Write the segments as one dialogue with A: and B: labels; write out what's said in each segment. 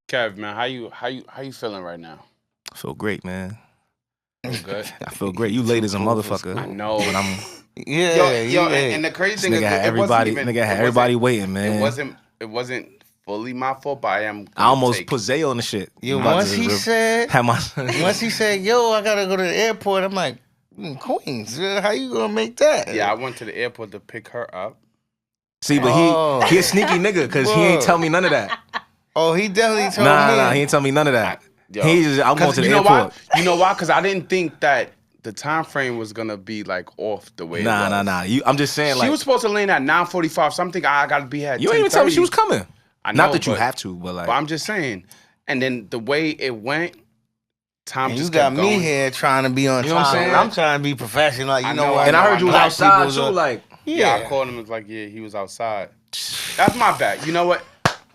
A: Kev, man, how you feeling right now?
B: I feel great, man.
A: Feel good.
B: I feel great. You late as a motherfucker.
A: I know.
B: When I'm
A: Yo, and the crazy
B: this
A: thing is,
B: nigga had
A: it
B: everybody.
A: wasn't even,
B: Nigga had everybody waiting, man.
A: It wasn't fully my fault, but I am.
B: I almost put Zay on the shit.
C: Yo, once he said, yo, I gotta go to the airport. I'm like, Queens, how you gonna make that?
A: Yeah, I went to the airport to pick her up.
B: See, but he a sneaky nigga because he ain't tell me none of that.
C: Oh, he definitely told me.
B: Nah, he ain't tell me none of that. I'm going to the airport.
A: You know why? Because I didn't think that the time frame was gonna be like off the way.
B: Nah. I'm just saying,
A: she was supposed to land at 9:45. Something I gotta be at.
B: You ain't even tell me she was coming.
A: I know,
B: not that you have to, but like.
A: But I'm just saying. And then the way it went, time
C: and
A: just
C: you got
A: kept
C: me
A: going.
C: here trying to be on time.
B: You know what I'm saying?
C: I'm trying to be professional. Like, you know what?
B: And I heard you was outside too. Like,
A: yeah, I called him. It was like, yeah, he was outside. That's my bad. You know what?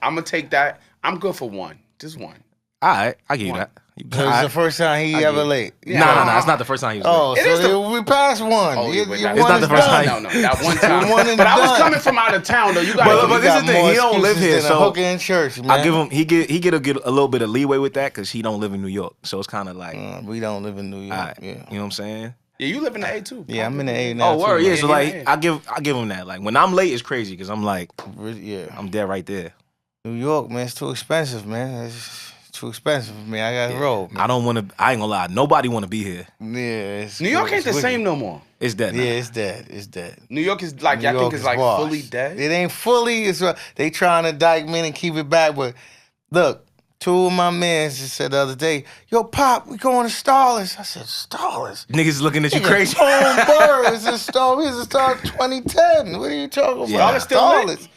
A: I'm gonna take that. I'm good for one. Just one.
C: All
B: right, I give you that.
C: It's the first time he ever late.
B: Nah, it's not the first time he was late.
C: We passed one.
B: It's not the first time.
A: No, that one time. But I was coming from out of town though. You got.
B: But this is the thing. He don't live here, so
C: hooker in church, man.
B: I give him. He get a little bit of leeway with that because he don't live in New York. So it's kind of like
C: we don't live in New York.
B: Right, yeah, you know what I'm saying.
A: Yeah, you live in the A too.
C: Yeah, I'm in the A now.
B: Oh, word.
C: Too,
B: yeah, so like I give him that. Like when I'm late, it's crazy because I'm like, I'm there right there.
C: New York, man, it's too expensive, man. It's too expensive for me. I gotta roll. Man.
B: I don't want to. I ain't gonna lie. Nobody want to be here.
C: Yeah,
A: New York ain't the same no more.
B: It's dead.
C: Yeah, it's dead. It's dead.
A: New York is like I think it's like fully dead.
C: It ain't fully. It's they trying to indict me and keep it back. But look, two of my mans just said the other day, "Yo, Pop, we going to Starless." I said, "Starless."
B: Niggas looking at you crazy.
C: It's a Star. We was a Star 2010. What are you talking about?
A: Starless still lit?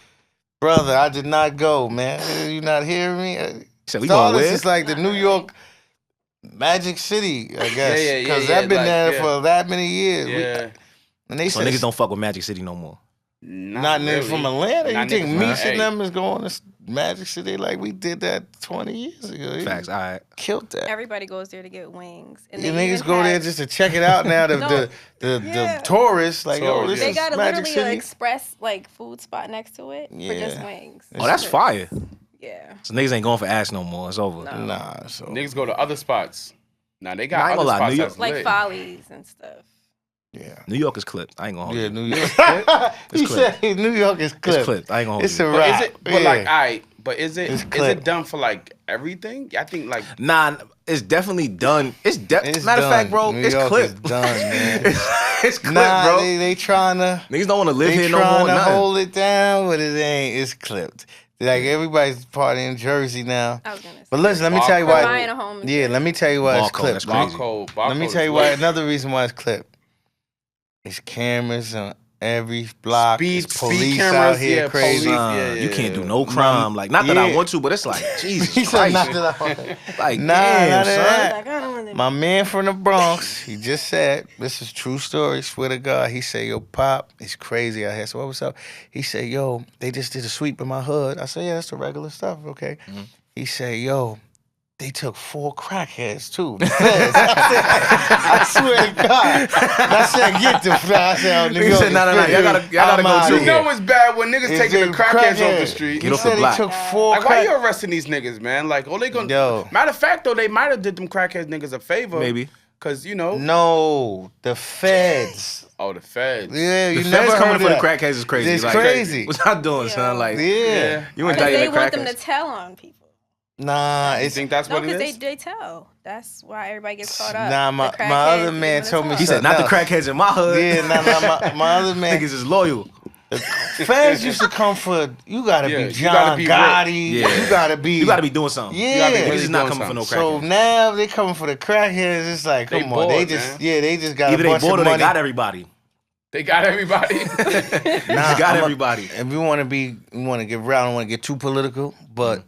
C: Brother, I did not go, man. You not hearing me?
B: So we going where?
C: It's like the New York Magic City, I guess. Because I've been
A: like,
C: there for that many years.
A: Yeah.
C: And they
B: said niggas don't fuck with Magic City no more.
C: Not
A: really.
C: From Atlanta.
A: Not
C: you think
A: niggas
C: me and them is going to Magic City like we did that 20 years ago?
B: Facts, all right.
C: Killed that.
D: Everybody goes there to get wings. And
C: niggas go there just to check it out now. The tourists, like, oh, this
D: they
C: is
D: got
C: Magic
D: literally an
C: City.
D: express like food spot next to it for just wings.
B: Oh, that's fire.
D: Yeah.
B: So niggas ain't going for ass no more. It's over.
D: No.
C: Nah, so
A: niggas go to other spots. Nah, they got
B: I ain't
A: other
B: gonna lie,
A: spots
B: New York-
A: that's
D: Like
A: lit.
D: Follies and stuff.
C: Yeah.
B: New York is clipped. I ain't gonna hold
C: Yeah,
B: you.
C: New York.
B: It's
C: He
B: clipped.
C: said New York is clipped.
B: It's clipped. I ain't gonna hold
C: It's
B: you.
C: a
A: But
C: wrap.
A: is it? But like, all right. But is
C: It's
A: it
C: clipped.
A: done for like everything? I think like
B: Nah, it's definitely done. It's matter of
C: done.
B: fact, bro,
C: New
B: it's
C: York
B: clipped.
C: is done, man.
B: it's clipped,
C: Nah,
B: bro.
C: they trying to.
B: Niggas don't want to live
C: They
B: here no
C: trying
B: more.
C: to
B: Nothing.
C: hold it down, but it ain't. It's clipped. Like everybody's partying in Jersey now.
D: I was gonna say.
C: But listen, let me tell you why.
D: Buying a home in
C: Yeah, let me tell you why it's
B: Barcode,
C: clipped.
B: that's crazy.
C: Let me tell you why. Another reason why it's clipped. It's cameras on every block.
A: Speed
C: It's police
A: cameras,
C: out here
A: yeah,
C: crazy.
A: police.
B: You can't do no crime. Like, not that I
C: Yeah.
B: want to, but it's like, Jesus
C: He said
B: Christ.
C: not that I want.
B: Like,
C: Nah,
B: damn,
C: none of
B: son.
C: that.
D: Like, I don't want to.
C: My man from the Bronx, he just said, this is true story, swear to God. He said, yo, Pop, it's crazy out here. So what was up? He said, yo, they just did a sweep in my hood. I said, yeah, that's the regular stuff, okay. He said, yo, they took 4 crackheads too. The feds. I swear to God. I said, get the I said, oh, New
B: He
C: York
B: said,
C: is
B: no,
C: fit.
B: y'all gotta
C: I'm
B: go
C: outta
B: too.
A: you
C: here.
A: know it's bad when niggas
C: It's
A: taking the
C: a
A: crackheads off the
C: crackhead.
A: street.
C: He
B: Get off
C: said
B: the
C: they
B: block.
C: took 4
A: Like, why
C: crack-
A: you arresting these niggas, man? Like, all they gonna
C: Yo.
A: Matter of fact, though, they might have did them crackheads niggas a favor.
B: Maybe.
A: Cause you know.
C: No, the feds.
A: Oh, the feds.
C: Yeah, you
B: The
C: never
B: feds
C: heard
B: coming
C: of
B: for the
C: that.
B: crackheads is crazy.
C: It's
B: like,
C: crazy.
B: What y'all doing, son? Like,
C: Yeah.
B: you
D: Because
B: indicting
D: they
B: the
D: want them to
B: crackheads.
D: tell on people.
C: Nah,
A: You
C: it's
A: think that's
D: No,
A: what it
D: because
A: is?
D: they tell. That's why everybody gets caught up.
C: Nah,
D: The
C: my
D: crackheads,
C: other
D: they
C: man
D: wanna
C: told me
D: talk.
B: He said, not the crackheads in my hood.
C: Yeah, my other man.
B: Niggas is loyal.
C: Feds used to come for you gotta
A: Yeah,
C: be
A: you
C: John
A: gotta be
C: Gotti.
B: Yeah.
C: You gotta be
B: doing something.
C: Yeah.
B: You gotta be,
C: Niggas
B: niggas
A: really
B: is not
A: doing
B: coming for no crackheads.
C: So now they coming for the crackheads. It's like,
A: They
C: come on, they
A: bored,
C: just
A: man.
C: they just got
B: Either
C: a
B: they
C: bunch
B: bought or
C: of
B: they
C: money.
B: got everybody.
A: They got everybody.
B: They just got everybody.
C: And we want to get real. I don't want to get too political, but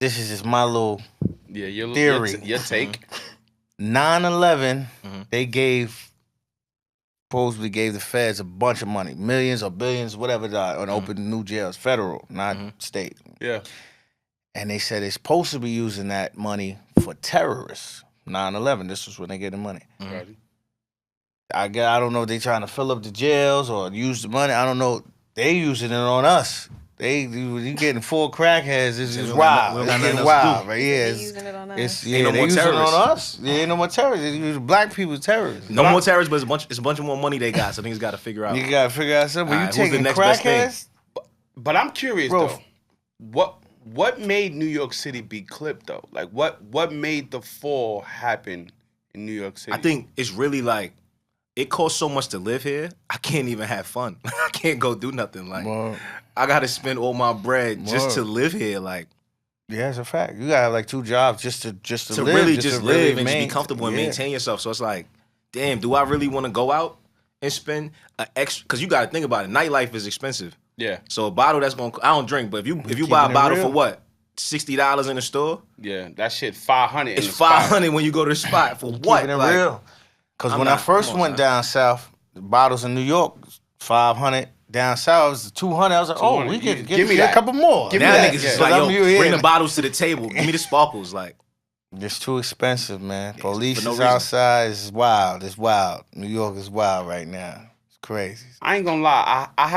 C: this is just my little
A: Yeah, your
C: theory.
A: Your take.
C: 9/11. They supposedly gave the feds a bunch of money, millions or billions, whatever, on open new jails, federal, not state.
A: Yeah.
C: And they said they're supposed to be using that money for terrorists. 9/11. This was when they get the money.
A: Right.
C: I don't know if they trying to fill up the jails or use the money. I don't know. They using it on us. You getting 4 crackheads. It's
B: We don't
C: wild.
B: got
C: It's
B: nothing
C: getting
B: else to
C: wild,
B: do.
C: right? Yeah,
D: They
C: it's,
D: using it on us.
C: it's
B: Ain't no
C: they
B: more
C: using it
B: terrorists.
C: on us. Yeah, ain't no more terrorists. They use black people as terrorists.
B: No more terrorists, but it's a bunch of more money they got. So niggas got to figure out.
C: You gotta figure out something.
B: All
C: You
B: right, who's the
C: taking
B: next best thing?
C: crackheads?
A: But I'm curious
C: Bro.
A: though. What made New York City be clipped though? Like what made the fall happen in New York City?
B: I think it's really like it costs so much to live here. I can't even have fun. I can't go do nothing. Like
C: Well,
B: I got to spend all my bread just to live here. Like
C: yeah, it's a fact. You gotta have like 2 jobs just to
B: to
C: live,
B: really just
C: to
B: live
C: really
B: and just be comfortable and
C: yeah.
B: maintain yourself. So it's like, damn, do I really want to go out and spend an extra? Because you got to think about it. Nightlife is expensive.
A: yeah,
B: So a bottle that's going, I don't drink, but if you
C: keeping
B: buy a
C: it
B: bottle
C: real.
B: for what, $60 in the store,
A: yeah, that shit 500.
B: it's $500 when you go to the spot for what?
C: Keeping it
B: Like,
C: real. Because
B: I'm
C: when I
B: not-
C: first
B: come on,
C: went
B: son.
C: down south, the bottles in New York, 500. Down south, it was 200. I was like, oh,
A: 200.
C: we could
A: Give
C: get
A: me
C: a
A: that.
C: couple more.
A: Give me
B: Now
A: that,
B: niggas
A: yeah.
B: is like,
C: I'm
B: yo,
C: here.
B: bring the bottles to the table. Give me the sparkles. Like,
C: It's too expensive, man. Police
B: for no
C: is
B: reason.
C: outside. It's wild. It's wild. New York is wild right now. It's crazy.
A: I ain't gonna lie. I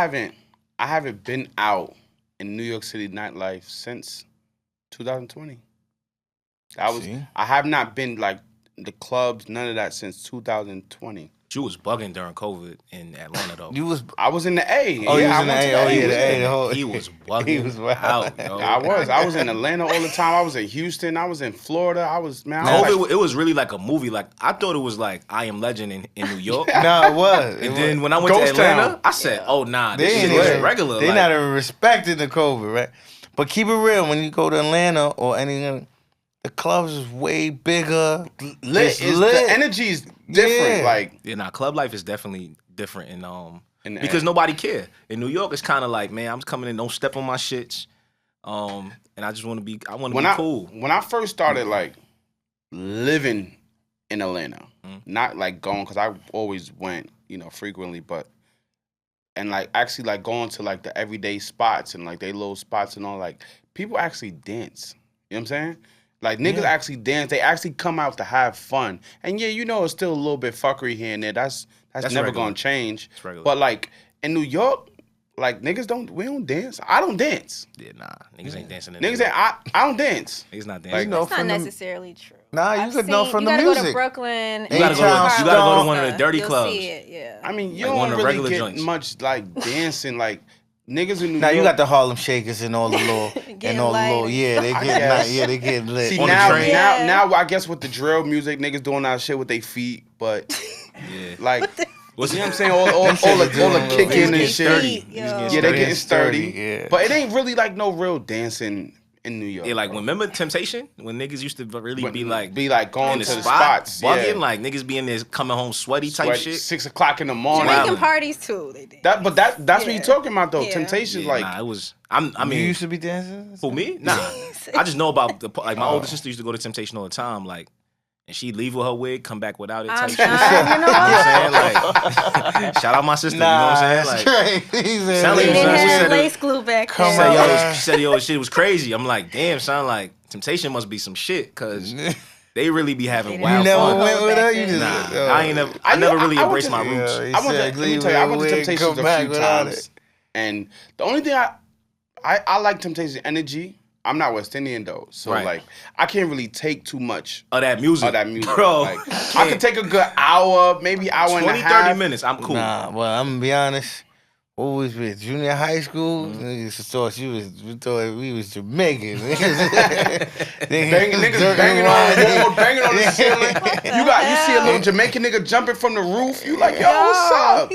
A: haven't been out in New York City nightlife since 2020.
C: See?
A: I have not been like the clubs, none of that since 2020.
B: you was bugging during COVID in Atlanta, though.
C: You was.
A: I was in the A.
C: Oh, you was
A: I
C: in the
A: went to
C: A. Oh, yeah,
A: was
C: the A.
A: in-
C: The whole.
B: He was bugging
C: He was wild.
B: out, yo.
A: I was in Atlanta all the time. I was in Houston. I was in Florida. I was I was
B: COVID,
A: like-
B: it was really like a movie. Like, I thought it was like I Am Legend in New York.
C: No, it was.
B: And then when I went
A: Ghost
B: to Atlanta,
A: Town.
B: I said, "Oh nah,
C: They
B: this
C: ain't
B: shit is
C: even
B: regular."
C: They
B: like,
C: not even respecting the COVID, right? But keep it real. When you go to Atlanta or any, the clubs is way bigger.
A: lit.
C: It's
A: It's
C: lit.
A: The energy is different.
C: Yeah.
A: Like
B: yeah, nah, club life is definitely different
A: In the
B: because
A: end.
B: nobody care. In New York, it's kind of like, man, I'm coming in, don't step on my shits, and I just want to be, I want to be cool.
A: When I first started like living in Atlanta,
B: Mhm.
A: not like going because I always went, frequently, but and like actually like going to like the everyday spots and like they little spots and all, like people actually dance. You know what I'm saying? Like niggas
C: Yeah.
A: actually dance. They actually come out to have fun. And yeah, it's still a little bit fuckery here and there. That's never
B: regular.
A: gonna change.
B: It's regular.
A: But like in New York, like we don't dance. I don't dance.
B: Yeah, nah, niggas ain't dancing. In
A: Niggas
B: New
A: ain't,
B: York.
A: I don't dance.
B: Niggas not
C: You
B: dancing.
C: know,
D: It's not
C: from the-
D: necessarily true.
C: Nah, you
D: I've
C: could know
D: seen-
C: from
D: you
C: the
D: gotta go to
C: music.
D: Brooklyn.
C: You gotta go to-
D: Harlem,
C: you gotta go to
B: one of the dirty
D: you'll
B: clubs.
D: See it, yeah.
A: I mean, you
B: Like one
A: don't
B: of the
A: really
B: regular
A: get
B: joints.
A: much like dancing. Like niggas in New
C: Now
A: York.
C: you got the Harlem Shakers and all the little
D: Getting
C: and all the
D: light.
C: little. Yeah, they
A: I
C: get
A: guess.
C: they get lit.
A: See
B: on the
A: now,
B: train.
D: Yeah.
A: now I guess with the drill music, niggas doing that shit with their feet, but
B: Yeah.
A: like,
B: What's
A: you know what I'm saying? All the kicking and
B: getting
A: shit.
B: sturdy.
D: Feet,
B: Niggas
D: yo.
B: getting
A: Yeah, they
B: sturdy.
A: getting sturdy.
C: Yeah.
A: But it ain't really like no real dancing in New York.
B: Yeah, like
A: bro.
B: remember Temptation when niggas used to really be like
A: going
B: in
A: to
B: the
A: the
B: spot,
A: spots,
B: bugging,
A: yeah.
B: like niggas be in there coming home sweaty type
A: Like,
B: shit.
A: 6:00 in the morning.
D: Jamaican
B: Wildin'.
D: parties too. They did.
A: That's what
D: Yeah.
A: you're talking about though.
D: Yeah.
A: Temptation,
B: Yeah,
A: like
B: nah, it was. I
C: You
B: mean,
C: used to be dancing.
B: for me, nah. I just know about like my
C: Oh.
B: older sister used to go to Temptation all the time, like, and she'd leave with her wig, come back without it. Type
D: I'm
B: shit.
D: done. You know
B: You know what
D: what?
B: I'm saying? Like, shout out my sister.
C: Nah,
B: you know what I'm
C: that's
B: saying? Like,
C: crazy. He
B: Sound
C: said,
B: like
D: They
B: you
D: didn't
B: said- she
D: have
B: said it-
D: lace glue back
C: Come
B: she
D: then.
B: said,
C: on.
B: she said, yo, shit was crazy. I'm like, damn, son, like Temptation must be some shit, cause they really be having
D: You
C: you
B: wild
C: never
B: fun.
C: went with her. You
D: Back
C: just
D: then.
B: Nah, I ain't never. I never really embraced my roots.
C: Yeah, he
A: I went
C: said,
A: to, let me
C: leave
A: tell you, I
C: with
A: went to
C: a wig,
A: Temptations
C: come
A: a
C: back
A: few
C: without
A: times,
C: it.
A: and the only thing I like Temptations energy. I'm not West Indian though, so
B: Right.
A: like I can't really take too much
B: Of that music.
A: of that music.
B: Bro.
A: Like, I could take a good hour, maybe hour
B: 20,
A: and a half.
B: 30 minutes. I'm cool.
C: Nah, well, I'm gonna be honest. What was with junior high school?
B: Mm-hmm.
C: Niggas thought we thought we was Jamaican.
A: Niggas banging on the wall, banging on the ceiling. You see a little Jamaican nigga jumping from the roof. You like, yo, what's up?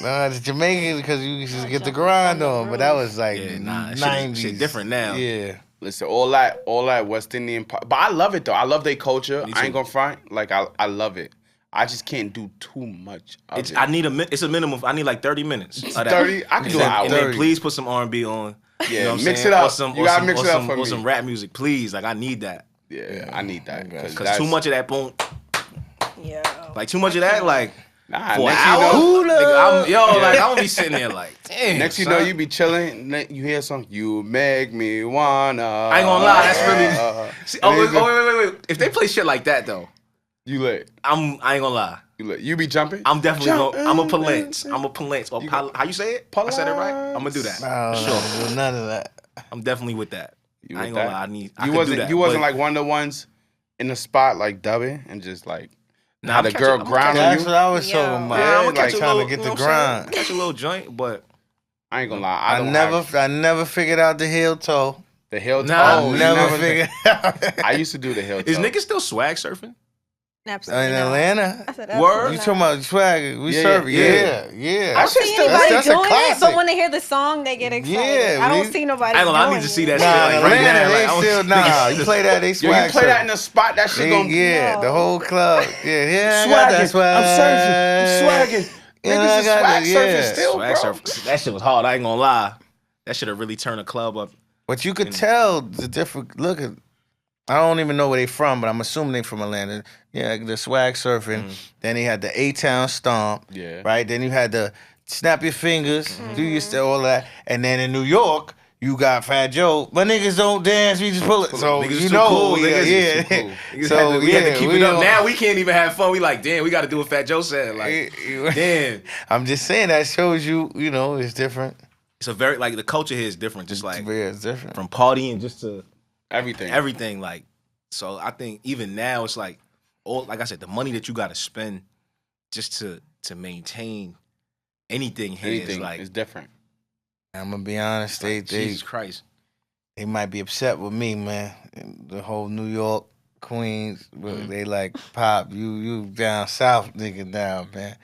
C: Nah, it's Jamaican because you used to get the grind on, but that was like
B: Yeah, nah, shit is-
C: 90s.
B: shit different now.
C: Yeah.
A: Listen, all that West Indian, but I love it though. I love their culture.
B: Me
A: I ain't
B: too.
A: gonna front. Like I love it. I just can't do too much of
B: It's,
A: it.
B: I need it's a minimum. I need like 30 minutes. Of that.
A: 30? I can
B: And
A: do
B: then-
A: an hour.
B: And then
C: 30.
B: please put some R&B on.
A: Yeah,
B: you know what I'm
A: mix
B: saying?
A: it up.
B: Or some,
A: You
B: or
A: gotta
B: some,
A: mix
B: or
A: it up
B: some,
A: for
B: or
A: me.
B: some rap music, please. Like I need that.
A: Yeah, I need that
B: Cause too much of that boom,
D: Yeah.
B: like too much of that, like
A: Nah,
B: for an
A: next you
B: hour.
A: know,
B: Nigga, like I'm gonna be sitting there like, damn.
A: next you
B: son.
A: know, you be chilling. You hear something. You make me wanna.
B: I ain't gonna lie, that's really. See,
A: and
B: oh,
A: then
B: wait. If they play shit like that though,
A: You lit.
B: I ain't gonna lie.
A: You be jumping?
B: I'm definitely
A: Jumping.
B: I'm a palance. I'm a palance. Or how you say it? I said it right? I'm gonna do that.
C: No, none of that.
B: I'm definitely with that.
A: You
B: I ain't
A: with
B: gonna
A: that?
B: lie. I
A: You
B: could
A: wasn't.
B: do that,
A: You wasn't
B: but-
A: like one of the ones in the spot like dubbing and just like
B: Nah,
A: had
B: I'm
A: a
B: catching-
A: girl
B: I'm
A: grind
B: catching-
A: on
C: That's
A: you.
C: what I was
D: Yo.
C: talking about.
A: Yeah,
B: I'm gonna
A: like
B: catch a
C: trying
B: little,
C: to get the
B: you know what I'm saying?
C: grind.
B: Catch a little joint, but
A: I ain't gonna lie.
C: I never figured out the heel toe.
A: the heel.
B: Nah.
A: Oh,
C: I
A: you
C: never figured out.
A: I used to do the heel.
B: is
A: toe.
B: niggas still swag surfing?
D: Absolutely
C: In
D: not.
C: Atlanta.
D: I said,
B: Word?
D: absolutely
C: You
D: not.
C: talking about swag? We
A: Yeah,
C: serve it.
B: yeah.
C: Yeah.
D: I don't
A: shit
D: see
A: still-
D: anybody
C: that's a
D: doing it,
C: classic.
D: but when they hear the song, they get excited.
C: Yeah,
D: I don't
C: we-
D: see nobody
B: I ain't gonna lie, I
D: doing
B: need to see
D: it.
B: that
C: Nah,
B: shit.
C: in
B: Like, right
C: Atlanta,
B: now,
C: they
B: like,
C: still nah. You play that, they
A: Yo,
C: swag.
A: you play that
C: surfing.
A: in a spot. That shit gonna
C: Yeah,
D: No.
C: the whole club. Yeah, I
A: swagging.
C: got that swag.
A: I'm surfing. I'm swagging.
C: Yeah,
A: Niggas
C: I
A: is
C: got
A: swag
C: it,
A: surfing
C: yeah.
A: still,
B: swag
A: bro.
B: surfing. That shit was hard. I ain't gonna lie. That should have really turned the club up.
C: But you could tell the different. Look at. I don't even know where they from, but I'm assuming they from Atlanta. Yeah, the swag surfing. Then they had the A-Town stomp.
A: Yeah.
C: Right. Then you had the snap your fingers, do your stuff, all that. And then in New York, you got Fat Joe. My niggas don't dance. We just pull it. So
B: Niggas
C: you
B: too
C: know,
B: cool,
C: we,
B: niggas is
C: yeah.
A: too cool.
B: Niggas
C: So
B: we had to keep it up.
C: don't-
B: Now we can't even have fun. We like, damn, we got to do what Fat Joe said. Like, damn.
C: I'm just saying that shows you, it's different.
B: It's a very like the culture here is different. Just like
C: Yeah, it's different.
B: from partying just to
A: Everything.
B: everything. Like, so I think even now it's like all like I said, the money that you got to spend just to maintain anything here is
A: Anything
B: like
A: is different.
C: I'm gonna be honest, they
B: Jesus Christ.
C: they might be upset with me, man. The whole New York, Queens, they like, Pop, you down south, nigga, down, man.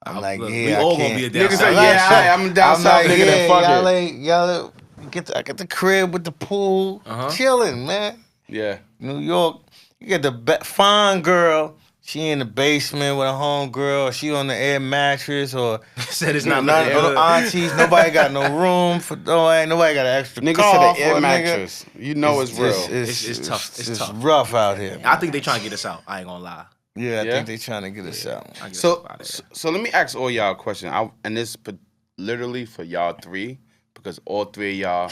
C: I'm like,
B: look,
C: yeah,
B: we
C: I
B: all
C: can't.
B: gonna be a down
A: Niggas
B: south.
A: say,
B: Like,
A: yeah, I'm down
C: I'm
A: south,
C: like,
A: nigga. Then fuck
C: y'all
A: it.
C: ain't, I got the crib with the pool, chilling, man.
A: Yeah.
C: New York, you get the fine girl. She in the basement with a homegirl. She on the air mattress or
B: said it's not
C: none
B: looking
C: of
B: good.
C: the aunties. Nobody got no room for. Nobody got an extra
A: Niggas
C: car
A: said the
C: for
A: air
C: a nigga.
A: mattress. You know it's real.
B: It's tough. It's
C: It's
B: tough.
C: rough out here.
B: I think they trying to get us out. I ain't gonna lie.
C: Yeah, I
A: Yeah?
C: think they trying to get us out.
B: I get us
A: So,
B: up outta here.
A: so let me ask all y'all a question. And this literally for y'all three because all three of y'all.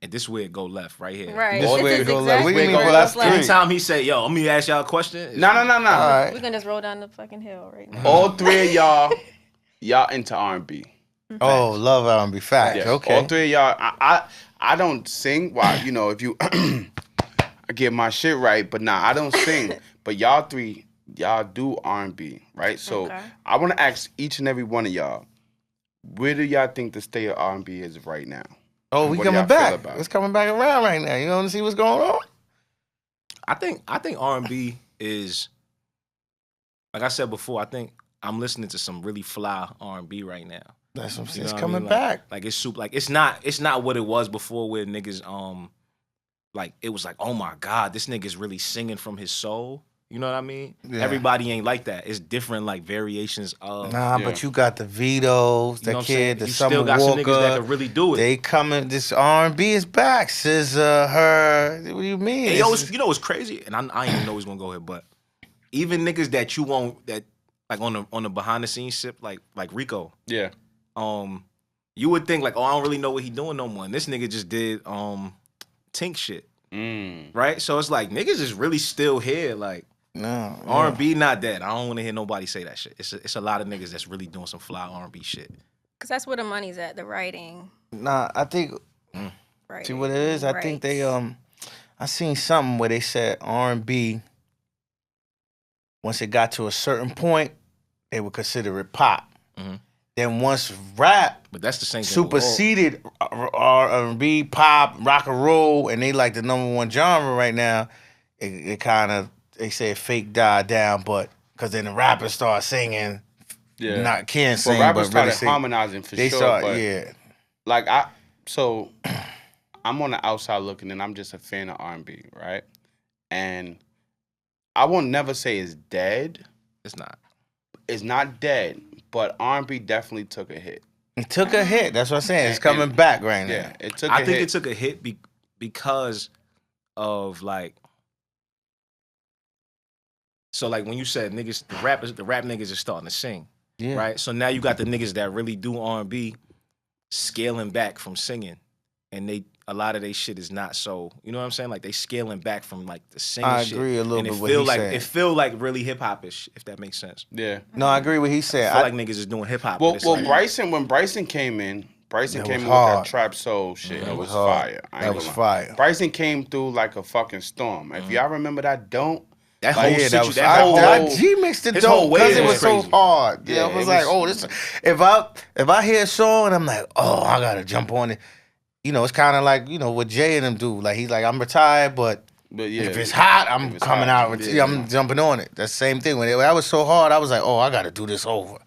B: And this way it go left right here.
D: Right.
C: This
D: This
C: way
D: is
C: it go left.
D: exactly
C: We can
A: go
D: where it
A: left
D: goes
A: three.
B: Anytime he say, yo, let me ask y'all a question.
A: No.
C: All right.
D: We're gonna just roll down the fucking hill right now.
A: All three of y'all into R&B.
C: Oh, love R&B facts.
A: Yes.
C: Okay.
A: All three of y'all. I don't sing. Why? If you I get my shit right, but nah, I don't sing. But y'all three, y'all do R&B, right? So
D: Okay.
A: I want to ask each and every one of y'all, where do y'all think the state of R&B is right now?
C: Oh,
A: And
C: we
A: what do
C: coming
A: y'all feel
C: back.
A: about it?
C: It's coming back around right now. You want to see what's going on?
B: I think R&B is, like I said before, I think I'm listening to some really fly R&B right now.
C: That's what I'm saying.
B: You
C: It's
B: know what I
C: coming
B: mean?
C: back.
B: Like it's super. Like it's not what it was before, where niggas like it was like, oh my god, this nigga's really singing from his soul. You know what I mean?
C: Yeah.
B: Everybody ain't like that. It's different, like variations of.
C: Nah,
A: Yeah.
C: but you got the Vito's,
B: You
C: the
B: know what I'm saying?
C: kid, the
B: You
C: Summer
B: still got
C: Walker.
B: some niggas that can really do it.
C: They coming. This R&B is back. SZA, her. What do you mean?
B: Hey, yo,
C: This is-
B: you know what's crazy? And I ain't even know he's gonna go here, but even niggas that you won't that like on the behind the scenes shit, like Rico,
A: Yeah.
B: you would think like, oh, I don't really know what he doing no more. And this nigga just did Tink shit, right? So it's like niggas is really still here, like
C: no,
B: R&B not dead. I don't want to hear nobody say that shit. It's a lot of niggas that's really doing some fly R&B shit.
D: Cause that's where the money's at. The writing.
C: Nah, I think.
D: Right.
C: See what it is? I think they I seen something where they said R&B. Once it got to a certain point, they would consider it pop.
B: Mhm.
C: Then once rap
B: But that's the same thing. with all-
C: superseded R&B, pop, rock and roll, and they like the #1 genre right now, it kind of, they say it fake died down, but because then the rappers start singing,
A: Yeah.
C: not can't
A: Well,
C: sing,
A: rappers
C: but really
A: started
C: sing.
A: harmonizing for
C: They
A: sure.
C: start,
A: but
C: yeah.
A: like so I'm on the outside looking and I'm just a fan of R&B, right? And I won't never say it's dead.
B: It's not.
A: It's not dead, but R&B definitely took a hit.
C: It took a hit. That's what I'm saying. It's
A: And-
C: coming back right now.
A: Yeah, it took
B: I
A: a
B: think
A: hit.
B: it took a hit because of like. So like when you said niggas, the rap niggas are starting to sing,
C: Yeah.
B: right? So now you got the niggas that really do R&B scaling back from singing, and they a lot of they shit is not so. You know what I'm saying? Like they scaling back from like the singing
C: I
B: shit.
C: agree a little
B: and
C: bit
B: it
C: what
B: feel
C: he
B: like
C: said.
B: it feel like really hip hop-ish, if that makes sense.
A: Yeah.
C: No, I agree with what he
B: I
C: said.
B: feel like niggas is doing hip hop.
A: Well,
B: like,
A: when Bryson came in,
C: That
A: came
C: was
A: in with that
C: hard.
A: trap soul shit. It was
C: hard.
A: fire. I
C: That
A: ain't
C: was
A: gonna lie.
C: fire.
A: Bryson came through like a fucking storm. If y'all remember that, don't.
B: that
A: Like,
B: whole
A: yeah,
C: that was.
B: that whole
C: I G-mixed it
B: his
C: though
B: whole
C: because
B: wave
C: it
B: was
C: was so
B: crazy.
C: hard. Yeah,
A: Yeah,
C: I was
A: it
C: like,
A: was-
C: oh, this. If I hear a song and I'm like, oh, I gotta jump on it. You know, it's kind of like what Jay and them do. Like he's like, I'm retired, but
A: yeah,
C: if it's hot, I'm
A: if it's
C: coming
A: hot,
C: out.
A: yeah.
C: I'm jumping on it. That's the same thing. When that was so hard, I was like, oh, I gotta do this over.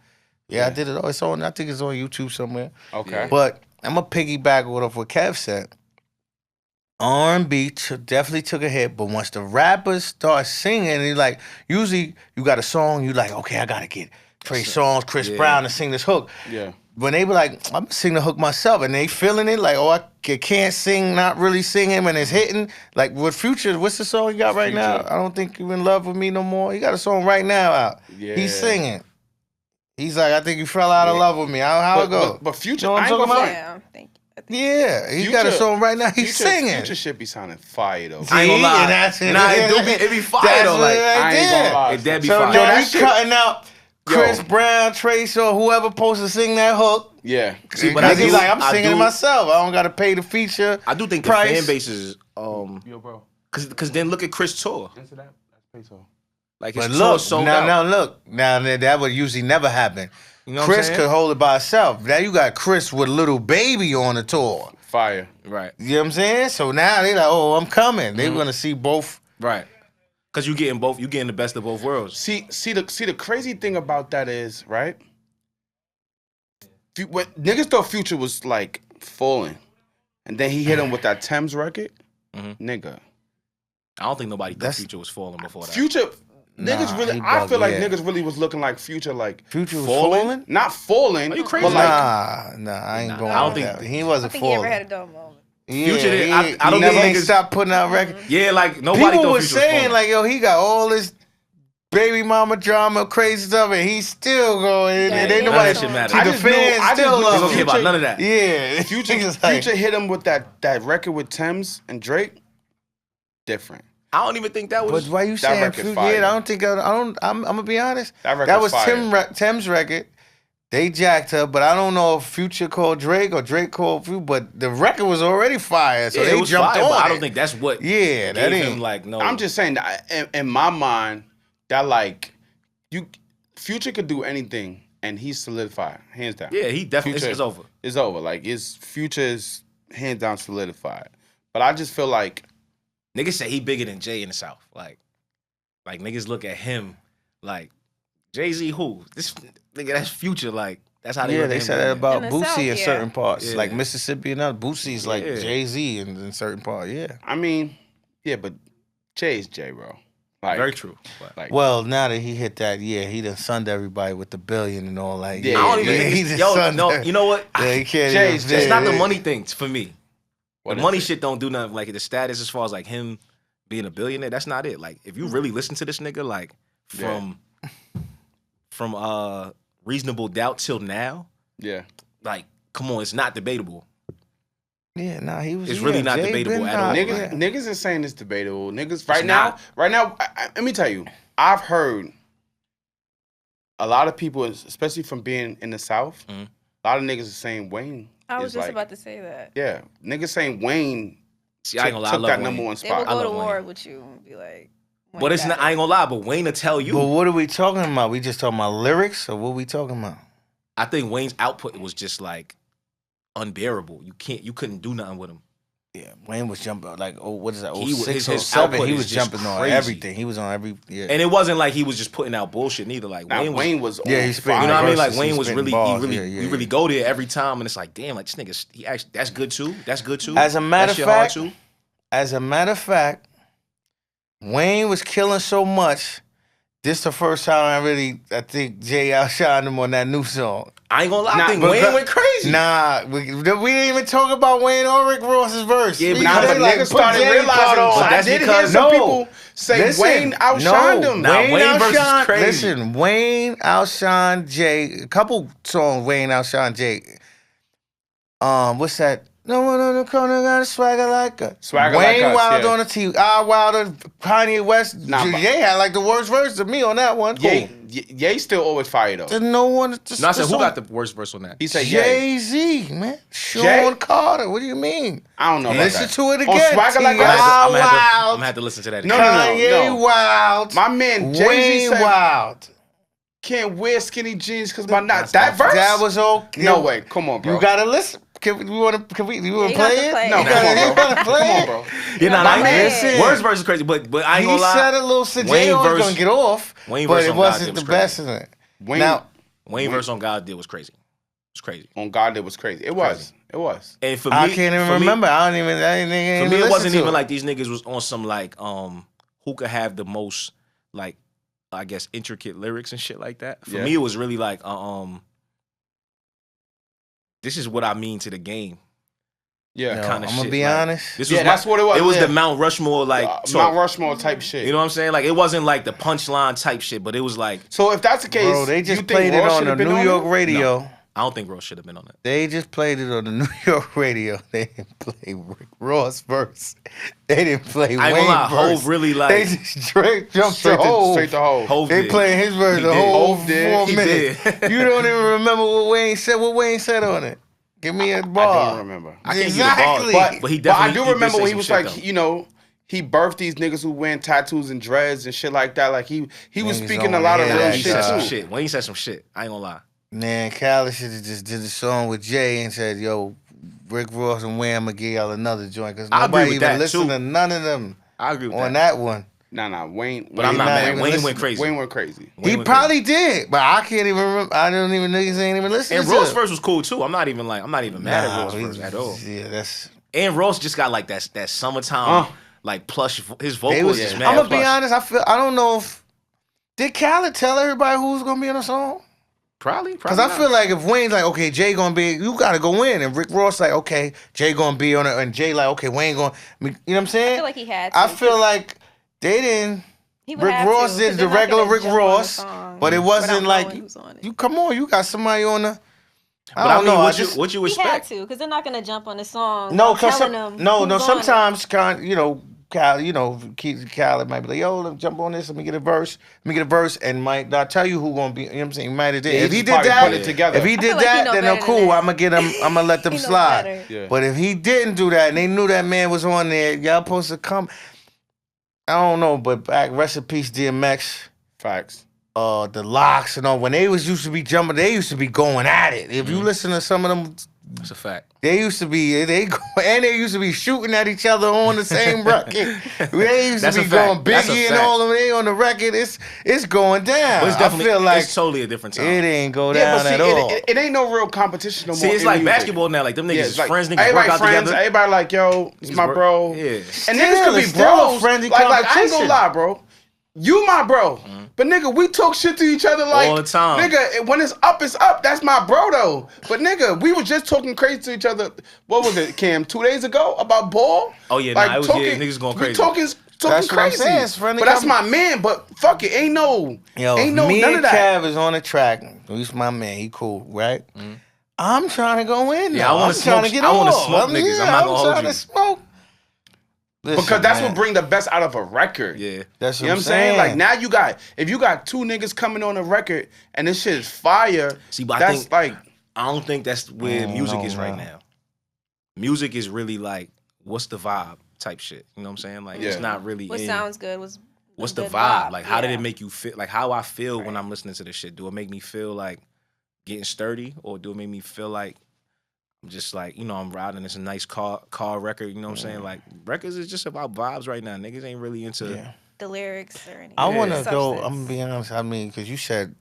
C: Yeah, I did it. Oh, it's on. I think it's on YouTube somewhere.
A: Okay.
C: But I'm gonna piggyback what Kev said. R&B definitely took a hit, but once the rappers start singing, and like usually you got a song, you like, okay, I gotta get Trey Songz, Chris Brown to sing this hook.
A: Yeah.
C: When they be like, I'm gonna sing the hook myself, and they feeling it, like, oh, I can't sing, not really singing, and it's hitting. Like with Future, what's the song you got right now?
A: Future.
C: I don't think you in love with me no more. He got a song right now out.
A: Yeah.
C: He's singing. He's like, I think you fell out of love with me. How it go?
A: But Future,
C: You know what
A: I
C: I'm
A: ain't
C: talking
A: gonna
C: about?
A: front.
D: Yeah, thank you.
C: Yeah, he got a
A: Future-
C: song right now. He's
A: Future-
C: singing.
A: Future shit be sounding fire though.
B: I ain't gonna lie.
C: And that's it.
B: Nah, it be fire
C: That's
B: though.
C: it
B: Like
C: right
A: I ain't
C: there.
A: gonna lie.
B: it that be
C: So
B: fire.
C: now
A: that
C: he's
A: shit-
C: cutting out Chris
A: Yo.
C: Brown, Trace, or whoever supposed to sing that hook.
A: Yeah.
B: See, but
C: Because
B: I
C: he's
B: do-
C: like, I'm
B: I
C: singing it
B: do-
C: myself. I don't got to pay the feature.
B: I do think the
C: price.
B: fan bases,
A: Yo, bro.
B: cause then look at Chris Tour.
A: Answer that. That's peso.
B: Like his
C: But
B: tour
C: look,
B: sold
C: now,
B: out.
C: now look, now that would usually never happen.
B: You know what I'm
C: Chris
B: saying?
C: could hold it by himself. Now you got Chris with Little Baby on the tour.
A: Fire.
B: Right,
C: You know what I'm saying? So now they like, oh, I'm coming. They want to see both.
B: right. Cause you getting both. You getting the best of both worlds.
A: See the crazy thing about that is, right? When niggas thought Future was like falling, and then he hit him with that Thames record, nigga.
B: I don't think nobody thought
C: That's-
B: Future was falling before that.
A: Future, niggas
C: Nah,
A: really.
C: he
A: I feel
C: bugged,
A: like
C: yeah.
A: niggas really was looking like Future, like
C: Future was
A: falling,
C: falling?
A: not falling.
B: Are you
A: but
B: crazy?
A: like,
C: Nah, I ain't going.
B: I don't
C: with
B: think-
C: that. He
D: I
C: wasn't
D: think he
C: falling.
D: ever had a dull moment.
C: Yeah,
B: Future did-
C: he,
B: I don't
C: he
B: think
C: never
B: niggas-
C: stopped putting out records.
B: Yeah, like nobody
C: People
B: thought
C: was
B: Future
C: saying
B: was falling.
C: like, yo, he got all this baby mama drama, crazy stuff, and he's still going.
D: Yeah,
C: and
D: he
C: ain't
D: ain't
C: nobody.
B: that shit matter.
C: See,
A: I
C: the
A: just knew-
C: fans
A: I just
C: still
A: knew
B: They
C: love
B: don't care
C: him.
B: about none of that.
C: Yeah,
A: Future,
C: Niggas like-
A: Future hit him with that record with Thames and Drake. Different.
B: I don't even think that
C: But
B: was.
C: why you saying
A: record
C: Future?
A: fire.
C: Yeah, I don't think I don't. I'm gonna be honest.
A: That record
C: That was
A: fire.
C: Tim's record. They jacked her, but I don't know if Future called Drake or Drake called Future. But the record was already fire, so
B: Yeah,
C: they
B: it was
C: jumped
B: fire,
C: on
B: but I
C: it.
B: don't think that's what.
C: Yeah, that
B: gave
C: ain't.
B: him like no.
A: I'm just saying that in my mind, that like Future could do anything and he's solidified, hands down.
B: Yeah, he definitely.
A: Future-
B: It's over.
A: It's over. Like it's Future's hands down solidified. But I just feel like
B: Niggas say he bigger than Jay in the South. Like niggas look at him like Jay-Z who? This nigga that's Future. Like that's how they
C: Yeah,
B: look
C: they
B: at him.
C: said that about
D: In the South,
C: Boosie in
D: yeah.
C: certain parts,
B: Yeah.
C: like Mississippi and other. Boosie's like
B: Yeah.
C: Jay-Z in certain parts. Yeah.
A: I mean, yeah, but Jay's Jay, bro. Like
B: Very true. But
A: Like
C: Well, now that he hit that, yeah, he done sunned everybody with the billion and all that.
A: Yeah,
B: I don't even
A: yeah,
B: think
C: he
B: it's,
C: just
B: yo,
C: sunned
B: no,
C: that.
B: you know what?
C: Yeah, he can't
A: Jay's
C: even.
A: just-
B: It's not the
C: yeah.
B: money thing for me.
A: what
B: The
A: is
B: money
A: it?
B: shit don't do nothing. Like the status as far as like him being a billionaire, that's not it. Like if you really listen to this nigga, like from Reasonable Doubt till now,
A: Yeah.
B: like come on, it's not debatable.
C: Yeah, nah, he was.
B: It's
C: yeah,
B: really not
C: Jay
B: debatable
C: been
B: at all.
C: hot,
A: Niggas,
C: yeah.
A: niggas is saying it's debatable. Niggas
B: It's not.
A: right now. Let me tell you, I've heard a lot of people, especially from being in the South,
B: Mhm.
A: a lot of niggas are saying Wayne.
D: I was
A: is
D: just
A: like,
D: about to say that.
A: Yeah, niggas saying Wayne
B: See, I ain't
A: took,
B: gonna lie, I
A: took
B: love
A: that
B: Wayne.
A: number one
D: They will
A: spot.
B: I
D: go to
B: love
D: war
B: Wayne.
D: with you and be like.
B: But
D: Wayne
B: it's
D: got
B: not.
D: it.
B: I ain't gonna lie. But Wayne will tell you.
C: But what are we talking about? We just talking about lyrics, or what we talking about?
B: I think Wayne's output was just like unbearable. You couldn't do nothing with him.
C: Yeah, Wayne was jumping like, oh, what is that?
B: He was-
C: 06,
B: his
C: 07,
B: output
C: he
B: is
C: was
B: just
C: jumping on
B: crazy.
C: everything. He was on every. Yeah,
B: And it wasn't like he was just putting out bullshit neither. Like
A: Now,
B: Wayne was.
C: Yeah,
A: on
C: he's
A: fire.
B: You know what I mean? Like
C: verses,
B: Wayne
C: he's
B: was
C: spitting
B: really,
C: bars.
B: he really,
C: Yeah,
B: we
C: yeah,
B: really
C: yeah.
B: go there every time, and it's like, damn, like this nigga, he actually, that's good too. That's good too.
C: As a matter
B: That
C: of
B: shit hard
C: fact,
B: too.
C: As a matter of fact, Wayne was killing so much. This the first time I think Jay outshined him on that new song.
B: I ain't gonna lie,
A: Nah,
B: I think
A: but-
B: Wayne went crazy.
C: Nah, we didn't even talk about Wayne or Rick Ross's verse.
B: Yeah, but
A: Nah,
B: because
A: but
B: they,
C: like,
A: niggas
C: put
A: started
C: Jay
A: realizing.
C: part on.
A: So
B: But
A: I
B: that's
A: did hear
B: because-
A: some
C: No.
A: people say Wayne outshined him.
B: Nah, Wayne versus
C: outshined-
B: crazy.
C: Listen, Wayne outshined Jay. A couple songs Wayne outshined Jay. What's that? No one on the corner got a swagger like us.
A: Swagger
C: Wayne
A: like us,
C: Wild
A: yeah.
C: on the T. Wilder, Kanye West.
A: Nah, but-
C: Ye had like the worst verse of me on that one.
A: Ye still always fire though.
C: There's no one.
B: No, I said, who got the worst verse on that?
A: He said Ye.
C: Jay-Z, man. Sean Carter. What do you mean?
A: I don't know about
C: Listen
A: that.
C: to it
A: On
C: again.
A: Swagger Like
C: T.I.
A: Us?
B: I'm
C: Wild.
B: gonna have to listen to that.
A: No,
B: again.
C: Kanye
A: no.
C: Wild.
A: My man Jay-Z
C: Wayne
A: said
C: Wild.
A: can't wear skinny jeans because my not that verse.
C: That was okay.
A: No way. Come on, bro.
C: You gotta listen. You want to play
D: you
C: it?
D: have to play
A: No,
D: it.
A: come on,
C: You
A: bro.
C: wanna play
A: Come on,
C: it?
A: bro.
B: Yeah, nah,
D: My
B: I
D: man.
B: ain't. Worst verse is crazy, but I ain't
C: He
B: gonna lie.
C: said a little shit.
B: Wayne
C: Jay was
B: verse-
C: gonna get off,
B: Wayne
C: but
B: verse
C: it
B: on
C: wasn't
B: God
C: the
B: was
C: best
B: crazy.
C: in it.
A: Wayne,
C: Now,
B: Wayne verse on God did was crazy. It's crazy.
A: on God, it was crazy. It was. It was.
B: And for me,
C: I can't even
B: for me-
C: remember. I don't even. I didn't
B: For me, it wasn't
C: listen to
B: even like these niggas was on some like who could have the most like I guess intricate lyrics and shit like that. For
A: Yeah.
B: me, it was really like this is what I mean to the game.
A: Yeah.
C: Yo,
B: Kinda
C: I'm gonna
B: shit,
C: be
B: like,
C: honest.
B: This
A: Yeah,
B: was
A: that's what it was.
B: It was
A: Yeah.
B: the Mount Rushmore like talk.
A: Mount Rushmore type shit.
B: You know what I'm saying? Like it wasn't like the punchline type shit, but it was like
A: So if that's the case,
C: Bro, they
A: you
C: just
A: think
C: played it
A: Ross
C: on
A: should
C: the
A: have been
C: New
A: on
C: York
A: it?
C: radio.
B: I don't think Rose should have been on it.
C: They just played it on the New York radio. They didn't play Rick Ross verse. They didn't play
B: I ain't
C: Wayne
B: gonna lie,
C: verse.
B: Hove really
C: They
B: like
C: just straight jumped
A: Straight
C: to Hove.
A: straight to Hove.
B: Hove
C: They
B: did.
C: playing his verse
B: He
C: the
B: did.
C: whole
A: Hove did.
C: 4
B: He
C: minutes.
B: did.
C: You don't even remember what Wayne said. What Wayne said on it? Give me a bar.
A: I don't remember.
B: I can't
C: Exactly.
B: get the ball, but he
A: But I
B: definitely.
A: do
B: did
A: remember
B: say
A: when he
B: some
A: was
B: shit,
A: like,
B: though.
A: you know, he birthed these niggas who wearing tattoos and dreads and shit like that. Like he was
C: Niggas
A: speaking
C: don't
A: a lot of
C: hear
A: real
C: that,
B: He
A: shit
B: said some
A: too.
B: shit. Wayne said some shit. I ain't gonna lie.
C: Man, Khaled should have just did a song with Jay and said, yo, Rick Ross and Wayne, I'm going to give y'all another joint. Because
B: I agree
C: nobody
B: with
C: even
B: that,
C: listened
B: too.
C: to none of them
B: I agree with
C: on
B: that.
C: that one.
A: Nah, Wayne.
B: But I'm
A: Wayne
B: not mad.
C: even
B: Wayne
C: listen-
B: went crazy.
A: Wayne went crazy.
B: Wayne
C: He
B: went
C: probably did, but I can't even remember. I don't even niggas ain't even listening
B: And
C: to
B: Ross
C: it.
B: verse was cool too. I'm not even mad at Ross verse at all.
C: Yeah, that's.
B: And Ross just got like that summertime like plush. His
C: They
B: vocals
C: was,
B: is
C: I'm
B: mad
C: gonna
B: plush.
C: be honest. I don't know if did Khaled tell everybody who was gonna be on the song.
B: Probably.
C: Because I feel like if Wayne's like, okay, Jay gonna be, you gotta go in, and Rick Ross like, okay, Jay gonna be on it, and Jay like, okay, Wayne gonna, you know what I'm saying?
D: I feel like he had to.
C: I feel like they didn't.
D: He would
C: Rick
D: have
C: Ross
D: to,
C: did
D: 'cause
C: the
D: they're not
C: regular
D: gonna
C: Rick
D: jump on the
C: Ross,
D: song
C: but it
D: without
C: wasn't
D: knowing
C: like
D: who's on it.
C: you. Come on, you got somebody on the.
B: But I mean,
C: know.
B: what you
D: He had
B: expect?
D: to, because they're not gonna jump on the song.
C: No,
D: without
C: cause
D: telling them
C: no.
D: who's on it.
C: Sometimes, Khaled might be like, yo, let me jump on this. Let me get a verse. And might not tell you who gonna be. You know what I'm saying? He might have did.
A: Yeah,
C: If
A: he
C: he
A: just
C: did
A: probably
C: that,
A: put it together.
C: if he
D: I
C: did
D: feel like he
C: that,
D: know
C: then
D: better
C: I'm
D: than
C: cool.
D: that.
C: I'm gonna let them
D: He knows
C: slide.
D: better.
A: Yeah.
C: But if he didn't do that, and they knew that man was on there, y'all supposed to come. I don't know, but back rest in peace, DMX.
A: Facts.
C: The Locks and all, when they used to be jumping, they used to be going at it. If you listen to some of them,
B: That's a fact.
C: they used to be they used to be shooting at each other on the same record. They used
B: That's
C: to
B: a
C: be
B: fact.
C: going
B: That's a
C: Biggie and
B: fact.
C: all of them. They on the record. It's going down.
B: But it's definitely
C: I feel like
B: it's totally a different time.
C: it ain't go
A: Yeah,
C: down
A: but see,
C: at all.
A: it ain't no real competition no more.
B: See, it's
A: in
B: like
A: music.
B: basketball now. Like them niggas
A: Yeah,
B: is
A: it's like,
B: friends. Niggas
A: everybody
B: work out
A: friends.
B: together.
A: Everybody like, yo, it's my
B: work-
A: bro.
B: Yeah.
A: And
C: Still,
A: niggas could
C: it's
A: be
C: still a
A: bros.
C: friendly
A: Like I ain't gonna
C: competition.
A: lie, bro. You my bro. But nigga, we talk shit to each other like
B: All the time.
A: Nigga, when it's up. That's my bro though. But nigga, we was just talking crazy to each other. What was it, Cam? 2 days ago about ball?
B: Oh, yeah, nah, it was- yeah, niggas going crazy.
A: We talking
C: That's what I'm
A: crazy.
C: saying, it's friendly
A: But that's my man. But fuck it, ain't no
C: Yo,
A: none
C: me
A: of
C: and
A: that.
C: Cav is on the track. He's my man. He cool, right? I'm trying to go in.
B: Yeah,
C: though.
B: I wanna
C: I'm trying to
B: smoke-
C: get
B: I wanna
C: off.
B: smoke niggas. I'm not gonna hold
C: trying
B: you.
C: to smoke. Listen,
A: Because that's
C: man.
A: what bring the best out of a record.
B: Yeah.
C: That's
A: You know what I'm saying? Like now if you got two niggas coming on a record and this shit is fire,
B: See, but I
A: that's
B: think
A: like
B: I don't think that's where music is right
C: man.
B: now. Music is really like, what's the vibe type shit. You know what I'm saying? Like it's
A: Yeah.
B: not really
D: What
B: in
D: sounds good?
B: what's the
D: good
B: vibe? Like how did
D: yeah.
B: it make you feel? Like how I feel when I'm listening to this shit. Do it make me feel like getting sturdy, or do it make me feel like I'm just like, I'm riding. It's a nice car record. You know what I'm saying? Like records is just about vibes right now. Niggas ain't really into.
D: the lyrics or anything.
C: I want to go.
D: Substance.
C: I'm gonna be honest. I mean, because you said,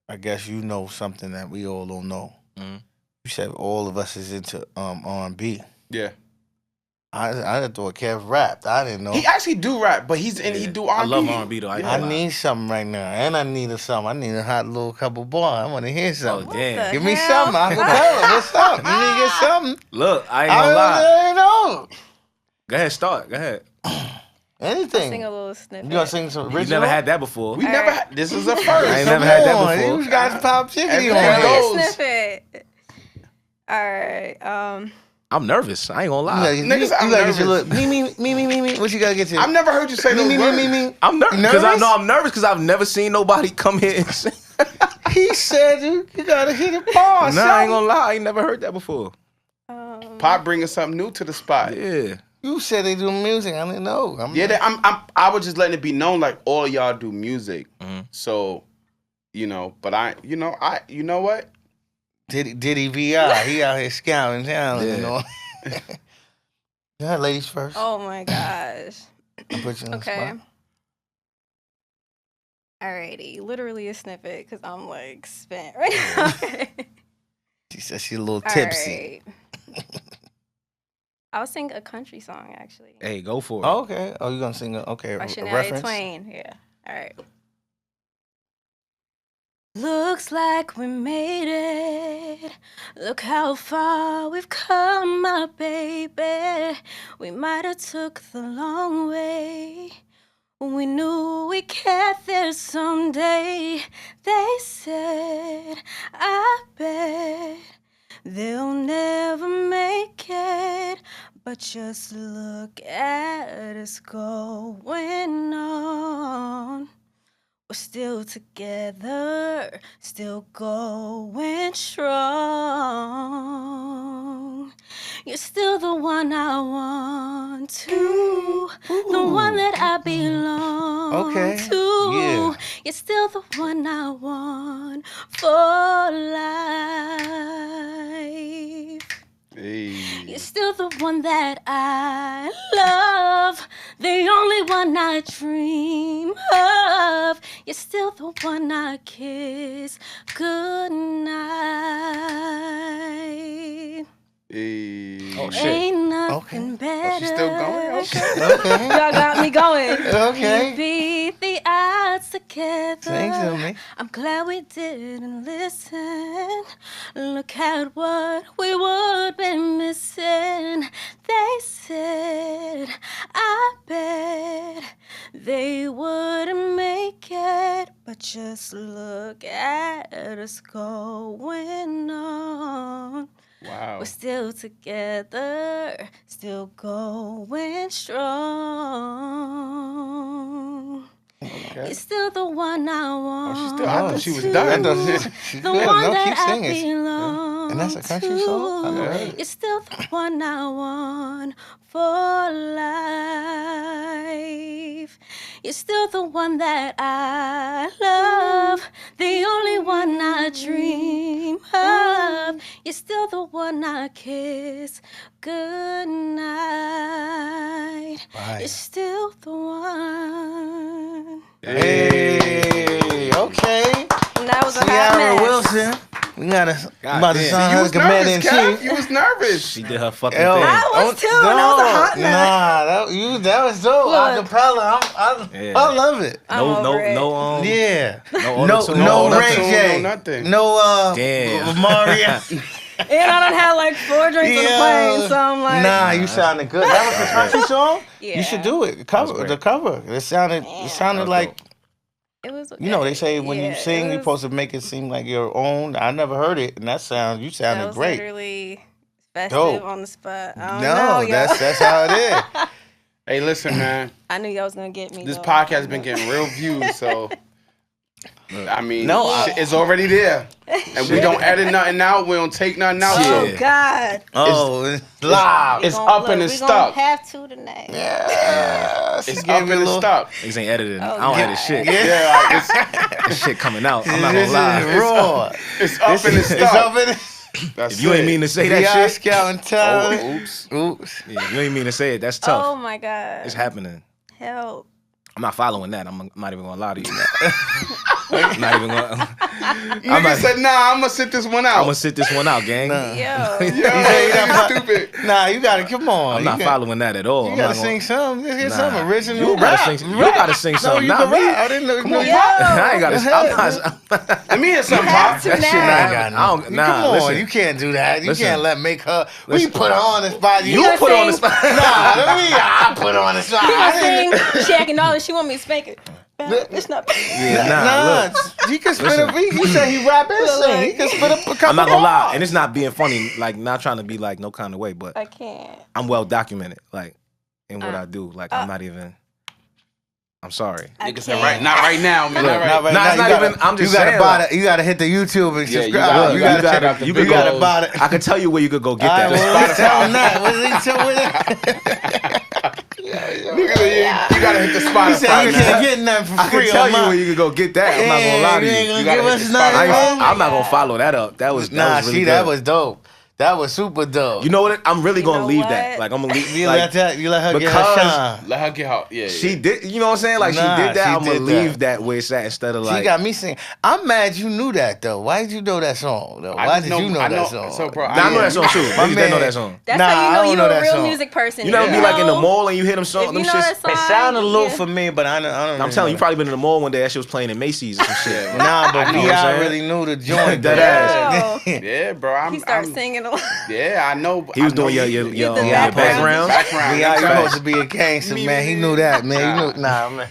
C: I guess you know something that we all don't know.
B: Mhm.
C: You said all of us is into R&B.
A: yeah.
C: I thought Kev rapped. I didn't know.
A: He actually do rap, but he do R&B.
B: I love R&B though. I, ain't
C: I
B: gonna lie.
C: need something right now, and I need something. I need a hot little couple bars. I want to hear
B: Oh
C: something.
B: damn!
D: the
C: Give me
D: hell?
C: something. I can tell him. What's up? You need to get something.
B: Look, I ain't gonna lie.
C: I don't know.
B: Go ahead, start. Go ahead.
C: Anything.
D: Sing a
C: You
D: little snippet.
C: gonna sing some original?
B: You never had that before.
A: We
D: All
A: never
D: right.
A: had this is a first.
B: I ain't
C: Come
B: never had that
C: on,
B: before.
C: You guys pop chickadee
A: Everything
C: on
A: goes.
C: here.
D: Snippet. All right.
B: I'm nervous. I ain't gonna lie.
A: Niggas, I'm
C: gotta get your
A: nervous.
C: look. Me. What you gotta get to?
A: I've never heard you say those words.
B: I'm nervous because I know I'm nervous because I've never seen nobody come here and say.
C: He said you gotta hit a bar.
B: Nah, I ain't gonna lie. I ain't never heard that before.
A: Pop bringing something new to the spot.
B: Yeah.
C: You said they do music. I didn't know.
A: I was just letting it be known like all of y'all do music. So, but you know what?
C: Diddy VI, he out here scouting talent and all. Yeah, ladies first.
D: Oh my gosh.
C: I'll put you on the spot.
D: Alrighty, literally a snippet because I'm like spent right now.
C: She said she's a little tipsy.
D: Right. I'll sing a country song actually.
B: Hey, go for it.
C: Oh, okay. Oh, you gonna sing a
D: By Shania
C: reference?
D: Twain. Yeah. All right. Looks like we made it. Look how far we've come, my baby. We might have took the long way. We knew we'd get there someday. They said, I bet they'll never make it. But just look at us going on. We're still together, still going strong. You're still the one I want to, the one that I belong to.
C: Yeah.
D: You're still the one I want for life.
A: Hey.
D: You're still the one that I love, the only one I dream of. You're still the one I kiss goodnight.
A: Hey.
B: Oh, shit.
D: Ain't nothing better.
A: She's still going?
C: Okay.
D: Y'all got me going.
C: Okay.
D: We beat the odds together.
C: Sing to me.
D: I'm glad we didn't listen. Look at what we would be missing. They said, I bet they wouldn't make it. But just look at us going on.
A: Wow.
D: We're still together, still going strong.
A: Okay.
D: You're still the one I want.
A: She still, I thought she was
D: to.
A: done.
C: The
D: one
C: No,
D: that
C: keep
D: I
C: singing.
D: belong
C: And that's a country song? I know
D: to.
C: that.
D: You're still the one I want for life. You're still the one that I love, the only one I dream of. You're still the one I kiss goodnight.
C: Right.
D: You're still the one.
C: Hey, okay.
D: And that was a hot
C: Ciara
D: mess.
C: Wilson. We got to about to
B: damn.
C: sign
A: You
C: her
A: was
C: commander in
A: nervous, Kev.
C: chief.
A: You was nervous.
B: She did her fucking
C: Yo,
B: thing.
D: I was too, and that was a hot mess.
C: that was dope.
D: Look.
C: Acapella.
B: Yeah.
C: I love it.
D: I'm over it.
C: Yeah.
B: No
C: No
B: auto-tune,
C: Ray
A: auto-tune,
C: J.
A: no nothing.
C: No
B: Damn.
C: Mario.
D: And I done had like 4 drinks on the plane, so I'm like,
C: Nah, you sounded good. That was a country song?
D: Yeah.
C: You should do it. The cover. It sounded
B: That
C: like
B: was
D: it was.
C: you know, they say when you
D: yeah,
C: sing,
D: it
C: you're
D: was-
C: supposed to make it seem like your own. I never heard it, and you
D: That
C: sounded
D: was
C: great.
D: literally festive
C: Dope.
D: on the spot. I don't
C: No,
D: know, yo.
C: that's how it is.
A: Hey, listen, man.
D: I knew y'all was gonna get me.
A: This
D: though.
A: podcast has been getting real views, so I mean,
C: No,
A: shit is already there, and we don't edit nothing out. We don't take nothing out.
D: Oh
A: So
B: Yeah.
D: God.
C: Oh, it's live.
A: It's up and it's
D: we
A: stuck.
D: gonna have to tonight.
C: Yeah,
A: It's up and it's stuck.
B: Niggas ain't editing.
D: Oh,
B: I don't edit
D: God.
B: shit.
A: Yeah, like,
B: This shit coming out. I'm not
C: This
B: gonna
C: is
B: lie.
C: raw.
A: it's up and it's
C: It's up
A: stuck.
C: and
A: That's
B: If you ain't
A: it.
B: mean to say
C: VI
B: that shit,
C: Scouting talent.
A: Oh, oops.
C: Oops.
B: yeah, if you ain't mean to say it, that's tough.
D: Oh my God.
B: It's happening.
D: Help.
B: I'm not following that. I'm not even gonna lie to you. I'm not even gonna.
A: Nigga said, nah, I'm gonna sit this one out.
B: I'm gonna sit this one out, gang.
C: Nah.
D: Yo.
A: Yo,
C: You
A: you stupid.
C: Nah, you gotta come on.
B: I'm not following that at all.
C: You
B: I'm
C: gotta
B: not gonna-
C: sing something. Let's get
B: Nah.
C: some original
B: You gotta
C: rap.
B: sing. You gotta sing
C: No,
B: something.
C: you
B: Not
C: can
B: me.
C: rap. I didn't know. No,
D: Yo.
B: I ain't gotta.
A: Let me hear something, Pop.
D: to
B: That shit
D: now.
B: not
C: I got
B: I don't.
C: no.
B: Nah,
C: Come on,
B: listen.
C: you can't do that. You
B: Listen.
C: can't make her. We
B: Listen.
C: put her on the spot.
B: You
D: gonna
B: put her on the
D: sing-
B: spot.
C: Nah, let me. I put her on the spot.
D: She
C: I
D: gonna
C: didn't-
D: sing, she acting all that she want me to spank it. bad. It's not bad.
B: Yeah, nah, look.
C: He can spit
B: Listen.
C: a beat. He said he rap and sing. He can spit a couple
B: I'm not gonna lie, and
C: bars.
B: it's not being funny, like not trying to be like no kind of way, but
D: I can't.
B: I'm well documented, like in what I do. Like I'm not even. I'm sorry.
D: I
A: Nigga said
D: can't.
A: not right now, man.
C: Look,
A: Not right.
C: not right
B: Nah,
C: now.
B: it's
C: You
B: not
C: gotta-
B: even- I'm just
C: you gotta
B: saying,
C: buy
B: like-
C: the, you gotta hit the YouTube and
A: Yeah,
C: subscribe.
A: you gotta-
C: you
A: you
C: gotta
A: gotta
C: check out the
A: you
C: videos.
A: could
C: You gotta
A: go-
C: buy the.
B: I can tell you where you could go get
C: All right,
B: that.
C: well, tell him that. What did he tell me?
A: Nigga said you gotta hit the Spotify.
C: He said you
A: man.
C: can't get nothing for
B: I
C: free
B: can tell
C: on
B: you
C: my.
B: where you could go get that. I'm not gonna lie to
C: You
B: you.
C: ain't gonna
A: gotta
C: give
A: hit
C: us
A: the
C: nothing.
A: Spotify.
B: I'm not gonna follow that up. That was
C: Nah,
B: really
C: see,
B: good.
C: that was dope. That was super dope.
B: You know what? I'm really
D: You
B: gonna
D: know
B: leave
D: what?
B: that. Like I'm gonna leave.
C: You
B: like,
C: let her get her
B: because
C: shine.
A: Let her get out. Yeah,
B: she
A: yeah.
B: did. You know what I'm saying? Like
C: Nah,
B: she did that.
C: she
B: I'm gonna
C: did
B: leave that where it's at instead of like.
C: She got me singing. I'm mad you knew that though. Why did you know that song though? Why did you know that song?
A: So, bro,
B: Nah, I know that song too.
C: My
B: Niggas that
C: man-
B: know that song.
D: That's
C: Nah, I
D: how you
C: don't
D: know
C: know
D: you're
C: that
D: a real
C: song.
D: music person.
B: You know,
D: If
B: be like in the mall and you hear them songs.
D: If
B: Them
D: you know
B: shits.
D: that song,
C: It sounded a little
D: yeah.
C: for me, but I don't.
B: I'm telling you, you probably been in the mall one day. That shit was playing in Macy's or some shit.
C: Nah, but
B: I know
C: we
B: what I'm saying.
C: really knew the joint.
B: That
C: though.
B: ass.
A: Yeah, bro.
D: He started
A: I'm
D: singing a lot.
A: Yeah, I know.
B: He was
A: I know
B: doing your
D: the
B: background.
A: Background.
C: We
A: that's
C: are
A: right.
C: supposed to be a gangster, man. He knew that, man. He knew. Nah, man.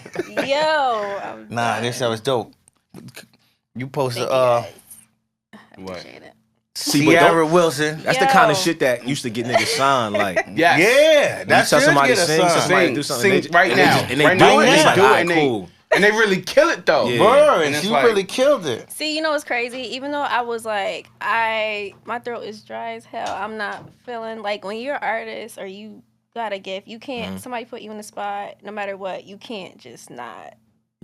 D: Yo. I'm
C: Nah,
D: done.
C: this was dope. You posted
D: Thank you guys.
A: What?
D: Appreciate it.
B: See, but
C: Sierra Wilson.
B: that's the kind of
D: Yo.
B: shit that used to get niggas signed. Like,
A: Yes.
C: Yeah,
B: when
C: that's
B: you tell somebody
C: get
B: to
C: a
B: sing,
C: sign.
B: somebody do something,
A: Sing
B: they-
A: right
B: and they
A: now.
B: just- and they
A: Right
B: do
A: now,
B: it.
A: and
B: It's
A: they
B: like,
A: do it,
B: alright,
A: and they-
B: cool.
A: And they really kill it though.
B: Yeah.
C: Burn,
A: And it's
C: you
A: like-
C: really killed it.
D: See, you know what's crazy? Even though I was like, my throat is dry as hell. I'm not feeling like when you're an artist or you got a gift, you can't. Somebody put you in the spot, no matter what, you can't just not.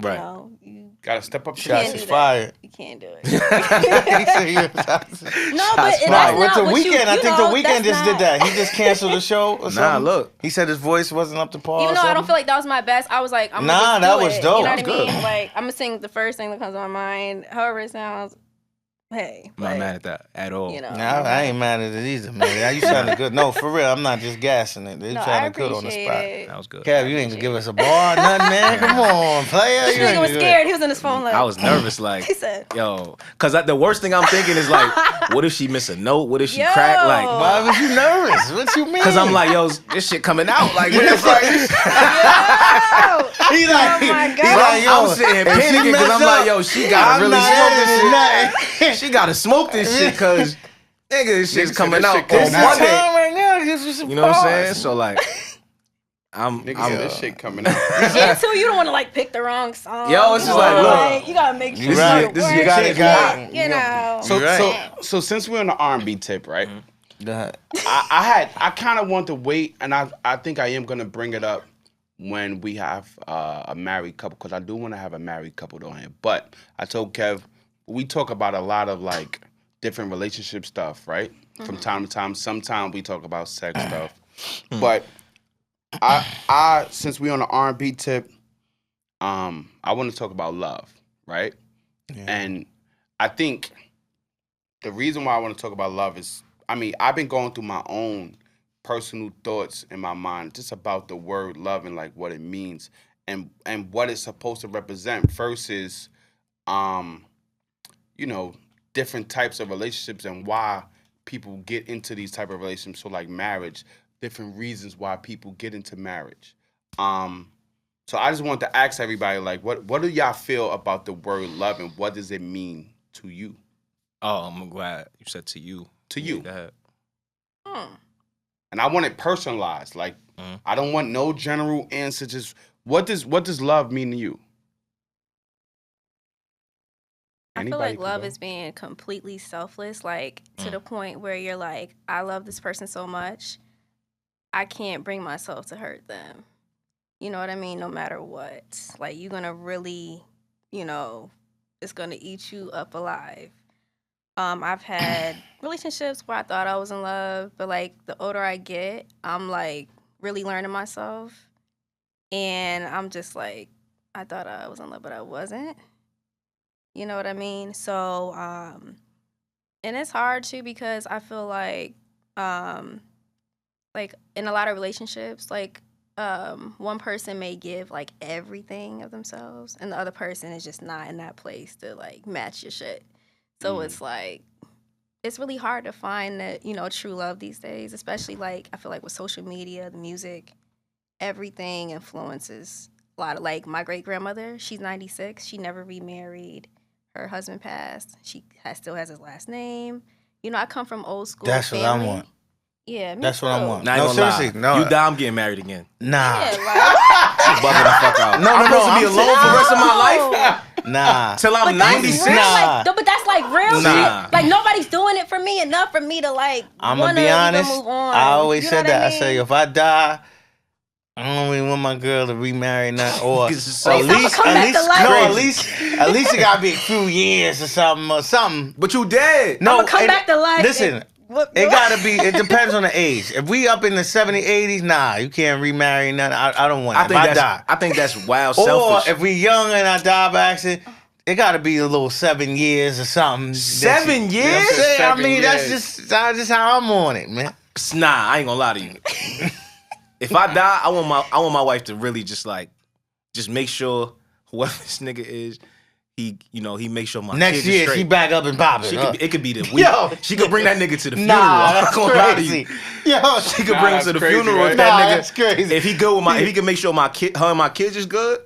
D: You
B: Right.
D: know, you
A: Gotta step up.
C: Shots
D: can't
C: is
D: do
C: fired.
D: that. You can't do it.
C: He said he was-
D: No, but
B: fired.
D: that's
C: With
D: not
C: the
D: what
C: weekend, I
D: you
C: think
D: know,
C: the weekend
D: that's
C: just did
D: not-
C: that. He just canceled the show or something.
B: Nah, look.
C: He said his voice wasn't up to par.
D: Even
C: or
D: though I don't
C: something.
D: feel like that was my best, I was like, I'm
C: Nah,
D: gonna just
C: that
D: do
C: was
D: it.
C: dope.
D: You know what I
B: That was
D: mean?
B: good.
D: Like, I'm gonna sing the first thing that comes to my mind, however it sounds. Hey,
B: I'm not
D: like,
B: mad at that at all.
D: you know.
C: Nah, I ain't mad at it either, man. You sounded good. No, for real, I'm not just gassing it. You
D: No, I
C: sounded good on the
D: appreciate
C: spot.
D: it.
B: That was good.
C: Kev, you ain't gonna give us a bar, nothing, man. Come on, player.
D: This
C: You ain't
D: nigga was
C: gonna-
D: scared. He was on his phone like.
B: I was nervous, like,
D: He said.
B: yo, because the worst thing I'm thinking is like, what if she miss a note? What if she
D: Yo.
B: crack? Like,
C: Why was you nervous? What you mean?
B: because I'm like, yo, this shit coming out. Like, what the fuck?
D: Yo!
C: he like,
D: Oh my
C: he
D: God.
C: like, yo,
B: I'm sitting here
C: if she
B: panicking because
C: mess
B: I'm like,
C: up,
B: yo, she gotta
C: I'm
B: really
C: not
B: smoke this
C: editing
B: shit.
C: nothing.
B: She gotta smoke this shit because nigga, this shit's
A: Nigga said
B: coming
A: this
B: out
A: shit
B: on
A: coming
C: It's
A: out.
C: Monday.
B: Monday.
C: Time right now. This was some
B: You know what I'm
C: bars.
B: saying? So like, I'm
A: Nigga said this shit coming out.
D: And too, you don't want to like pick the wrong song.
B: Yo, it's just
D: You
B: like,
D: wanna,
B: look.
D: you gotta make sure
C: You
D: you
C: right.
D: do the
B: This is
D: work.
B: your
C: gotta
B: shit.
C: got-
D: You know.
A: So,
C: Right.
A: so since we're on the R&B tip, right?
C: Go ahead.
A: I kind of want to wait, and I think I am gonna bring it up when we have a married couple, because I do want to have a married couple on here. But I told Kev, we talk about a lot of like different relationship stuff, right? From time to time. Sometimes we talk about sex stuff, but I since we're on the R&B tip, I want to talk about love, right?
C: Yeah.
A: And I think the reason why I want to talk about love is, I mean, I've been going through my own personal thoughts in my mind just about the word love and like what it means and what it's supposed to represent versus you know, different types of relationships and why people get into these type of relationships. So like marriage, different reasons why people get into marriage. So I just wanted to ask everybody, like, what do y'all feel about the word love and what does it mean to you?
B: Oh, I'm glad you said to you.
A: To you.
B: Go ahead.
A: And I want it personalized. Like,
B: Mhm.
A: I don't want no general answer. Just what does love mean to you?
D: I feel
A: Anybody
D: like
A: can
D: love
A: go.
D: is being completely selfless, like to the point where you're like, I love this person so much, I can't bring myself to hurt them. You know what I mean? No matter what. Like, you're going to really, you know, it's going to eat you up alive. I've had relationships where I thought I was in love, but like the older I get, I'm like really learning myself. And I'm just like, I thought I was in love, but I wasn't. You know what I mean? So, and it's hard too because I feel like in a lot of relationships, like one person may give like everything of themselves, and the other person is just not in that place to like match your shit. So it's like it's really hard to find that, you know, true love these days, especially like I feel like with social media, the music, everything influences lot of like my great grandmother. She's 96. She never remarried. Her husband passed. Still has his last name. You know, I come from old school.
C: That's
D: family.
C: what I want.
D: Yeah, me
C: That's
D: too.
C: what I want.
B: Nah,
C: No,
B: no,
C: seriously,
B: seriously.
C: no.
B: You die, I'm getting married again.
C: Nah.
D: Yeah, like,
B: Bugging the fuck out.
C: No,
B: I'm
C: no,
B: supposed to be
C: I'm
B: alone for the rest of my life
C: Nah.
B: till I'm
D: But that's
B: 96.
D: real,
C: Nah.
D: like, no, but that's like real
B: Nah.
D: shit. Like nobody's doing it for me enough for me to like.
C: I'm going to
D: wanna
C: be honest.
D: Even move on.
C: I always
D: You know
C: said
D: what
C: that. I
D: mean?
C: say, if I die, I don't really want my girl to remarry nothing. Or
B: It's so-
C: at
B: Wait, so
C: least,
D: I'ma come back to life?
C: no,
B: Crazy.
C: at least it got to be a few years or something.
B: But you dead.
C: No,
D: I'ma come back to life.
C: Listen, it gotta be. It depends on the age. If we up in the 70s, 80s, nah, you can't remarry nothing. I don't want.
B: I think that's wild
C: Or
B: selfish.
C: if we young and I die by accident, it gotta be a little 7 years or something.
B: 7 years?
C: You know what I'm saying? I
A: 7
C: mean, that's
A: years.
C: just how I'm on it, man.
B: Nah, I ain't gonna lie to you. If I die, I want my wife to really just make sure whoever this nigga is, he make sure my
C: Next
B: kids
C: year,
B: is straight.
C: she back up and popping.
B: It could be the week.
C: Yo.
B: She could bring that nigga to the funeral.
C: Nah,
B: I'm
C: that's
B: not gonna lie to
C: crazy.
B: you.
C: Yo,
B: She could
A: Nah,
B: bring him
A: that's
B: to the
A: crazy,
B: funeral.
A: right?
B: If that
C: Nah,
B: nigga,
C: that's crazy.
B: If he can make sure her and my kids is good,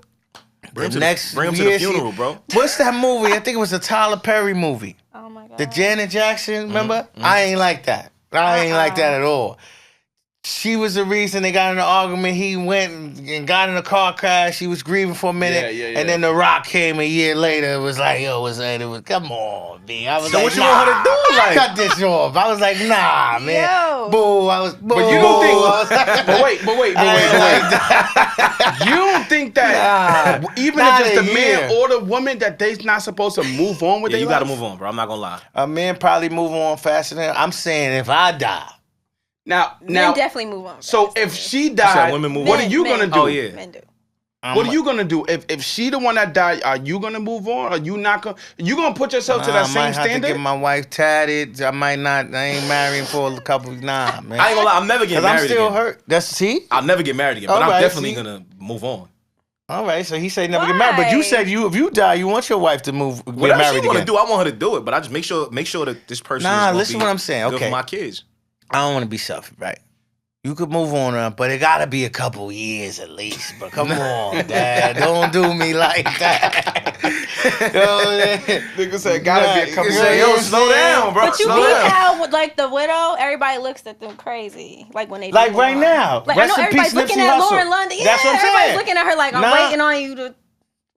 B: bring him to the funeral, bro.
C: What's that movie? I think it was a Tyler Perry movie.
D: Oh my god.
C: The Janet Jackson, remember?
B: Mm-hmm.
C: I ain't like that. I ain't like that at all. She was the reason they got in an argument. He went and got in a car crash. She was grieving for a minute.
A: Yeah.
C: And then The Rock came a year later. It was like, come on, B. I was
B: So
C: like,
B: what you want her to do? Like,
C: cut this off. I was like, nah, man.
D: Yo.
C: Boo. I was boo.
A: But you don't think.
C: I was like,
A: But wait. You don't think that
C: Nah.
A: even
C: Not
A: if it's
C: a
A: the man
C: year.
A: or the woman that they's not supposed to move on with
B: yeah,
A: their
B: you gotta
A: life?
B: move on, bro. I'm not gonna lie.
C: A man probably move on faster than I'm saying if I die.
A: Now,
D: Men definitely move on.
A: so
D: faster.
A: if she
B: said
A: died,
B: women move
A: what
B: on?
A: are you
D: Men.
A: gonna do?
B: Oh, yeah.
D: Men do.
A: What are you gonna do if she the one that died? Are you gonna move on? Are you not gonna? You gonna put yourself to that
C: I might
A: same
C: have to
A: standard?
C: get my wife tatted. I might not. I ain't marrying for a couple. Nah, man.
B: I ain't gonna lie. I'm never getting
C: Cause I'm
B: married
C: still
B: again.
C: hurt. See.
B: I'll never get married again, but
C: All
B: I'm
C: right,
B: definitely
C: see?
B: gonna move on.
C: All right. So he said never get married, but you
D: Why?
C: said if you die, you want your wife to get
B: Whatever
C: married
B: she want to
C: again.
B: do, I want her to do it. But I just make sure that this person.
C: Nah,
B: is gonna
C: listen
B: be
C: what I'm saying.
B: good
C: Okay.
B: for my kids.
C: I don't want to be selfish, right? You could move on, but it gotta be a couple years at least. But come on, Dad, don't do me like that.
A: Nigga said gotta be a couple.
C: Nigga
B: Say,
C: Yeah,
B: yo,
C: yeah,
B: slow
C: yeah.
B: down, bro.
D: But you
B: slow
D: see
B: down.
D: how with like the widow, everybody looks at them crazy. Like when they do
C: Like
D: move
C: right
D: on.
C: now.
D: Like I
C: Rest
D: know
C: in
D: everybody's
C: peace,
D: looking
C: Nipsey
D: at
C: Hussle.
D: Lauren London. Yeah,
C: That's what I'm
D: everybody's
C: saying.
D: looking at her like I'm
C: Nah.
D: waiting on you to.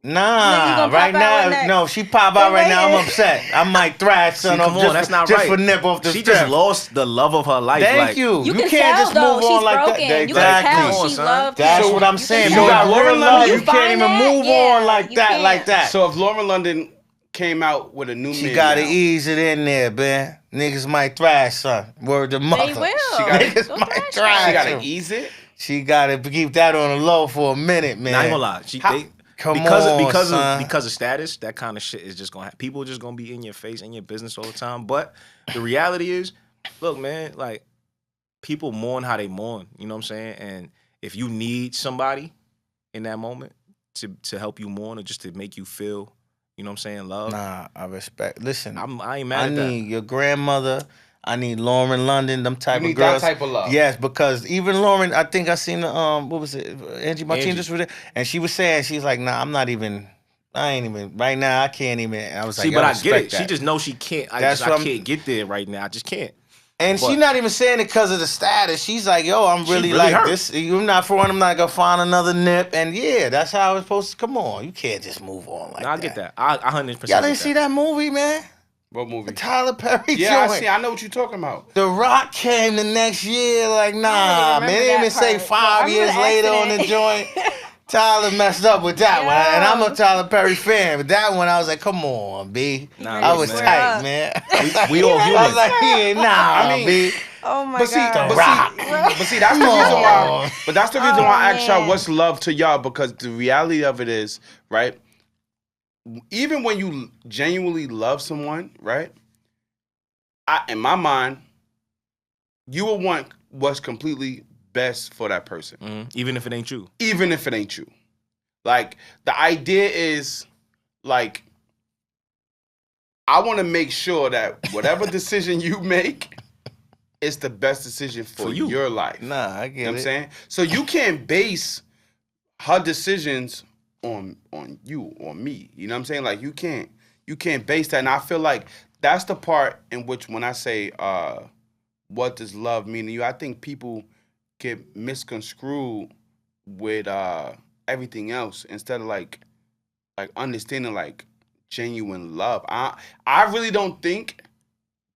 D: Nigga, you
C: Nah,
D: gonna
C: right
D: pop out
C: now,
D: next.
C: no. She pop out
D: They
C: right now. I'm
D: waiting.
C: upset. I might thrash
B: See,
C: son
B: come
C: off
B: on,
C: just,
B: that's not
C: just
B: right.
C: for nip off the
B: She
C: strip.
B: just lost the love of her life.
C: Thank
B: like,
C: you.
D: You can
C: can't
D: tell
C: just
D: though
C: move
D: she's
C: on like
D: broken.
C: that.
D: You can
C: Exactly.
D: tell
B: Come on,
D: she
B: son.
D: loved
C: That's
D: him.
C: what I'm
D: You
C: saying.
D: can
C: You
D: tell.
C: got
A: Lauren
C: real
A: London,
C: love.
A: you
C: You can't even
D: find that?
C: move
D: Yeah,
C: on like
D: you
C: that.
D: can't.
C: Like that.
A: So if Lauren London came out with a new
C: She
A: man,
C: gotta
A: now,
C: ease it in there, man. Niggas might thrash, son. Word to mother.
D: They will.
A: She gotta-
C: Niggas
D: Don't
C: might
D: thrash
C: thrash.
D: her.
A: she gotta
C: him.
A: ease it.
C: She gotta keep that on the low for a minute, man.
B: Nah, I ain't gonna lie.
C: Come
B: because
C: on, son.
B: because of status, that kind of shit is just gonna happen. People just gonna be in your face, in your business all the time. But the reality is, look, man, like people mourn how they mourn. You know what I'm saying? And if you need somebody in that moment to help you mourn or just to make you feel, you know what I'm saying, love.
C: Nah, I respect. Listen,
B: I ain't mad
C: I
B: at that.
C: need your grandmother. I need Lauren London, them type
A: You
C: of
A: need that
C: girls.
A: type of love.
C: Yes, because even Lauren, I think I seen what was it, Angie Martinez
B: Angie.
C: was there, and she was saying she's like, nah, I ain't even right now. I can't even. And I was
B: See,
C: like,
B: but I
C: respect
B: get it.
C: that.
B: She just knows she can't. I
C: That's what I'm-
B: can't get there right now. I just can't.
C: And she's
B: But-
C: not even saying it because of the status. She's like, yo, I'm really,
B: really
C: like
B: hurt.
C: this. I'm not for one. I'm not gonna find another nip. And yeah, that's how it's supposed to. Come on, you can't just move on like
B: Nah, I
C: that.
B: get that. I 100%.
C: Y'all
B: get
C: didn't see that movie, man?
A: What movie?
C: The Tyler Perry
A: Yeah,
C: joint.
A: I know what you're talking about.
C: The Rock came the next year. Like, nah,
D: I
C: man.
D: don't
C: They
D: even
C: didn't even
D: remember
C: say
D: that
C: 5
D: part. I
C: years
D: remember the
C: later on the
D: accident.
C: joint. Tyler messed up with that one. And I'm a
D: Yo.
C: Tyler Perry fan. But that one, I was like, come on, B.
B: Nah,
C: I was
B: man.
C: tight, man.
B: We all
C: I
B: human.
C: was like, yeah, nah,
A: I mean,
C: B.
D: Oh my
A: But see,
D: god.
A: but see, that's the
C: Come
A: reason why.
C: on.
A: But that's the reason
D: Oh,
A: why I asked y'all
D: man.
A: what's love to y'all, because the reality of it is, right? Even when you genuinely love someone, right? In my mind, you will want what's completely best for that person,
B: Mhm. Even if it ain't you.
A: even if it ain't you. Like, the idea is, like, I want to make sure that whatever decision you make, it's the best decision for
B: For you.
A: your life.
C: Nah, I
A: You
C: get
A: know what I'm
C: it.
A: saying? So you can't base her decisions on you or me. You know what I'm saying? Like you can't base that. And I feel like that's the part in which when I say what does love mean to you, I think people get misconstrued with everything else instead of like understanding like genuine love. I really don't think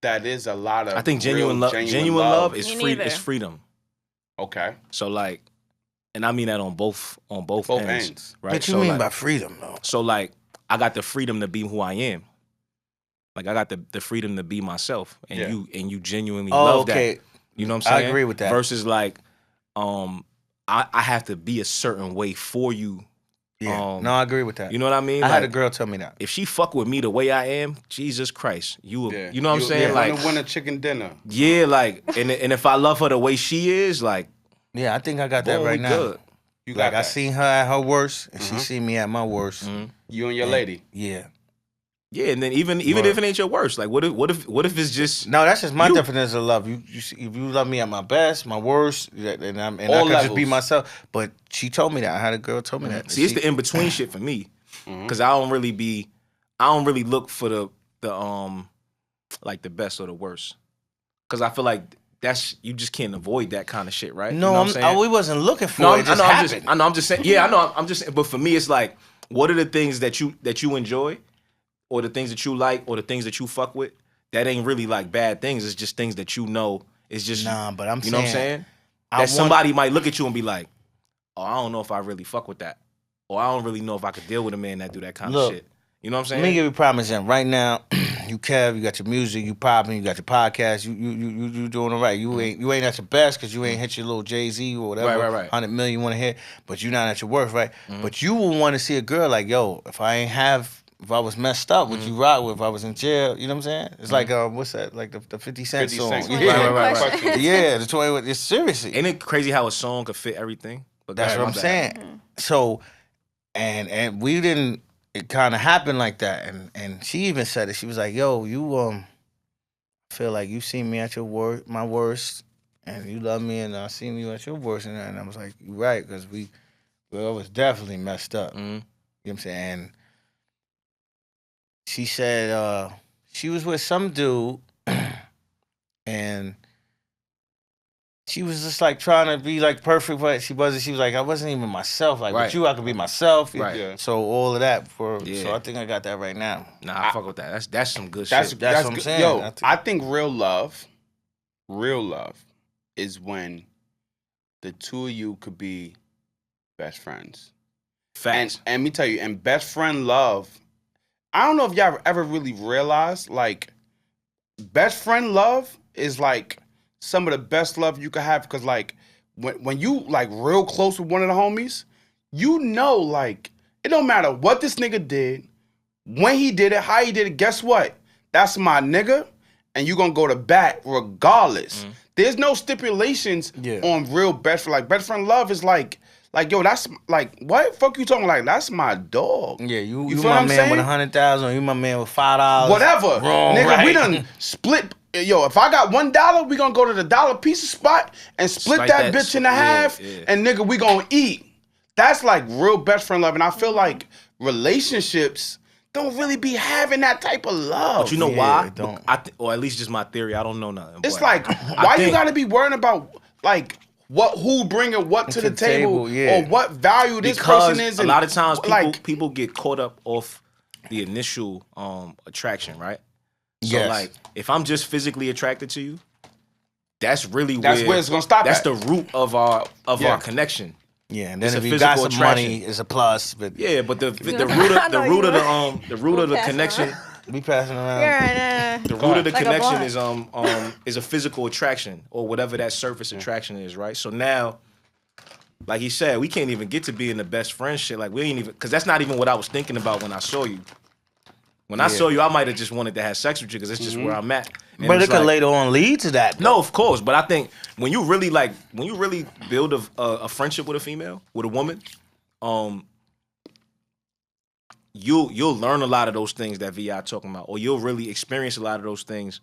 A: that is a lot of
B: I think
A: real,
B: genuine love is
D: Me
B: free.
D: neither.
B: Is freedom.
A: Okay.
B: So like, and I mean that on both ends, right?
C: What you
B: so
C: mean
B: like,
C: by freedom, though?
B: So like, I got the freedom to be who I am. Like I got the freedom to be myself, and
A: Yeah.
B: you genuinely
C: Oh,
B: love
C: okay.
B: that. You know what I'm
C: I
B: saying?
C: agree with that.
B: Versus like, I have to be a certain way for you.
C: Yeah. No, I agree with that.
B: You know what I mean?
C: I
B: Like,
C: had a girl tell me that.
B: if she fuck with me the way I am, Jesus Christ, you know what I'm saying?
A: You
B: Like,
A: wanna win a chicken dinner.
B: yeah, like, and if I love her the way she is, like,
C: Yeah, I think I got that
B: boom,
C: right
B: we
C: now.
B: good.
A: You
C: Like
A: got
C: I
A: that.
C: seen her at her worst, and she seen me at my worst.
A: You and your lady.
C: Yeah.
B: Yeah, and then even if it ain't your worst, like, what if it's just
C: No, that's just my
B: you.
C: definition of love. You see, if you love me at my best, my worst, and I
A: All
C: can just be
A: levels.
C: myself. But she told me that. I had a girl told me that.
B: See, it's the in between shit for me, because I don't really look for the like the best or the worst, because I feel like that's you just can't avoid that kind of shit, right?
C: No,
B: you know what I'm saying?
C: we wasn't looking for
B: No,
C: it. It just happened.
B: I'm just saying. Yeah, I know. I'm just saying. But for me, it's like, what are the things that you enjoy, or the things that you like, or the things that you fuck with? That ain't really like bad things. It's just things that you know. It's just
C: But I'm
B: you know what I'm saying?
C: I
B: That somebody might look at you and be like, "Oh, I don't know if I really fuck with that," or "I don't really know if I could deal with a man that do that kind of shit." You know what I'm saying?
C: Let me give you a prime example. Right now, you Kev, you got your music, you popping, you got your podcast, you doing all right. You ain't at your best because you ain't hit your little Jay-Z or whatever,
B: Right.
C: 100 million you want to hit, but you're not at your worst, right? But you will want to see a girl like, yo, if I was messed up, would you rock with? If I was in jail, you know what I'm saying? It's like what's that? Like the 50 Cent
A: 50
C: song.
A: Cent.
C: Yeah,
B: Right.
C: yeah, the 20. It's seriously.
B: Ain't it crazy how a song could fit everything? But
C: That's what I'm saying. So, and we didn't. It kind of happened like that, and she even said it. She was like, "Yo, you feel like you seen me at your my worst, and you love me, and I seen you at your worst." And I was like, "You're right, because we was definitely messed up." You know what I'm saying? And she said she was with some dude, and she was just like trying to be like perfect, but she wasn't. She was like, I wasn't even myself. Like with you, I could be myself.
B: Right.
A: Yeah.
C: So all of that
B: Yeah.
C: So I think I got that right now.
B: Nah, I fuck with that. That's some good
A: That's
B: shit.
C: That's what I'm
A: good.
C: saying.
A: Yo, I think real love is when the two of you could be best friends.
B: Facts.
A: And let me tell you, and best friend love, I don't know if y'all ever really realized, like, best friend love is like some of the best love you could have, because like when you like real close with one of the homies, you know, like, it don't matter what this nigga did, when he did it, how he did it, guess what? That's my nigga, and you gonna go to bat regardless. There's no stipulations on real best friend. Like, best friend love is like, yo, that's like, what fuck you talking like? That's my dog.
C: Yeah, you
A: feel
C: my
A: what I'm
C: man
A: saying?
C: with 100,000. You my man with $5.
A: Whatever,
C: Wrong,
A: nigga.
C: right.
A: We done split. Yo, if I got $1, we gonna go to the dollar pizza spot and split
B: Like
A: that
B: that,
A: bitch in
B: yeah,
A: half,
B: yeah.
A: and nigga, we gonna eat. That's like real best friend love, and I feel like relationships don't really be having that type of love.
B: But you know
C: Yeah,
B: why?
C: it don't.
B: Or at least just my theory. I don't know nothing.
A: It's
B: but
A: like,
B: I
A: why you
B: think-
A: gotta be worrying about like who bringing what to the table,
C: yeah.
A: or what value this
B: because
A: person is?
B: a
A: and,
B: lot of times
A: like,
B: people get caught up off the initial attraction, right? So
C: Yes.
B: like, if I'm just physically attracted to you, that's really
A: That's where it's gonna stop
B: That's
A: at.
B: the root of our
A: Yeah.
B: connection.
C: Yeah, and
B: It's
C: then
B: a
C: if you got
B: physical
C: some money,
B: attraction.
C: it's a plus. But
B: Yeah, but the root of
D: I
B: the
D: know
B: root
D: you
B: of
D: were.
B: the root of the
D: We'll pass
B: connection.
C: we passing around.
B: The root of the
D: Like a
B: connection
D: blunt.
B: is a physical attraction, or whatever that surface attraction is, right? So now, like he said, we can't even get to being the best friend shit. Like, we ain't even, because that's not even what I was thinking about when I saw you. When I saw you, I might have just wanted to have sex with you because it's just where I'm at. And
C: But
B: it's
C: it could
B: like-
C: later on lead to that. though.
B: No, of course, but I think when you really build a friendship with a female, with a woman, you'll learn a lot of those things that Vi talking about, or you'll really experience a lot of those things,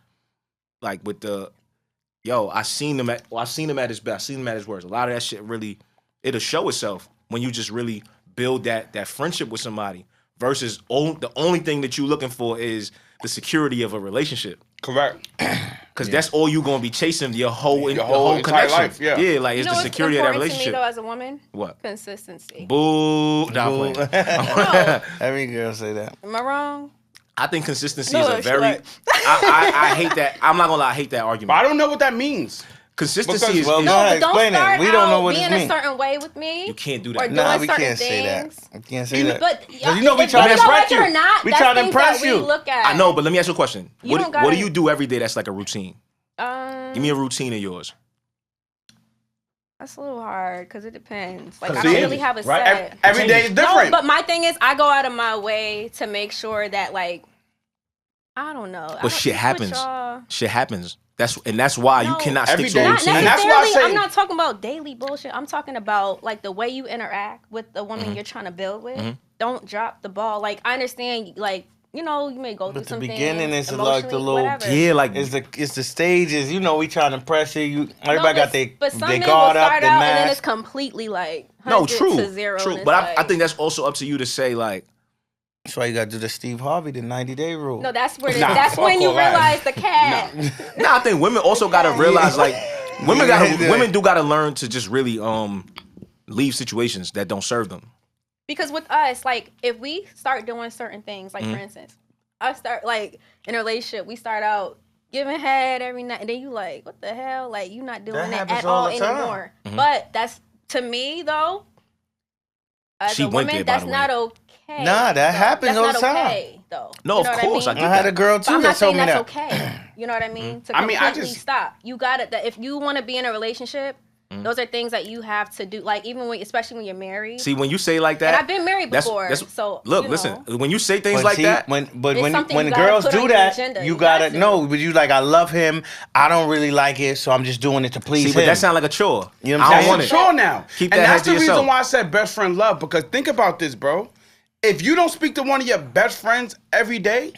B: like with I seen him at his best, I seen him at his worst. A lot of that shit really, it'll show itself when you just really build that friendship with somebody versus the only thing that you're looking for is the security of a relationship.
A: Correct.
B: Because that's all you're gonna be chasing your whole
A: entire
B: connection.
A: life, yeah.
B: Like
D: You
B: it's
D: know
B: the
D: what's
B: security of that
D: important to me
B: relationship.
D: though as a woman?
B: What?
D: Consistency.
B: Boo. Nah,
C: Boo.
B: I'm playing.
C: Every girl say that.
D: Am I wrong?
B: I think consistency
D: No,
B: is a
D: she's
B: very.
D: like-
B: I hate that. I'm not gonna lie. I hate that
A: But
B: argument.
A: I don't know what that means.
B: Consistency
A: Because-
B: is.
C: well,
B: is-
C: go
D: No,
C: ahead,
D: but don't
C: explain it.
D: start
C: We don't know
D: out
C: what it
D: being a
C: means.
D: certain way with me.
B: you can't do
D: Or
B: that.
D: doing
C: Nah, we
D: certain
C: can't say that.
D: things.
C: I can't say that.
D: But
C: Because you know we
D: if
C: try to
D: you don't
C: impress
D: like it
C: you.
D: or not,
C: We
D: that's
C: try to
D: things
C: impress
D: that
C: you.
D: We look at.
B: I know, but let me ask you a question.
D: You don't
B: What
D: gotta-
B: do you do every day that's like a routine? Give me a routine of yours.
D: That's a little hard because it depends. Like I
B: Because
D: don't
B: it
D: really
B: is,
D: have a
B: right?
D: set.
A: Every day is different.
D: No, but my thing is, I go out of my way to make sure that, like, I don't know.
B: But shit happens. Shit happens. That's why you
D: No.
B: cannot
A: Every
B: stick to a
A: day.
D: Not
B: routine.
A: And that's why I
D: necessarily.
A: say-
D: I'm not talking about daily bullshit. I'm talking about like the way you interact with the woman you're trying to build with. Don't drop the ball. Like I understand, like you know, you may go through
C: But the
D: some
C: beginning
D: things
C: is like the
D: emotionally,
C: little
D: whatever.
B: Yeah, like
C: it's the stages. You know, we trying to impress you.
D: No,
C: Everybody got
D: but some
C: they
D: men will
C: guard up,
D: start
C: they
D: out and then it's
C: mask.
D: completely like
B: no,
D: 100
B: true,
D: to 0.
B: true.
D: and it's
B: But I
D: like-
B: think that's also up to you to say like.
C: That's why you got to do the Steve Harvey, the 90-day rule.
D: No, that's where
A: Nah,
D: that's
A: fuck
D: when you
A: all that.
D: realize the cat.
B: Nah, I think women also gotta realize like
C: Yeah.
B: women do gotta learn to just really leave situations that don't serve them.
D: Because with us, like if we start doing certain things, like for instance, I start like in a relationship, we start out giving head every night, and then you like, what the hell? Like you not doing
C: That
D: that
C: happens
D: at
C: all
D: all
C: the time.
D: anymore. But that's to me though, as
B: She
D: a
B: went
D: woman,
B: there, by
D: that's
B: the
D: not
B: way.
D: okay.
C: Nah, that
D: though.
C: happens
D: That's
C: all
D: not
C: the time.
D: okay, though.
B: No,
D: You
B: of
D: know what
B: course,
D: I
B: I
D: mean?
B: get
C: I had
B: that.
C: a girl
D: But
C: too
D: I'm
C: that
D: not
C: told
D: saying
C: me
D: that's
C: that.
D: okay. You know what I mean? To
A: I mean, I
D: completely
A: just-
D: stop. You got it. If you want to be in a relationship, those are things that you have to do. Like even when, especially when you're married.
B: See, when you say like that,
D: And I've been married before, so,
B: look,
D: you
B: listen.
D: know.
B: When you say things
C: But
B: like
C: see,
B: that,
C: when
D: It's something
C: when
D: you gotta
C: girls
D: put on
C: do
D: your
C: that,
D: agenda.
C: you
D: You
C: gotta
D: got to.
C: know. But you like, I love him. I don't really like it, so I'm just doing it to please
B: see,
C: him.
B: but that sound like a chore.
C: You know what I'm
B: I don't
C: saying?
B: want it.
A: Sure now.
B: Keep
A: and
B: that
A: that's
B: head
A: the
B: to
A: reason
B: yourself.
A: why I said best friend love. Because think about this, bro. If you don't speak to one of your best friends every day,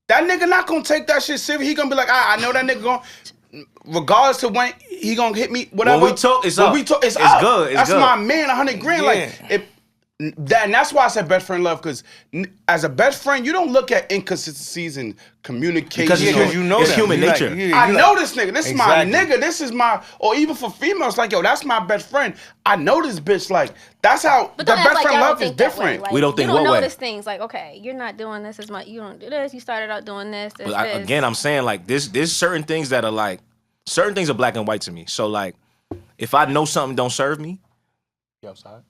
A: that nigga not gonna take that shit serious. He gonna be like, I know that nigga gonna, regardless of when he gonna hit me, whatever.
B: When we talk, it's up.
A: We talk, it's
B: It's
A: up.
B: good, it's
A: That's
B: good.
A: my man, 100 grand.
C: Yeah.
A: Like and that's why I said best friend love. Because as a best friend, you don't look at inconsistencies and communication.
B: Because
C: Yeah,
B: it's
C: 'cause you know
B: it's
C: them.
B: human
C: You like-
B: nature.
C: yeah,
A: I
C: you
A: know
C: like-
A: this nigga. This is
C: Exactly.
A: my nigga. This is my, or even for females, like, yo, that's my best friend. I know this bitch. Like, that's how
D: But
A: the
D: don't act
A: best
D: like
A: friend
D: y'all don't
A: love is
D: think that way.
A: different.
D: Like,
B: We don't think
D: you
B: what
D: don't
B: way?
D: notice things like, okay, you're not doing this as much. You don't do this. You started out doing this.
B: But again, I'm saying like there's certain things that are like certain things are black and white to me. So like if I know something don't serve me,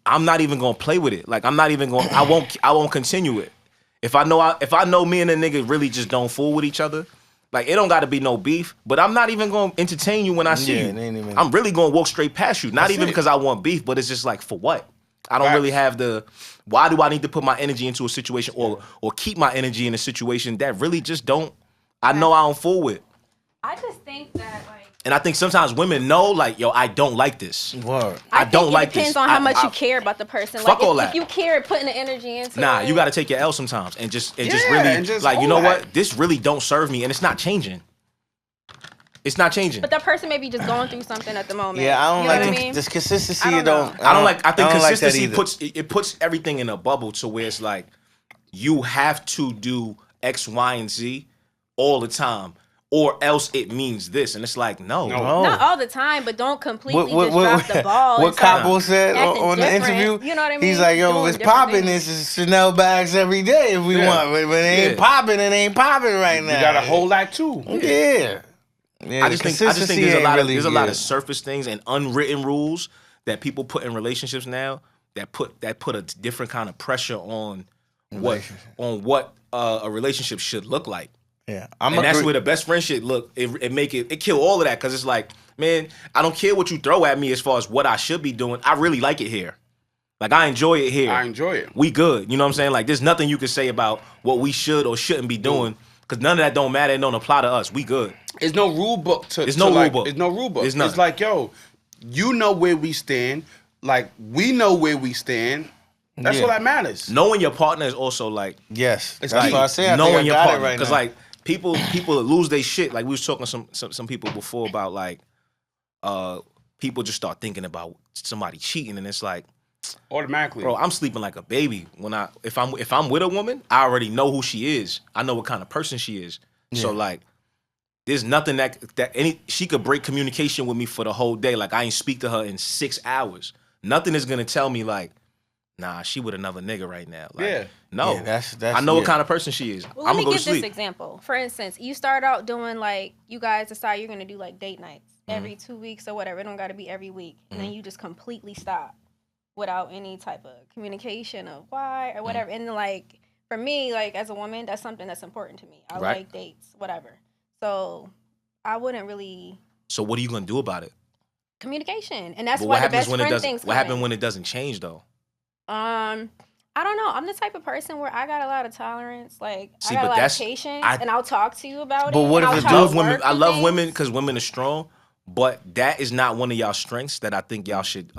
B: I'm not even gonna play with it. Like I'm not even gonna. I won't continue it. If I know me and a nigga really just don't fool with each other, like it don't got to be no beef. But I'm not even gonna entertain you when I see
C: Yeah,
B: you.
C: it ain't even-
B: I'm really gonna walk straight past you. Not
A: That's
B: even
A: it.
B: because I want beef, but it's just like for what? I don't
A: Facts.
B: really have the. Why do I need to put my energy into a situation or keep my energy in a situation that really just don't? I know I don't fool with.
D: I just think that like.
B: And I think sometimes women know, like, yo, I don't like this.
C: Word.
B: I don't
D: think
B: like
D: it depends
B: this.
D: on how much
B: I-
D: you care about the person.
B: Fuck
D: Like
B: all
D: if
B: that.
D: you care, putting the energy into
B: Nah,
D: it.
B: you got to take your L sometimes and just
A: Yeah,
B: really
A: and just
B: like, you
A: hold
B: know
A: that.
B: what? This really don't serve me, and it's not changing. It's not changing.
D: But that person may be just going through something at the moment.
C: Yeah, I don't
D: you know
C: like
D: what
C: the,
D: I mean?
C: this consistency.
D: I don't
C: I don't.
D: know.
B: I don't like. I think
C: don't like that
B: consistency
C: either.
B: puts everything in a bubble to where it's like you have to do X, Y, and Z all the time, or else it means this, and it's like no.
C: No.
D: Not all the time, but don't completely
C: What,
D: just drop the ball.
C: what
D: and start
C: Capo said
D: acting
C: on the
D: different.
C: interview?
D: You know what I mean?
C: He's like, yo,
D: Doing
C: if it's
D: different
C: popping,
D: things.
C: it's Chanel bags every day if we
A: Yeah.
C: want. But when it ain't
B: Yeah.
C: popping, it ain't popping right now.
A: You gotta hold that too.
C: Yeah. Yeah,
B: I just think
C: consistency
B: there's a
C: ain't
B: lot
C: really
B: of a lot
C: good.
B: of surface things and unwritten rules that people put in relationships now that put a different kind of pressure on what a relationship should look like.
C: Yeah,
B: And that's where the best friend shit look. It kill all of that because it's like, man, I don't care what you throw at me as far as what I should be doing. I really like it here. Like I enjoy it here.
A: I enjoy it.
B: We good. You know what I'm saying? Like there's nothing you can say about what we should or shouldn't be doing because none of that don't matter. It don't apply to us. We good.
A: There's no rule book to.
B: There's
A: to
B: no
A: like,
B: rule book.
A: There's no rule book.
B: There's none.
A: It's like, yo, you know where we stand. Like we know where we stand. That's
C: Yeah.
A: all that matters.
B: Knowing your partner is also like
C: Yes,
A: It's
C: that's
A: like
C: what I say. I
B: knowing
C: think I
B: your
C: got it
B: partner
C: right
B: because
C: now.
B: like people lose their shit. Like we was talking to some people before about like people just start thinking about somebody cheating and it's like
A: Automatically.
B: Bro, I'm sleeping like a baby. If I'm with a woman, I already know who she is. I know what kind of person she is. So like, there's nothing she could break communication with me for the whole day. Like I ain't speak to her in 6 hours. Nothing is gonna tell me like, nah, she with another nigga right now. Like, no.
C: Yeah, that's
B: I know what kind of person she is.
D: Well,
B: I'm
D: let me
B: gonna go to
D: give
B: sleep.
D: this example. For instance, you start out doing like, you guys decide you're gonna do like date nights every 2 weeks or whatever. It don't gotta be every week. And then you just completely stop without any type of communication of why or whatever. And like, for me, like as a woman, that's something that's important to me. I like dates, whatever. So I wouldn't really.
B: So what are you gonna do about it?
D: Communication, and that's why the best friend things.
B: What happens when it doesn't change though?
D: I don't know. I'm the type of person where I got a lot of tolerance. Like I got a lot of patience, and I'll talk to you about it.
C: But what if
B: I love women? I love women because women are strong. But that is not one of y'all strengths that I think y'all should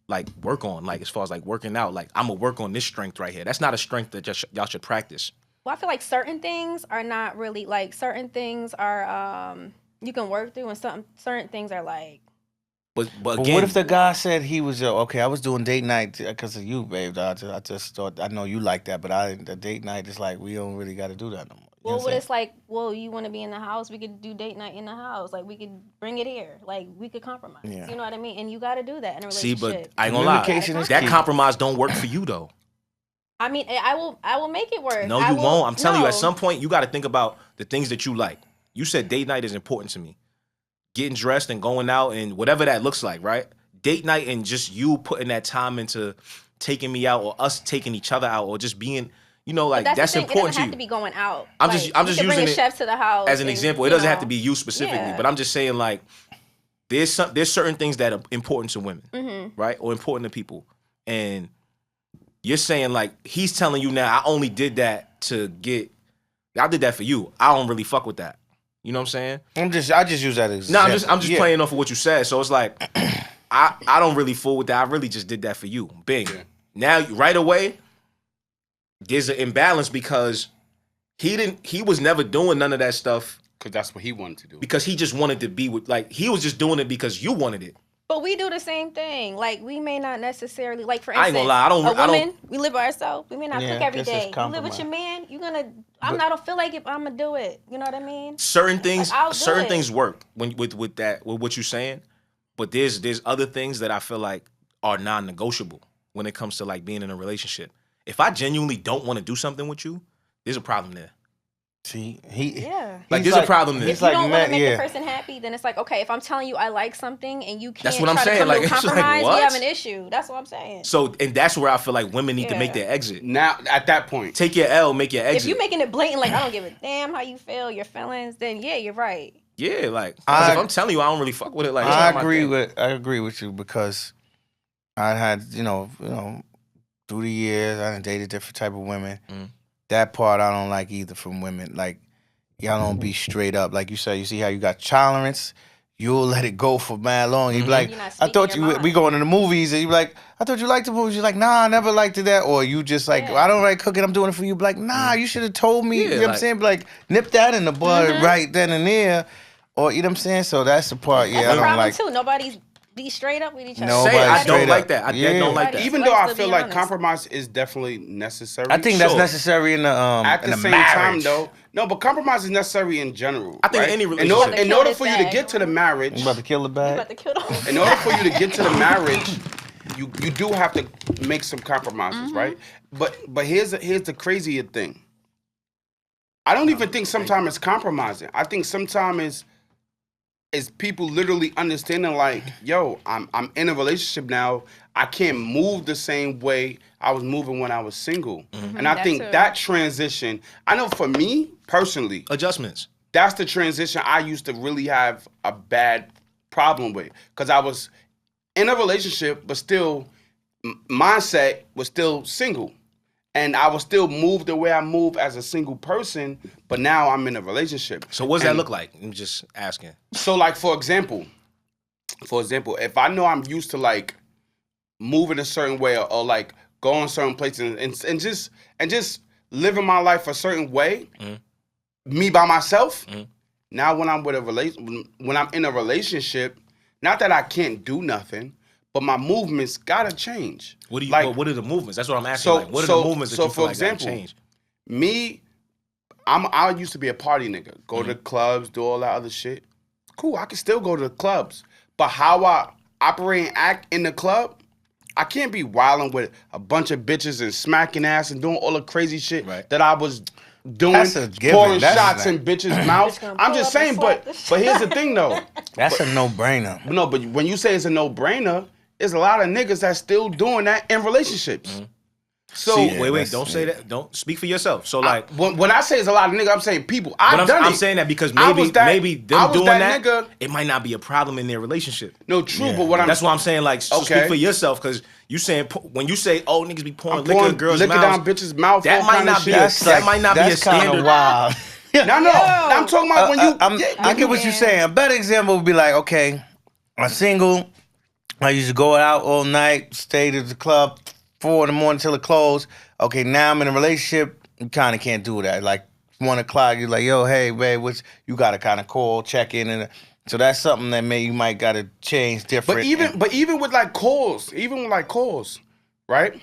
B: like work on. Like as far as like working out, like I'm gonna work on this strength right here. That's not a strength that y'all should practice.
D: Well, I feel like certain things are not really like certain things are you can work through, and certain things are like.
B: But
C: again, what if the guy said he was okay? I was doing date night because of you, babe. I just thought I know you like that, but the date night is like we don't really got to do that no more.
D: Well, what it's like, well, you want to be in the house, we could do date night in the house. Like, we could bring it here. Like, we could compromise. Yeah. You know what I mean? And you got to do that in a relationship.
B: See, but I ain't gonna lie. That compromise don't work for you, though.
D: I mean, I will make it work.
B: No, you won't. I'm telling you, at some point, you got to think about the things that you like. You said date night is important to me. Getting dressed and going out and whatever that looks like, right? Date night and just you putting that time into taking me out or us taking each other out or just being... You know, like that's important to you. It doesn't
D: have to be going out.
B: I'm just using
D: bring a
B: it
D: chef to the house
B: as an example. It doesn't have to be you specifically, but I'm just saying like there's certain things that are important to women, right, or important to people, and you're saying like he's telling you now. I only did that to get. I did that for you. I don't really fuck with that. You know what I'm saying? I just use that as
C: no.
B: I'm just playing off of what you said. So it's like I don't really fool with that. I really just did that for you. Bing. Yeah. Now right away. There's an imbalance because he was never doing none of that stuff.
A: Because that's what he wanted to do.
B: Because he just wanted to be with, like, he was just doing it because you wanted it.
D: But we do the same thing. Like, we may not necessarily, like, for instance,
B: I ain't gonna lie,
D: we live by ourselves. We may not cook every day. You live with your man, I don't feel like I'm gonna do it. You know what I mean?
B: Certain things work with what you're saying. But there's other things that I feel like are non-negotiable when it comes to, like, being in a relationship. If I genuinely don't want to do something with you, there's a problem there.
C: See,
B: there's a problem there.
D: If you don't want to make the person happy, then it's like, okay, if I'm telling you I like something and you can't
B: that's what I'm
D: try
B: saying.
D: to come
B: like,
D: to a compromise,
B: like,
D: we have an issue. That's what I'm saying.
B: So, and that's where I feel like women need to make their exit.
A: Now, at that point.
B: Take your L, make your exit.
D: If you're making it blatant, like, I don't give a damn how you feel, your feelings, then yeah, you're right.
B: Yeah, like, if I'm telling you I don't really fuck with it, like,
C: I agree with you because I had, through the years, I done dated different type of women. That part I don't like either from women. Like, y'all don't be straight up. Like you said, you see how you got tolerance? You'll let it go for mad long. You be like, I thought we going to the movies, and you be like, I thought you liked the movies. You're like, nah, I never liked it that. Or you just like, I don't like cooking, I'm doing it for you. Be like, nah, you should have told me. You know what I'm saying? Be like, nip that in the bud right then and there. Or, you know what I'm saying? So that's the part,
D: that's
C: I don't like.
D: Too. Nobody's be straight up with each other.
B: Say I don't like that. I don't like that.
A: Even though I feel like compromise is definitely necessary.
C: I think that's necessary in the
A: at the same
C: marriage.
A: time though. No, but compromise is necessary in general.
B: I think any relationship.
A: In order for you to get to the marriage,
C: you about to kill the bag.
D: You about to kill the
A: in order for you to get to the marriage, you do have to make some compromises, right? But here's the crazier thing. I don't even think sometimes it's compromising. I think sometimes is people literally understanding like, yo, I'm in a relationship now. I can't move the same way I was moving when I was single. And I think that transition, I know for me personally,
B: adjustments.
A: That's the transition I used to really have a bad problem with. Because I was in a relationship, but still, mindset was still single. And I was still move the way I move as a single person, but now I'm in a relationship.
B: So what does that look like? I'm just asking.
A: So like, for example, if I know I'm used to like moving a certain way or like going certain places and just living my life a certain way, me by myself. Now when I'm in a relationship, not that I can't do nothing, but my movements gotta change.
B: What do you?
A: Like,
B: what are the movements? That's what I'm asking.
A: So-
B: Like, what are
A: so-
B: the movements that
A: so
B: you feel
A: for
B: like gotta
A: example,
B: change?
A: me, I used to be a party nigga. Go to the clubs, do all that other shit. Cool, I can still go to the clubs. But how I operate and act in the club, I can't be wilding with a bunch of bitches and smacking ass and doing all the crazy shit
B: Right.
A: that I was doing,
C: That's a given.
A: pouring
C: That's
A: shots
C: like-
A: in bitches' mouths.
D: gonna
A: I'm
D: pull
A: just
D: up and
A: saying,
D: slap
A: but
D: the
A: but here's the thing though.
C: That's a no-brainer.
A: No, but when you say it's a no-brainer, there's a lot of niggas that's still doing that in relationships. So
B: See,
C: Yeah,
B: wait,
C: that's-
B: don't say
C: yeah.
B: that. Don't speak for yourself. So like,
A: when I say it's a lot of niggas, I'm saying people.
B: but
A: I've done
B: I'm
A: it.
B: saying that because
A: I
B: maybe
A: was that-
B: maybe
A: I
B: them
A: was
B: doing
A: that
B: that,
A: nigga.
B: it might not be a problem in their relationship.
A: No, true,
C: Yeah.
A: but what I'm
B: That's why I'm saying like, so
A: Okay.
B: speak for yourself because you saying when you say oh niggas be pouring
A: I'm
B: liquor
A: pouring
B: in girls'
A: liquor
B: mouths,
A: down bitches' mouth.
B: that
A: all
B: might
A: kinda
B: not be
A: shit.
B: a- that might not be a
C: that's kinda
B: standard.
C: wild.
A: No, I'm talking about when you.
C: I get what you're saying. A better example would be like, okay, I'm single. I used to go out all night, stay to the club 4 a.m. till it closed. Okay, now I'm in a relationship. You kind of can't do that. Like 1 o'clock, you're like, yo, hey, babe, you got to kind of call, check in, and so that's something that you might got to change different.
A: But even with like calls, right?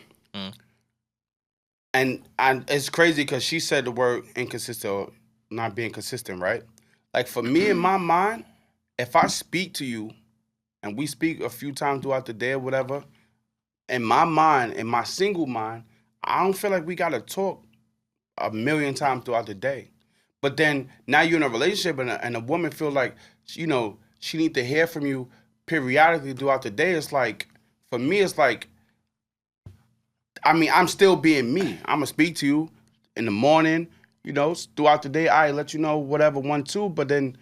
A: And it's crazy because she said the word inconsistent or not being consistent, right? Like for me in my mind, if I speak to you and we speak a few times throughout the day or whatever, in my mind, in my single mind, I don't feel like we gotta talk a million times throughout the day. But then now you're in a relationship and a woman feels like, you know, she need to hear from you periodically throughout the day. It's like, for me, it's like, I mean, I'm still being me. I'm gonna speak to you in the morning, you know, throughout the day. I let you know whatever, 1, 2. But then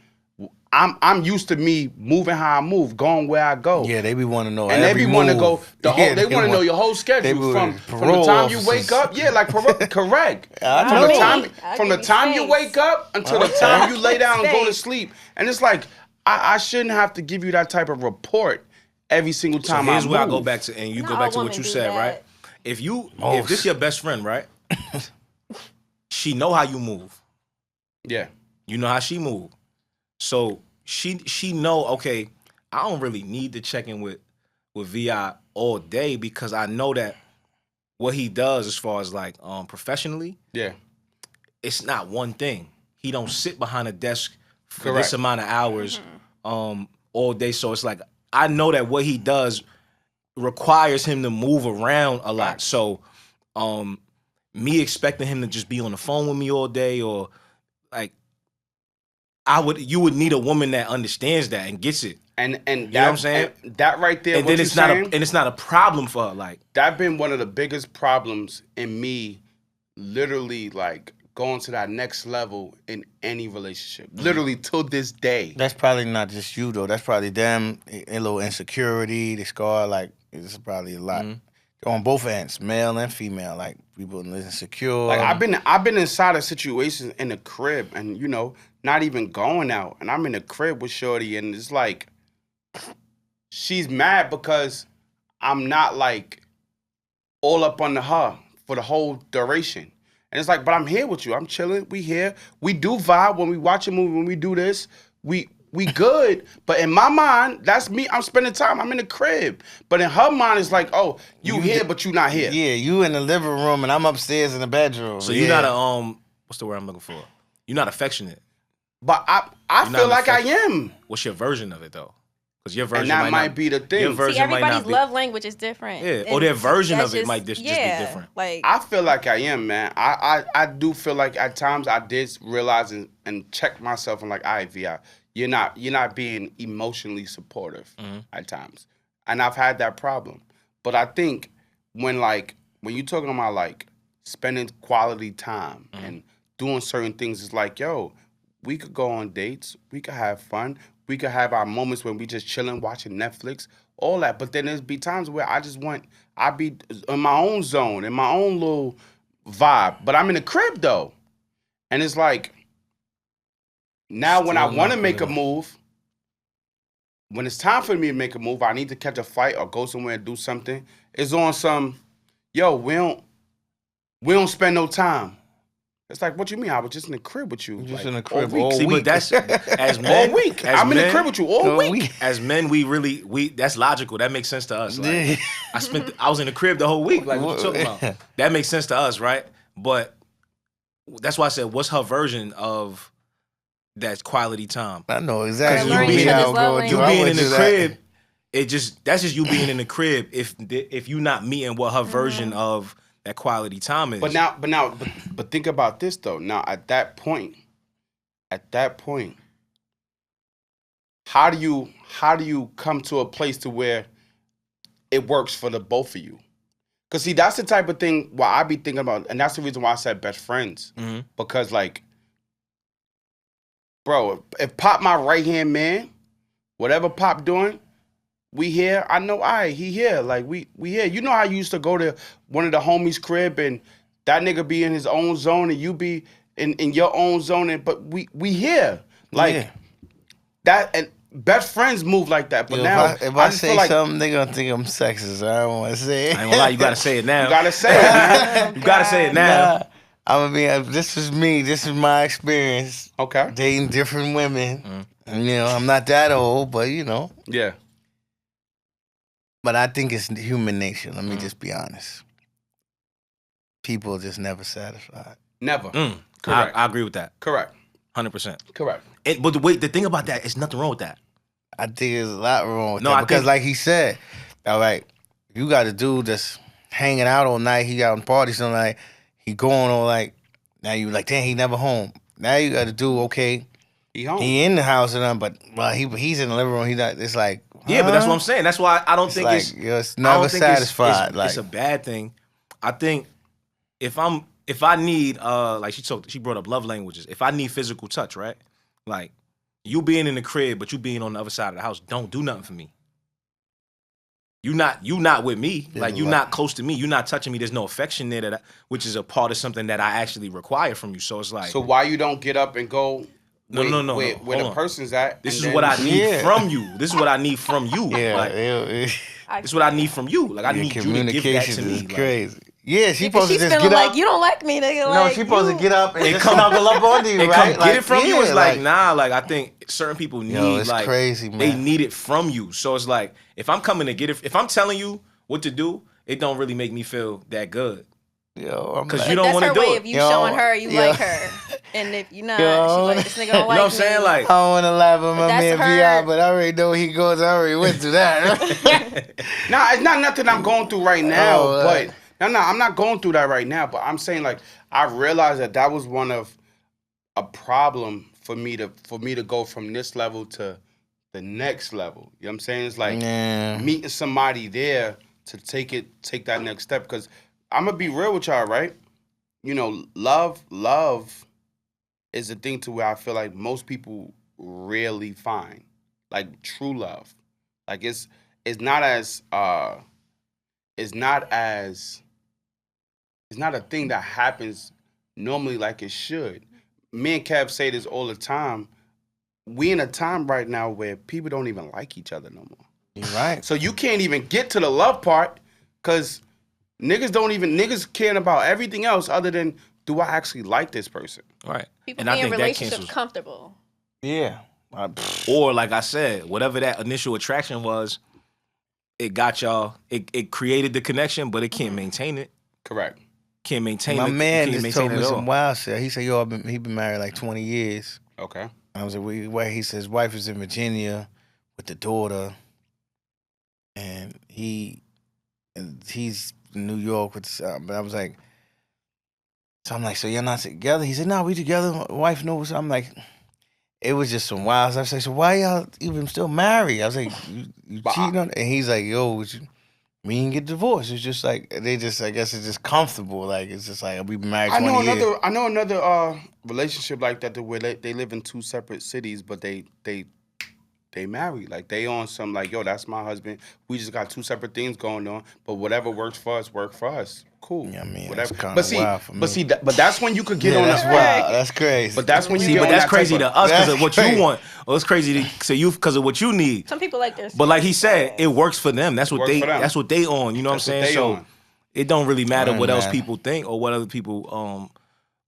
A: I'm used to me moving how I move, going where I go.
C: Yeah, they be want to know
A: And they
C: every
A: be want to
C: move.
A: go the whole.
C: Yeah,
A: They want to know your whole
C: they
A: schedule
C: be
A: from the
C: parole
A: time you
C: officers.
A: wake up. Yeah, like correct.
C: I
A: From
C: know.
A: the time
D: I'll
A: from
D: give
A: the
D: you
A: time you
D: space.
A: wake up until the
C: Okay.
A: time you lay down and go to
D: Space.
A: sleep. And it's like I shouldn't have to give you that type of report every single
B: So
A: time.
B: here's where I go
A: move.
B: back to, and you
D: Not
B: go back
D: all
B: to what
D: women
B: you
D: do
B: said,
D: that.
B: right? If
C: Most.
B: this your best friend, right? She know how you move.
A: Yeah.
B: You know how she move. So she know, okay, I don't really need to check in with VI all day because I know that what he does as far as like professionally,
A: Yeah.
B: it's not one thing. He don't sit behind a desk for
A: Correct.
B: this amount of hours all day. So it's like I know that what he does requires him to move around a lot.
A: Facts.
B: So me expecting him to just be on the phone with me all day or like you would need a woman that understands that and gets it.
A: And
B: You know what
A: that,
B: I'm saying?
A: and that right there,
B: And
A: what
B: then
A: you
B: it's not
A: saying,
B: it's not a problem for her. Like
A: that been one of the biggest problems in me literally like going to that next level in any relationship. Literally till this day.
C: That's probably not just you though. That's probably them. A little insecurity, the scar. Like it's probably a lot on both ends, male and female. Like people insecure.
A: Like I've been inside of situations in the crib and you know, not even going out. And I'm in the crib with Shorty and it's like she's mad because I'm not like all up under her for the whole duration. And it's like, but I'm here with you. I'm chilling. We here. We do vibe when we watch a movie, when we do this. We good. But in my mind, that's me. I'm spending time. I'm in the crib. But in her mind, it's like, oh, you here, but you not here.
C: Yeah, you in the living room and I'm upstairs in the bedroom.
B: so
C: yeah.
B: you're not a what's the word I'm looking for? You're not affectionate.
A: But I
B: You're not
A: feel like I
B: affectionate.
A: am.
B: What's your version of it though? Because your version
A: And that might
B: not,
A: be the thing.
B: Your
A: See,
B: version
D: See,
B: might
D: everybody's
B: not be.
D: love language is different.
B: Yeah, or
D: And
B: their version
D: that's
B: of it might just be different.
D: Like
A: I feel like I am, man. I do feel like at times I did realize and check myself and like, all right, Vi, you're not being emotionally supportive at times. And I've had that problem. But I think when you're talking about like spending quality time and doing certain things, it's like, yo, we could go on dates, we could have fun, we could have our moments when we just chilling, watching Netflix, all that. But then there's be times where I be in my own zone, in my own little vibe. But I'm in the crib though. And it's like, now when I
B: Still
A: want to
B: not
A: make a
B: good.
A: move, when it's time for me to make a move, I need to catch a flight or go somewhere and do something. It's on some, yo, we don't spend no time. It's like, what you mean? I was just in the crib with you.
C: Just
A: like,
C: in the crib
A: all week.
C: all
B: See,
C: week.
B: but that's as men.
A: All week.
B: As
A: I'm in the
B: men-
A: crib with you all week.
B: As men, we that's logical. That makes sense to us. Like,
C: Yeah.
B: I was in the crib the whole week. Like, what you talking about? That makes sense to us, right? But that's why I said, what's her version of that quality time?
C: I know exactly.
B: Learn each
D: other's love
B: You
D: language.
B: being in the crib, that's just you being in the crib. If you not meeting what her version of that quality time is.
A: But think about this though. Now at that point, how do you come to a place to where it works for the both of you? Cause see, that's the type of thing why I be thinking about, and that's the reason why I said best friends.
B: Mm-hmm.
A: Because like, bro, if Pop my right hand man, whatever Pop doing, we here. I know he here. Like we here. You know how you used to go to one of the homies' crib and that nigga be in his own zone and you be in your own zone, but we here. Like that, and best friends move like that. But now
C: if I
A: just
C: say
A: feel like,
C: something, they gonna think I'm sexist. I don't want to say it.
B: I ain't gonna lie, you gotta say it now.
A: you gotta say it, man.
B: You gotta say it now.
C: Nah, I'm gonna be. This is me. This is my experience.
A: Okay.
C: Dating different women. And, you know, I'm not that old, but you know.
A: Yeah.
C: But I think it's human nature. Let me just be honest. People are just never satisfied.
A: Never.
B: Correct. I agree with that.
A: Correct.
B: 100%.
A: Correct.
B: But the thing about that is nothing wrong with that.
C: I think there's a lot wrong with
B: No,
C: that.
B: I
C: Because
B: think-
C: like he said, all right, you got a dude that's hanging out all night. He out in parties all night. He going all like, now you like, damn, he never home. Now you got a dude, okay,
A: He home.
C: he in the house and all, but well, he's in the living room. He not. It's like,
B: Yeah, but that's
C: huh?
B: what I'm saying. That's why I don't
C: It's
B: think
C: like,
B: it's
C: it's
B: I
C: never
B: don't think it's-
C: satisfied.
B: It's a bad thing. I think if I need like she brought up love languages. If I need physical touch, right? Like you being in the crib, but you being on the other side of the house, don't do nothing for me. You not with me. Like you not close to me. You not touching me. There's no affection there which is a part of something that I actually require from you. So it's like
A: So why you don't get up and go
B: No,
A: where,
B: no, no,
A: where,
B: no.
A: where
B: Hold
A: the
B: on.
A: person's at?
B: this
A: and
B: is
A: then-
B: what I need
C: Yeah.
B: from you. This is what I need from you.
C: Yeah,
B: Like, this is what I need from you. Like I need you to give that
C: communication
B: to me.
C: is
B: Like,
C: crazy. Yeah, she
D: Because
C: supposed to
D: she's
C: just
D: feeling
C: get
D: like
C: up.
D: you don't like me, nigga.
C: No,
D: like,
C: she supposed
D: you-
C: to get up and
B: They
C: just
B: come-
C: snuggle up onto you,
B: and
C: right?
B: come get it from you.
C: yeah,
B: It's like, nah, like I think certain people need
C: it's
B: like
C: crazy, man.
B: they need it from you. So it's like if I'm coming to get it, if I'm telling you what to do, it don't really make me feel that good.
C: Yo, I'm
B: 'Cause
C: like,
B: you don't
D: that's
B: wanna
D: her
B: do
D: way
B: it.
D: of you
C: Yo,
D: showing her you
C: yeah.
D: like her. And if you're not,
C: Yo.
D: she's like, this nigga don't
B: You
D: like
B: know what I'm saying?
D: me.
B: Like
C: I don't want to laugh at my
D: That's
C: man
D: her-
C: VI, but I already know he goes. I already went through that.
A: Nah, it's not nothing I'm going through right now,
C: Oh,
A: but no, I'm not going through that right now. But I'm saying like I realized that was one of a problem for me to go from this level to the next level. You know what I'm saying? It's like
C: Yeah.
A: meeting somebody there to take that next step. Because I'm gonna be real with y'all, right? You know, love is a thing to where I feel like most people rarely find, like true love. Like it's not a thing that happens normally like it should. Me and Kev say this all the time. We in a time right now where people don't even like each other no more.
C: You're right.
A: So you can't even get to the love part because niggas caring about everything else other than, do I actually like this person?
B: right.
D: People
B: And
D: be
B: I
D: in
B: think that
D: relationships
B: cancels.
D: comfortable.
C: Yeah.
B: Or like I said, whatever that initial attraction was, it got y'all. It created the connection, but it can't maintain it.
A: Correct.
B: Can't maintain.
C: My
B: it.
C: man
B: can't
C: just told me
B: it at
C: some
B: all.
C: wild shit. He said, yo, he been married like 20 years.
A: Okay.
C: I was like, where he says his wife is in Virginia with the daughter, and he's in New York with the son. But I was like, so I'm like, so you're not together? He said, no, we together. My wife knows. I'm like, it was just some wild stuff. I was like, so why y'all even still married? I was like, you cheating on? And he's like, yo, we didn't get divorced. It's just like I guess it's just comfortable. Like it's just like we've been married 20 years.
A: I know another relationship like that where they live in two separate cities, but they married. Like they on some like, yo, that's my husband. We just got two separate things going on, but whatever works for us, work for us. Cool.
C: Yeah, I mean,
A: whatever.
C: that's kinda
A: But see,
C: wild for me.
A: but that's when you could get
C: Yeah,
A: on
C: that's
A: that.
C: wild. That's crazy.
A: But that's when you
B: See,
A: get
B: but
A: on
B: that's
A: that
B: crazy
A: type
B: to us because of what
C: That's
B: you want. Well, it's crazy to you because of what you need.
D: Some people like their
B: But like he said, it works for them. That's what
A: Works
B: they.
A: for them.
B: That's what they on. You know
A: That's
B: what I'm
A: what
B: saying?
A: they
B: So
A: on.
B: it don't really matter
C: Right,
B: what else
C: man.
B: people think or what other people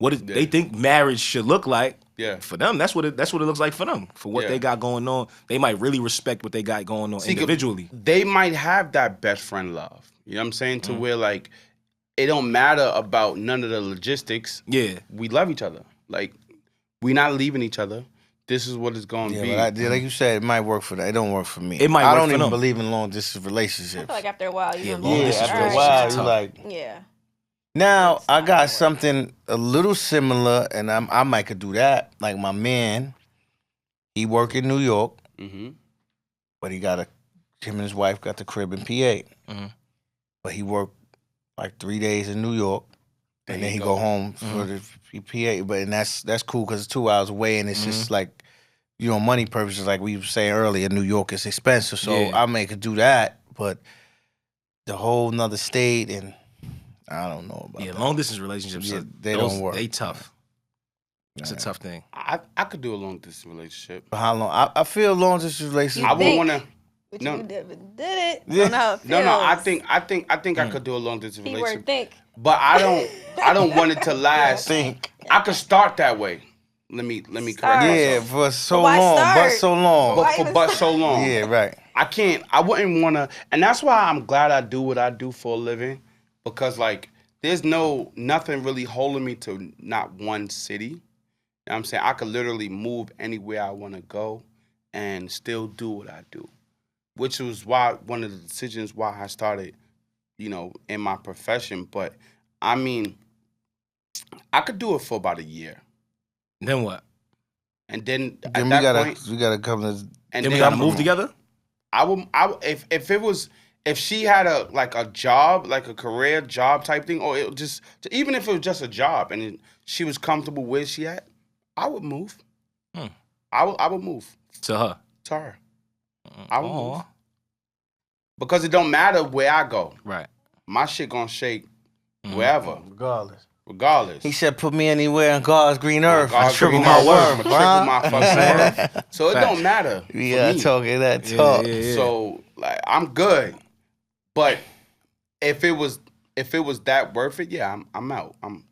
B: they think marriage should look like.
A: Yeah.
B: For them, that's what it looks like for them. For what they got going on, they might really respect what they got going on individually.
A: They might have that best friend love. You know what I'm saying? To where like it don't matter about none of the logistics.
B: Yeah.
A: We love each other. Like we not leaving each other. This is what it's going to be.
C: But like you said, it might work for that. It don't work for me.
B: It might
C: I
B: work
C: don't
B: for
C: even
B: them.
C: believe in long distance relationships.
D: I feel like after a while, you
C: After a while, you like.
D: Yeah.
C: Now I got something a little similar, and I might could do that. Like my man, he work in New York, but he got him and his wife got the crib in PA. But he worked like 3 days in New York, and then he go home for the PA. But and that's cool because it's 2 hours away, and it's just like, you know, money purposes. Like we were saying earlier, New York is expensive, so I may could do that. But the whole nother state and. I don't know about that.
B: Long distance relationships,
C: they don't work.
B: They tough. It's a tough thing.
A: I could do a long distance relationship.
C: For how long? I feel long distance relationship.
A: I would want to.
D: But
A: No.
D: you never did it. Don't know how it feels.
A: No. I think I could do a long distance
D: Keyword
A: relationship.
D: think.
A: But I don't want it to last.
C: Think.
A: I could start that way. Let me correct
C: Yeah,
A: myself.
C: for so
D: why
C: long,
D: start?
C: but so long.
A: But so long.
C: Yeah, right.
A: I wouldn't want to, and that's why I'm glad I do what I do for a living, because like there's nothing really holding me to not one city. You know what I'm saying? I could literally move anywhere I want to go and still do what I do, which was why one of the decisions why I started, you know, in my profession. But I mean, I could do it for about a year.
B: Then what?
A: And then at
C: Then
A: that point,
C: we gotta come to.
A: and
B: Then we gotta move together?
A: I would if she had a job, like a career job type thing, or it just even if it was just a job and she was comfortable where she at, I would move. I would move
B: To her.
A: to her. I would move. Because it don't matter where I go.
B: Right.
A: My shit gonna shake wherever, regardless.
C: He said, "Put me anywhere in God's green earth."
A: God's
C: I triple
A: green
C: my
A: earth.
C: worth.
A: Triple my fucking worth. So it don't matter.
C: We
A: for
C: are
A: me.
C: talking that talk.
B: Yeah.
A: So like I'm good. But if it was that worth it, yeah, I'm out. I'm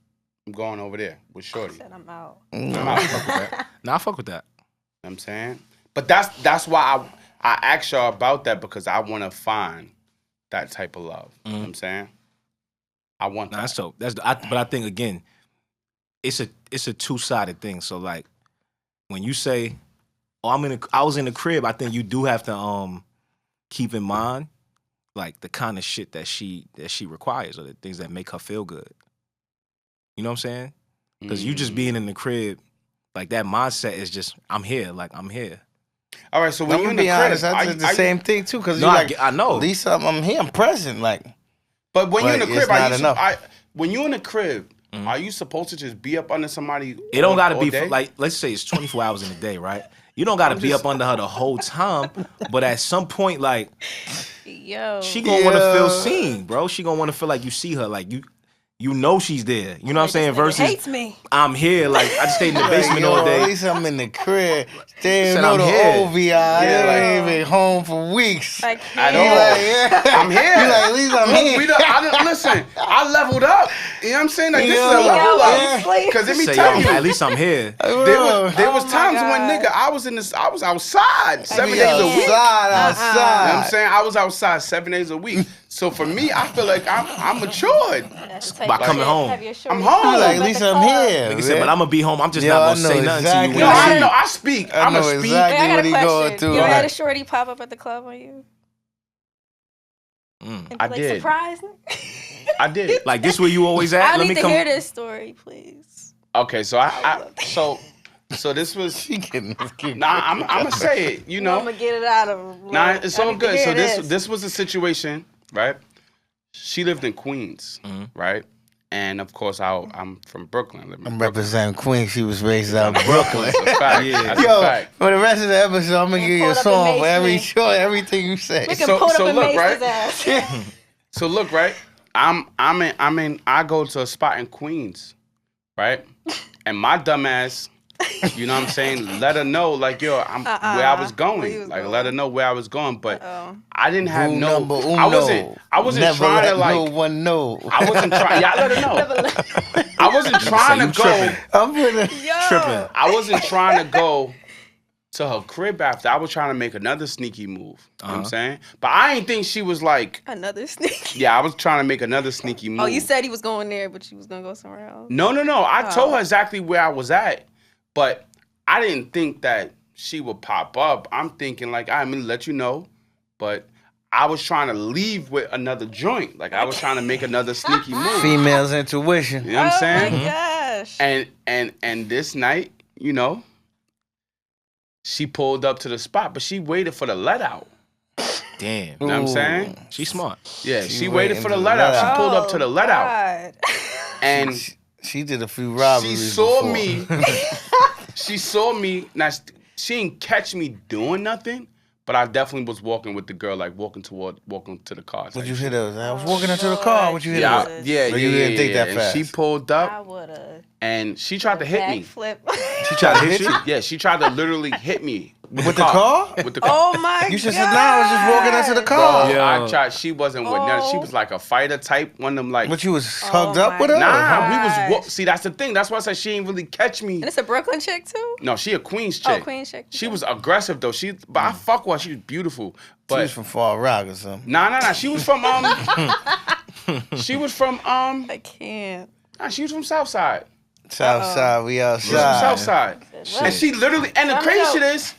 A: going over there with Shorty.
D: Said I'm out.
A: I'm out. Fuck with that.
B: Nah, I fuck with that.
A: You know what I'm saying? But that's why I asked y'all about that, because I want to find that type of love. You know what I'm saying? I want
B: Nah,
A: that.
B: that's dope. But I think again, it's a two-sided thing. So like when you say, "Oh, I was in the crib," I think you do have to keep in mind like the kind of shit that she requires, or the things that make her feel good. You know what I'm saying? Because you just being in the crib, like that mindset is just, I'm here. Like I'm here.
A: All right, so when
C: I'm
A: you in
C: gonna
A: the
C: be
A: crib,
C: honest. I did the same thing too. Because
B: No,
C: you like,
B: I know.
C: At least I'm here. I'm present. Like,
A: But when you're in the
C: But
A: crib,
C: it's not enough.
A: when you're in the crib, are you supposed to just be up under somebody?
B: It don't gotta
A: all
B: be
A: day?
B: like, let's say it's 24 hours in a day, right? You don't gotta be up under her the whole time, but at some point, like,
D: Yo.
B: she gonna want to feel seen, bro. She gonna want to feel like you see her, like you know she's there. You know what I'm saying? Versus
D: hates me.
B: I'm here, like I just stayed in the basement
C: yo,
B: all
C: At
B: day.
C: least I'm in the crib. They
B: Said
C: know
B: I'm
C: the
B: here.
C: OVI.
A: Yeah,
C: They
A: like-
C: ain't been home for weeks.
D: I
A: I
D: can't.
A: know.
C: You like, yeah.
A: I'm here.
C: You like, at least I'm
A: Look,
C: here.
A: listen, I leveled up. You know what I'm saying? Like, this is a
C: Yeah.
A: level
C: Yeah.
A: up. Because let me
B: Say,
A: tell
B: yo,
A: you,
B: at least I'm here.
A: there was
D: Oh my
A: times when,
D: God.
A: nigga, I was outside 7
C: Be
A: days a week. You know
C: outside.
A: what I'm saying? I was outside 7 days a week. So for me, I feel like I'm matured.
B: By coming home.
A: I'm home.
C: You like, at least I'm here.
B: Nigga said, but I'm gonna be home. I'm just
C: Yo,
B: not
C: I
B: gonna say
C: know
B: nothing
C: exactly.
B: to you
A: No,
B: when I
A: I
B: see
A: don't know.
B: you.
A: I speak.
C: I
A: I'm
C: know
A: a speak.
C: exactly.
D: I got
C: what
D: a
C: he going
D: question.
C: through.
D: You ever had a
C: Like,
D: shorty pop up at the club on you? And be
A: I
D: like,
A: did.
D: surprise me?
A: I did.
B: Like this where you always at?
D: I
B: Let
D: need
B: me
D: to
B: come.
D: hear this story, please.
A: Okay, so so this was.
C: she getting
A: Nah, I'm gonna say it. You know.
D: I'm gonna get it out of him.
A: Nah,
D: Look,
A: it's
D: I
A: all
D: need to
A: good. So
D: hear
A: this was a situation, right? She lived in Queens, right? And of course, I'm from Brooklyn. I live in
C: I'm
A: Brooklyn.
C: representing Queens. She was raised out in Brooklyn.
A: That's a fact.
B: Yeah.
A: That's a
C: Yo,
A: fact.
C: for the rest of the episode, I'm gonna give you a
D: pulled up
C: song
D: and
C: for every
D: maced
C: show, everything you say.
D: We can
A: So-
D: pull up
A: so
D: and
A: look,
D: mace
A: right?
D: his ass.
A: So look, right? I go to a spot in Queens, right? And my dumb ass, you know what I'm saying, let her know, like, yo, I'm where I was
D: Where
A: going.
D: you was
A: Like,
D: going.
A: let her know where I was going. But
D: Uh-oh.
A: I didn't have
C: Rule
A: no.
C: number uno.
A: I wasn't
C: Never
A: trying
C: let
A: to like.
C: no one know.
A: I wasn't trying. Yeah, I let her know. I wasn't trying to go.
B: tripping.
C: I'm gonna.
B: Tripping.
A: I wasn't trying to go to her crib after. I was trying to make another sneaky move. You know what I'm saying? But I ain't think she was like,
D: Another sneaky.
A: yeah, I was trying to make another sneaky move.
D: Oh, you said he was going there, but you was gonna go somewhere else.
A: No. I told her exactly where I was at, but I didn't think that she would pop up. I'm thinking like, I'm gonna let you know, but I was trying to leave with another joint. Like I was trying to make another sneaky move.
C: Females' intuition.
A: You know what I'm saying?
D: Oh my gosh.
A: And this night, you know, she pulled up to the spot, but she waited for the let out.
B: Damn.
A: You know what I'm saying?
B: She's smart.
A: Yeah,
C: She
A: she
C: waiting
A: waited for
C: to
A: the
C: the
A: let out.
C: let
A: She
C: out.
A: pulled up to the let out.
D: God.
A: And
C: She did a few robberies.
A: she saw
C: before.
A: me. She saw me. Now, she didn't catch me doing nothing, but I definitely was walking with the girl, like walking to the car.
C: What
A: type
C: you
A: shit.
C: hit her? I was walking into the car. What you hit her?
A: Yeah,
C: with?
A: yeah,
C: Or you
A: yeah,
C: didn't think
A: yeah.
C: that
A: And
C: fast?
A: she pulled
D: I
A: up
D: would've.
A: and she tried to hit me.
D: Backflip.
C: She tried to hit you
A: Yeah, she tried to literally hit me
C: with the car.
A: With the car.
D: Oh my
C: You should have said, "Nah, I was just walking into the
A: Bro,
C: car."
B: Yeah.
A: I tried. She wasn't with none. She
D: Oh.
A: was like a fighter type, one of them like.
C: But you was hugged up
D: my
C: with her.
A: Nah, we
D: gosh.
A: was. See, that's the thing. That's why I said she ain't really catch me.
D: And it's a Brooklyn chick too.
A: No, she a Queens chick.
D: Oh, Queens chick.
A: She was aggressive though. But I fuck with her. She was beautiful.
C: She was
A: But
C: from Far Rock or something.
A: nah. She was from She was from
D: I can't.
A: Nah, she was from Southside.
C: Southside, we
A: She was from
C: outside.
A: Southside. And she literally. And the
D: Some of
A: crazy
D: y'all-
A: shit is,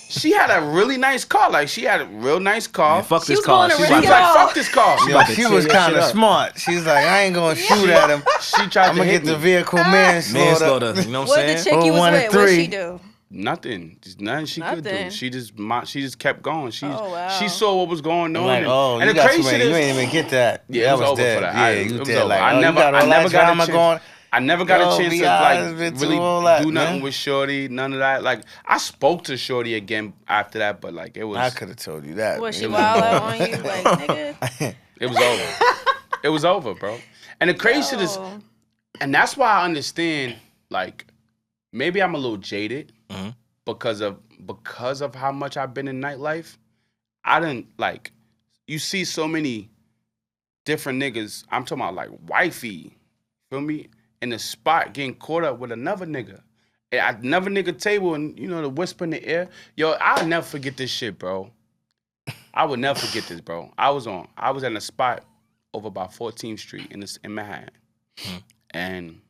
A: she had a really nice car. Like she had a real nice car.
B: Man, fuck
D: She
B: this
D: was
B: car.
D: going to
B: She
A: She
D: Rick
A: was
B: about
A: like,
D: Yo.
A: fuck this car.
C: Yo,
B: about to
C: she
B: tear
C: was
B: your
C: kind
B: shit
C: of
B: up.
C: smart. She's like, I ain't gonna shoot at him.
A: She tried
C: I'm
A: to
C: gonna
A: hit
C: get the
A: me.
C: vehicle manslaughter.
B: manslaughter. You know what I'm
D: What
B: saying?
D: the chick you was
C: 1 and
D: with? What'd
C: 3.
D: she do?
A: Nothing. Just nothing she could do.
D: Nothing.
A: She just kept going.
D: Oh, wow.
A: She saw what was going on.
C: I'm like,
A: and,
C: oh,
A: and
C: you
A: the
C: got
A: crazy
C: too
A: shit
C: many.
A: is,
C: You ain't even get that.
A: yeah, it
C: that
A: was over
C: dead.
A: for that.
C: Yeah,
A: It
C: you
A: was
C: did.
A: over.
C: Like,
A: I
C: oh,
A: never
C: you got all that
A: got a
C: drama
A: chance.
C: going.
A: I never got
C: Yo,
A: a chance
C: be
A: to
C: honest, been
A: like
C: through
A: really
C: all that,
A: do nothing
C: man.
A: with Shorty. None of that. Like I spoke to Shorty again after that, but like it was.
C: I could have told you that.
D: Was she
C: man.
D: wild out on you? Like, nigga.
A: It was over. It was over, bro. And the crazy shit is,
D: Oh.
A: and that's why I understand. Like maybe I'm a little jaded
B: Mhm.
A: because of how much I've been in nightlife. I didn't like. You see so many different niggas. I'm talking about like wifey. Feel me? In the spot getting caught up with another nigga. At another nigga table and, you know, the whisper in the ear. Yo, I'll never forget this shit, bro. I would never forget this, bro. I was in a spot over by 14th Street in Manhattan. And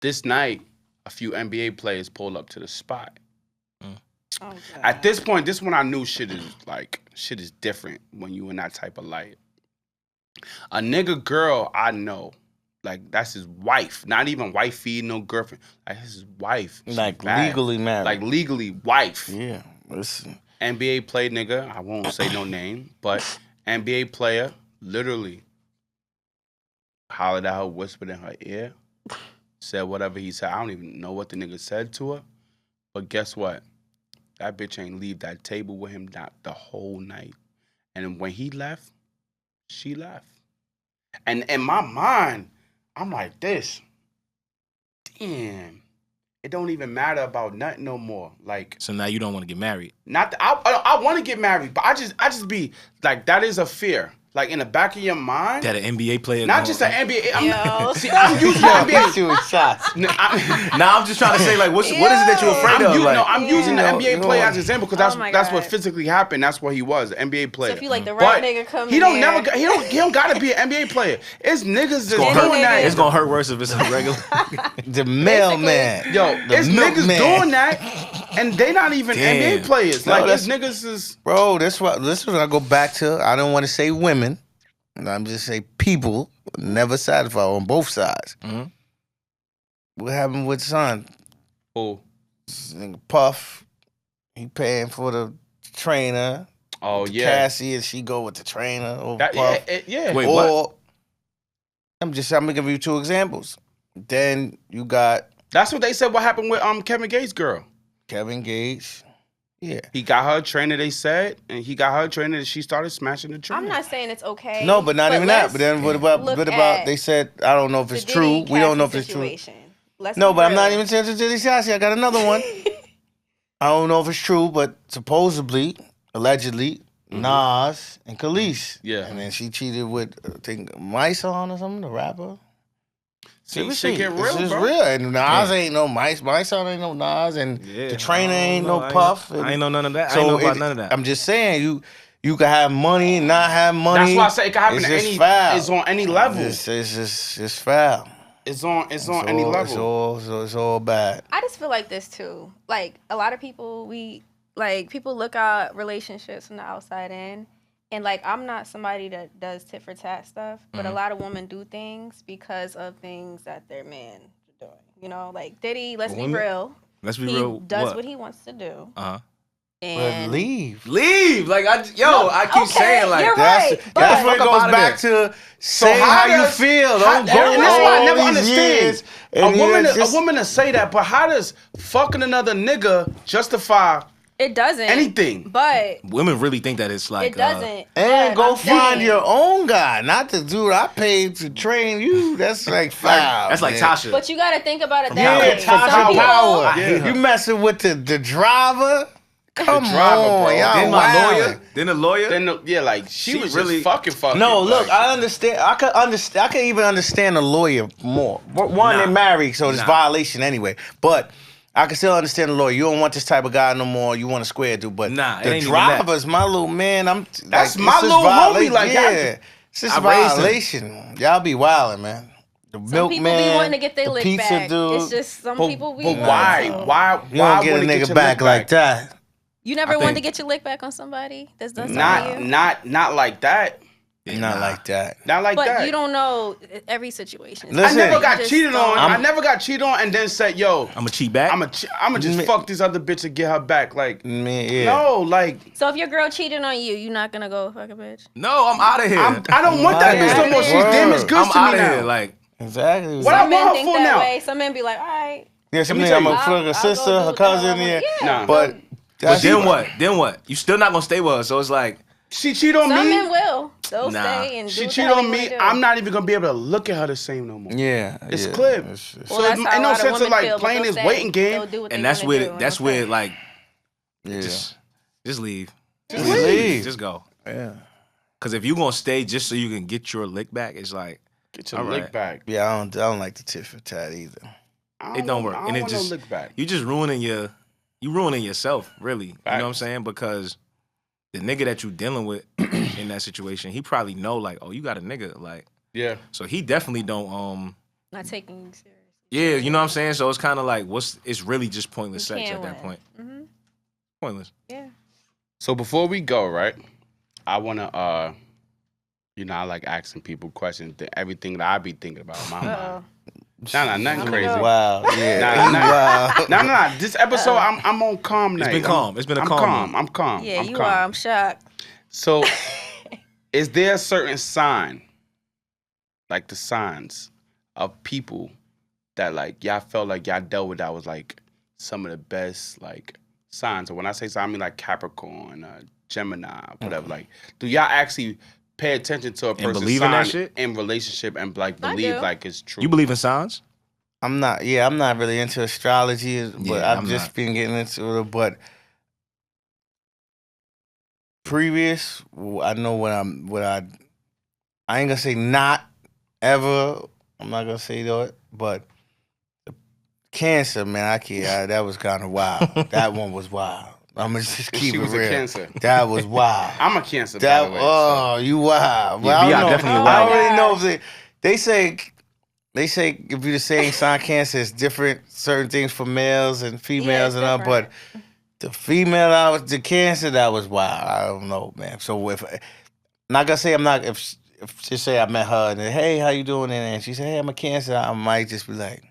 A: this night, a few NBA players pulled up to the spot.
D: Oh, God.
A: At this point, this when I knew shit is different when you in that type of light. A nigga girl I know, like that's his wife, not even wifey, no girlfriend. Like his wife, she
C: Like
A: bad.
C: legally married.
A: like legally wife.
C: Yeah. Listen.
A: NBA play nigga, I won't say no name, but NBA player literally hollered at her, whispered in her ear, said whatever he said. I don't even know what the nigga said to her, but guess what? That bitch ain't leave that table with him not the whole night. And when he left, she left. And in my mind, I'm like this. Damn. It don't even matter about nothing no more. Like,
B: So now you don't want to get married.
A: not I want to get married, but I just be like, that is a fear. Like in the back of your mind.
B: That an NBA player.
A: Not
B: gonna-
A: just an NBA.
D: Yo.
A: See, I'm using the
C: Yo,
A: NBA.
C: he's shooting shots.
B: Nah, I'm just trying to say like, what is it that you're afraid of? Like,
A: I'm using the
C: Yeah.
A: NBA player as an example because
D: Oh my
A: that's what
D: God.
A: physically happened. That's what he was, an NBA player.
D: So if you like the right
A: But
D: nigga come
A: he
D: in
A: don't
D: there,
A: never he don't gotta be an NBA player. It's niggas that's
B: gonna
A: doing
D: hurt.
A: that.
B: it's gonna hurt worse if it's a regular.
C: The mailman.
A: Yo,
C: The
A: it's niggas
C: milkman.
A: doing that, and they not even
B: Damn.
A: NBA players.
C: No,
A: Like it's
C: that's-
A: niggas is.
C: Bro, this is what I go back to. I don't want to say women. I'm just say people never satisfied on both sides.
B: Mhm.
C: What happened with son?
A: Oh,
C: This nigga Puff, he paying for the trainer.
A: oh yeah.
C: Cassie and she go with the trainer over
A: That,
C: Puff.
A: yeah.
B: Wait,
C: or
B: what?
C: I'm gonna give you two examples. Then you got
A: That's what they said. What happened with Kevin Gates' girl?
C: Kevin Gates. Yeah.
A: He got her a trainer. They said, and he got her a trainer. And she started smashing the trainer.
D: I'm not saying it's okay.
C: No, but not even that.
D: let's
C: But then what about
D: look
C: they
D: at
C: said I don't know if it's
D: the
C: true.
D: Diddy
C: We don't know if
D: Cassie
C: it's true.
D: situation. Let's
C: No,
D: be
C: but I'm
D: real.
C: not even saying to Diddy Cassie. I got another one. I don't know if it's true, but supposedly, allegedly, Nas and Khalees.
A: Yeah.
C: And then she cheated with I think Mysonne or something, the rapper. See,
A: shit get real,
C: it's just
A: bro.
C: real. And Nas ain't no Mice. My son ain't no Nas, and the trainer ain't no Puff.
B: I ain't know none of that.
C: So
B: I ain't know about none of that.
C: I'm just saying, you can have money, not have money.
A: That's why I say it can happen
C: It's
A: to
C: just
A: any.
C: foul.
A: It's on any level.
C: It's foul.
A: It's on any level.
C: It's all bad.
D: I just feel like this too. Like a lot of people, people look at relationships from the outside in, and like I'm not somebody that does tit for tat stuff, but a lot of women do things because of things that their man are doing. You know, like Diddy. Let's be real.
B: Let's be
D: he
B: real.
D: Does what he wants to do.
B: Uh-huh.
D: And
C: But leave.
B: Like I keep saying like
D: you're
C: That's
D: right,
C: that's when it
B: fuck
C: goes
B: outta
C: back to say
A: how
C: how you
A: does-
C: feel.
A: how-
C: Don't go
A: and that's why I
C: all
A: never
C: these
A: understand.
C: years.
A: A
C: And
A: woman to say that, but how does fucking another nigga justify
D: it doesn't
A: anything?
D: But
B: women really think that it's like
D: it doesn't.
C: And
D: But
C: go
D: I'm
C: find
D: saying-
C: your own guy, not the dude I paid to train you. That's like foul.
B: that's like
C: man.
B: Tasha.
D: But you got to think about it
C: Yeah,
D: that way.
C: Tasha
D: Some people,
C: Power.
B: I hate her.
C: You messing with the driver? Come
A: driver,
C: on,
A: bro.
C: y'all
B: then my
C: wildin'.
B: lawyer. Then the lawyer.
A: Then like she was
B: really-
A: just fucking.
C: No, look,
A: like,
C: I understand. I could even understand a lawyer more. One,
B: Nah.
C: they're married, so it's
B: Nah.
C: violation anyway. But I can still understand the lawyer. You don't want this type of guy no more. You want a square dude. But
B: Nah, it
C: the
B: ain't even that.
C: driver's my little man.
A: That's
C: like,
A: my
C: it's just
A: little homie,
C: violation.
A: like,
C: yeah,
A: I-
C: it's just
B: I raised him.
C: violation. Y'all be wildin', man. The
D: some
C: milkman,
D: people be wanting to get their
C: the
D: lick
C: pizza
D: back.
C: dude.
D: It's just some
A: But,
D: people be.
A: but why?
D: So-
A: Why?
C: You
A: Why
C: don't get a
A: would
C: nigga
A: your
C: back
A: lick
C: like that.
D: You never
B: I
D: wanted
B: think-
D: to get your lick back on somebody that's done something to you?
A: Not like that.
C: Not like that.
A: Not like
D: But
A: that.
D: you don't know every situation.
A: I
C: Listen,
A: never got
D: Just
A: cheated on.
D: don't-
A: I never got cheated on and then said, "Yo,
B: I'm gonna cheat back.
A: I'm gonna just fuck this other bitch and get her back." Like,
C: Man, yeah.
A: no, like
D: So if your girl cheated on you, you're not gonna go fuck a bitch?
B: No, I'm out of here.
A: I don't want that
C: Right.
A: bitch no more. She's damaged goods
B: I'm
A: to
B: out
A: me
B: of
A: now.
B: here. Like
C: Exactly.
A: What I
D: Some men
A: want
D: think
A: for
D: that
A: now?
D: way. Some men be like, all right.
C: Yeah, some
A: me
C: nigga,
A: tell
C: I'm
A: you.
C: a fuck her
D: I'll
C: sister,
D: go do
C: her
D: what
C: cousin,
D: the hell I
C: yeah.
D: want.
A: Nah.
C: But
B: but then what? Then what? You still not gonna stay with her. So it's like
A: she cheat on
D: Some
A: me.
D: men will. They'll
B: Nah.
D: stay and
A: She
D: do
A: cheat
D: what
A: on
D: they
A: me.
D: wanna do.
A: I'm not even gonna be able to look at her the same no more.
C: yeah,
A: It's
C: yeah.
A: clear.
D: Well,
A: So
D: that's
A: it
D: how
A: ain't
D: a
A: no
D: lot of
A: sense of
D: women
A: like
D: feel, but
A: playing
D: they'll
A: this
D: stay.
A: waiting game.
D: They'll do what
B: and
D: they
B: that's
D: wanna
B: where
D: do, and
B: that's
D: they'll
B: where
D: stay.
B: like
C: Yeah.
B: just leave.
C: Just leave.
B: Just go.
C: Yeah.
B: Cause if you gonna stay just so you can get your lick back, it's like
A: Get your
B: All
A: lick
B: right.
A: back.
C: Yeah, I don't like the tit for tat either.
B: it don't work.
A: I
B: And
A: don't
B: it
A: want
B: just
A: no lick back.
B: you just ruining yourself, really. You know what I'm
A: Facts.
B: saying? Because the nigga that you dealing with in that situation, he probably know like, oh, you got a nigga, like,
A: Yeah.
B: so he definitely don't
D: Not taking you serious.
B: yeah, you know what I'm saying? So it's kind of like it's really just pointless
D: You
B: sex
D: can't
B: at that
D: win.
B: point. Pointless.
D: Yeah.
A: So before we go, right, I wanna I like asking people questions, everything that I be thinking about in my mind.
D: Uh-oh.
A: Nah, nothing crazy.
D: know.
C: Wow. Yeah.
A: Nah.
C: Wow.
A: No. This episode, I'm on calm night.
B: been calm. It's been a
A: I'm
B: calm
A: calm.
B: one.
A: I'm calm.
D: Yeah,
A: I'm
D: you
A: calm.
D: are. I'm shocked.
A: So, is there a certain sign, like the signs of people that like y'all felt like y'all dealt with that was like some of the best like signs? And when I say sign, I mean like Capricorn, Gemini, whatever. Like, do y'all actually pay attention to a person's
B: believe in that
A: sign
B: shit?
A: in relationship and like
D: I
A: believe
D: do.
A: like it's true?
B: You believe in signs?
C: I'm not really into astrology, but
B: Yeah,
C: I've
B: I'm
C: just
B: not.
C: been getting into it. But previous, I know what I ain't gonna say not ever. I'm not gonna say that, but Cancer, man, that was kind of wild. That one was wild. I'm gonna just keep
A: She
C: it
A: was a
C: real.
A: Cancer.
C: That was wild.
A: I'm a Cancer,
C: That
A: by the way.
C: oh, you wild. But
B: Yeah,
C: I
B: we
C: don't
B: are
C: know.
B: definitely
C: I
B: wild.
C: don't really know
D: Oh,
C: if they say if you're the same sign Cancer, it's different certain things for males and females
D: it's
C: and all. But
D: different.
C: the female the Cancer, that was wild. I don't know, man. So if not gonna say I'm not if she say I met her and then, hey, how you doing? And she said, hey, I'm a Cancer, I might just be like.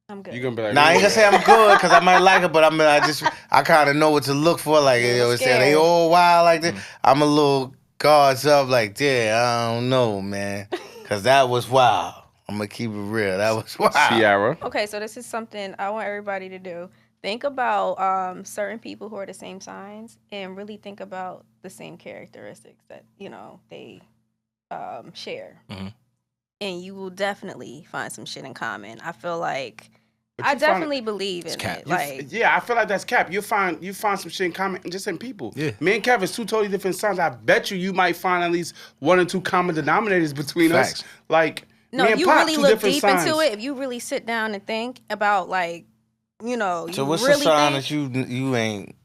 D: I'm good.
A: You're gonna be like,
C: Nah, I ain't gonna say I'm good because I might like her, but I kind of know what to look for. Like,
D: You're
C: you know, say they
D: scared.
C: all wild like that. I'm a little guards up, like, yeah, I don't know, man, because that was wild. I'm gonna keep it real. That was wild.
A: Ciara.
D: Okay, so this is something I want everybody to do. Think about certain people who are the same signs and really think about the same characteristics that, they share.
B: Mhm.
D: And you will definitely find some shit in common. I feel like
A: But
D: I
A: you find-
D: definitely believe in
B: cap.
D: it. Like,
A: Yeah, I feel like that's cap. You find some shit in common just in people.
B: Yeah.
A: Me and Kev is two totally different signs. I bet you might find at least one or two common denominators between
B: Facts.
A: us. Like
D: No,
A: Me
D: if
A: and
D: you
A: Pop,
D: really
A: two
D: look
A: different
D: deep into
A: signs.
D: it, if you really sit down and think about like, you know,
C: So
D: you
C: what's
D: really
C: the sign
D: think,
C: that you ain't?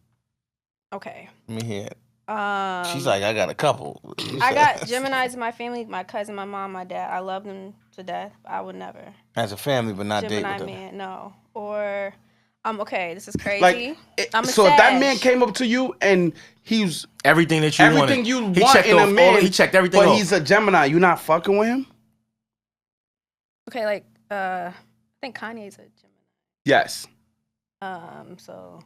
D: okay.
C: Let me hear it. She's
D: Um,
C: like, I got a couple.
D: I got Geminis in my family, my cousin, my mom, my dad. I love them to death. I would never.
C: As a family, but not date
D: Gemini
C: with them.
D: man, no. Or okay, this is crazy.
A: Like,
D: I'm a
A: so if that man
D: Sag.
A: came up to you and he's
B: Everything that you
A: everything
B: wanted.
A: you
B: He
A: want
B: checked
A: in a
B: off
A: man,
B: he checked everything
A: but
B: off.
A: he's a Gemini, you not fucking with him?
D: Okay, like I think Kanye's a Gemini.
A: Yes.
D: So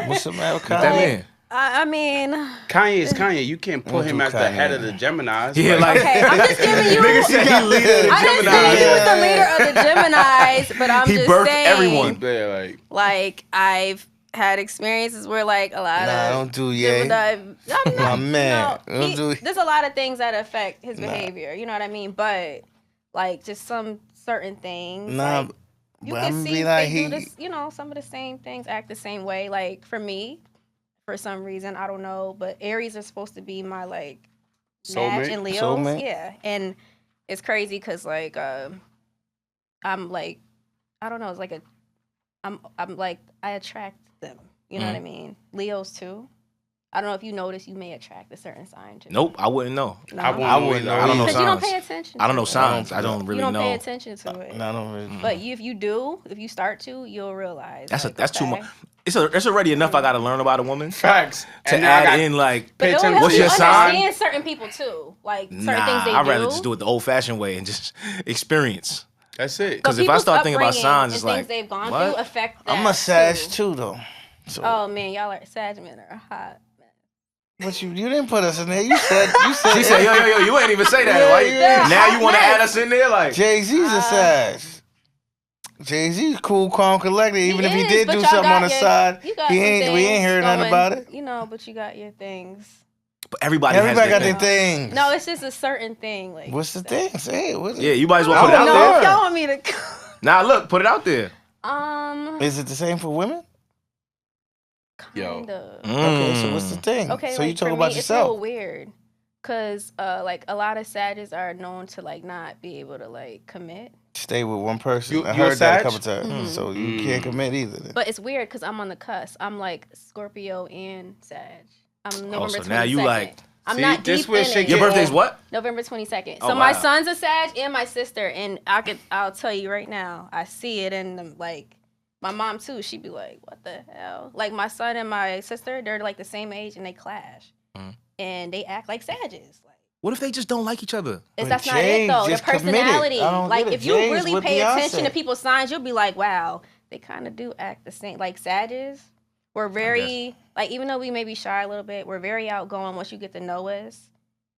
C: What's the matter with
B: What that
C: Kanye?
B: mean?
D: I mean,
A: Kanye is Kanye. You can't put
C: We'll
A: him
C: do
A: as the
C: Kanye.
A: head of the Geminis.
B: Yeah, like
D: okay, I'm just giving you.
B: nigga said he leader of the
D: I didn't say he was the leader of the Geminis, but I'm
B: He
D: just
B: birthed
D: saying,
B: everyone.
A: Yeah,
D: like I've had experiences where like a lot
C: Nah,
D: of
C: don't do yay.
D: Gemini. I'm
C: My
D: not,
C: man.
D: no,
C: Don't do-
D: there's a lot of things that affect his
C: Nah.
D: behavior. You know what I mean? But like just some certain things.
C: Nah,
D: like, you
C: but
D: can
C: I'm
D: see
C: be like,
D: they do this, you know, some of the same things act the same way. Like for me, for some reason, I don't know, but Aries are supposed to be my like match
A: Soulmate?
D: and Leos.
C: Soulmate?
D: Yeah, and it's crazy because like I'm like I don't know, it's like I'm like I attract them. You know what I mean? Leos too. I don't know if you notice you may attract a certain sign too.
B: Nope, I wouldn't know.
D: No?
A: I
C: wouldn't know
B: I don't know
D: Because you don't
B: signs.
D: pay attention.
B: I don't
D: to
B: know
D: it.
B: signs. I don't really
D: you don't
B: know.
D: pay attention to it.
C: I don't really.
D: But if you do, if you start to, you'll realize.
B: That's
D: like,
B: that's too
D: okay.
B: much. It's already enough I got to learn about a woman
A: Facts.
B: to
A: And now I
B: add
A: got-
B: in like
D: But
A: Pay
D: it'll
A: attention
D: help
B: What's
D: you
B: your sign?
D: understand certain people too, like certain
B: nah.
D: things they
B: I'd
D: do.
B: rather just do it the old-fashioned way and just experience.
A: That's it.
B: Because
D: But
B: if I
D: people's
B: start thinking about
D: upbringing
B: signs,
D: and
B: it's
D: things
B: like
D: they've gone
B: what?
D: through affect that
C: I'm a Sag
D: too.
C: too, though. So
D: Oh man, y'all are Sag men are hot.
C: what you didn't put us in there. You said
B: She said, yo, you ain't even say that.
C: Yeah,
B: Why
C: yeah.
B: now you want to
D: Yes.
B: add us in there? Like,
C: Jay-Z's a Sag. Jay-Z's cool, calm, collected. Even if he
D: is,
C: did
D: but
C: do
D: y'all
C: something on
D: got
C: the
D: your-
C: side,
D: you got
C: we
D: some
C: ain't heard
D: things
C: nothing
D: going,
C: about it.
D: You know, but you got your things.
B: but everybody
C: Everybody
B: has
C: got their
B: their thing.
C: things.
D: No, it's just a certain thing. Like
C: What's the thing? Say it. What is
B: Yeah,
C: it?
B: you might as well
C: I
B: put it
C: don't
B: out
C: know.
B: there.
D: if y'all want me to.
B: Nah, look, put it out there.
C: Is it the same for women?
A: Yo.
D: Kind of.
C: Okay, so what's the thing?
D: Okay,
C: so
D: like,
C: you talk
D: for
C: about
D: me, It's a little
C: yourself.
D: weird, cause like a lot of Sages are known to like not be able to like commit.
C: Stay with one person.
A: You-
C: I
A: you a
C: heard that a
A: Sag?
C: couple times.
D: Mhm.
C: So you can't commit either. Then.
D: But it's weird because I'm on the cusp. I'm like Scorpio and Sag. I'm November 22nd.
B: so now you like-
D: I'm
A: See,
D: not
A: this
D: deep
A: where
D: in
A: shit
D: it.
A: get
B: Your birthday's
A: all-
B: what?
D: November 22nd.
B: Oh,
D: So my
B: wow.
D: son's a Sag and my sister, and I'll tell you right now, I see it in them. Like my mom too. She'd be like, "What the hell?" Like my son and my sister, they're like the same age and they clash, and they act like Sages. Like
B: What if they just don't like each other?
C: But
D: that's not
C: Jay
D: it though. The
C: just committed.
D: personality.
C: I don't
D: Like
C: get it.
D: if you
C: Jay's
D: really
C: with
D: pay
C: Beyonce.
D: attention to people's signs, you'll be like, "Wow, they kind of do act the same." Like Sages, we're very like even though we may be shy a little bit, we're very outgoing once you get to know us.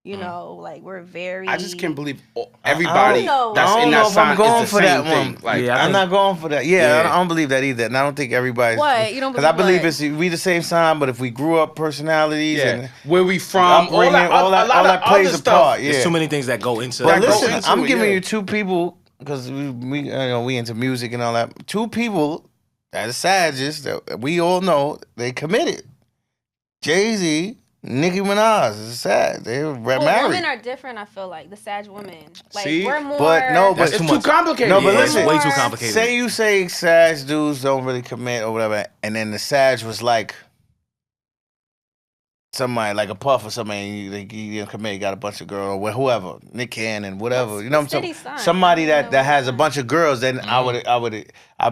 D: You know, like we're very.
A: I just can't believe everybody
D: know.
A: that's
C: I
A: in
C: don't know
A: that
C: if I'm
A: sign
C: going
A: is the
C: for
A: same
C: that
A: thing.
C: one.
A: Like,
B: Yeah, I
C: I'm
B: think-
C: not going for that. Yeah,
A: Yeah.
C: I don't believe that either. And I don't think everybody's.
D: What? You don't
C: Because I
D: believe
C: believe
D: what?
C: we the same sign, but if we grew up personalities
A: yeah,
C: and
A: where we from,
C: upbringing, all that plays a part. Yeah.
B: There's too many things that go into
C: But
A: That go
C: listen,
A: into
C: I'm
A: it,
C: giving
A: yeah.
C: you two people because we into music and all that. Two people that are Sages that we all know they committed. Jay-Z, Nicki Minaj is a Sag. They were
D: Well,
C: married.
D: women are different. I feel like the Sag women. Like
A: See?
D: we're more.
C: But no, but
B: That's
A: it's
B: too
A: too
B: much.
A: complicated.
C: No, but
B: Yeah, it's
C: listen.
B: way too
D: More-
B: complicated.
C: Say you say Sag dudes don't really commit or whatever, and then the Sag was like somebody like a Puff or somebody, he didn't commit, he got a bunch of girls or whoever, Nick Cannon, whatever.
D: What's-
C: You know what
D: what's
C: I'm
D: Diddy's
C: saying?
D: sign?
C: Somebody
D: I don't
C: that
D: know
C: has a
D: his
C: bunch of girls, then I'd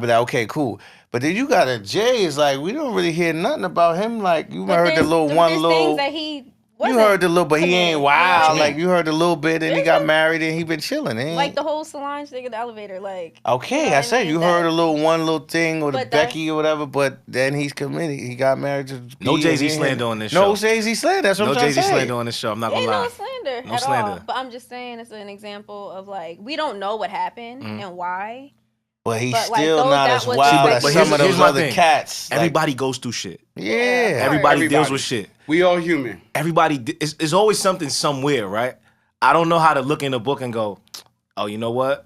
C: be like, okay, cool. But then you got a Jay is like, we don't really hear nothing about him. Like you
D: But
C: heard the
D: there's-
C: little
D: there's
C: one
D: things
C: little.
D: that he.
C: You
D: wasn't
C: heard the little, but he
D: committed,
C: ain't
D: you know
C: wild.
D: what I
C: Like
D: mean?
C: you heard a little bit, and he
D: Is
C: got
D: it?
C: married, and he been chilling. He
D: Like
C: ain't-
D: the whole Solange thing in the elevator. Like.
C: Okay,
D: You know
C: I
D: what
C: said
D: mean?
C: you heard a little one little thing with
D: But
C: Becky or whatever, but then he's committed. He got married to
B: No
C: B,
B: Jay-Z
C: and he-
B: slander on this
C: No
B: show.
C: Jay-Z slander. That's what
B: No
C: I'm trying
B: Jay-Z
C: to say.
B: slander on this show. I'm not gonna
D: Ain't
B: lie.
D: no slander
B: No
D: at
B: slander.
D: all. But I'm just saying it's an example of like we don't know what happened and why.
C: But he's
D: But, like,
C: still
D: those
C: not
D: that
C: as
D: was
C: wild
D: the-
C: as
B: But
C: some
B: here's
C: of those
B: my
C: other
B: thing.
C: cats. Like,
B: Everybody goes through shit.
C: yeah.
B: Everybody deals
A: Everybody.
B: with shit.
A: We all human.
B: There's always something somewhere, right? I don't know how to look in a book and go, oh, you know what?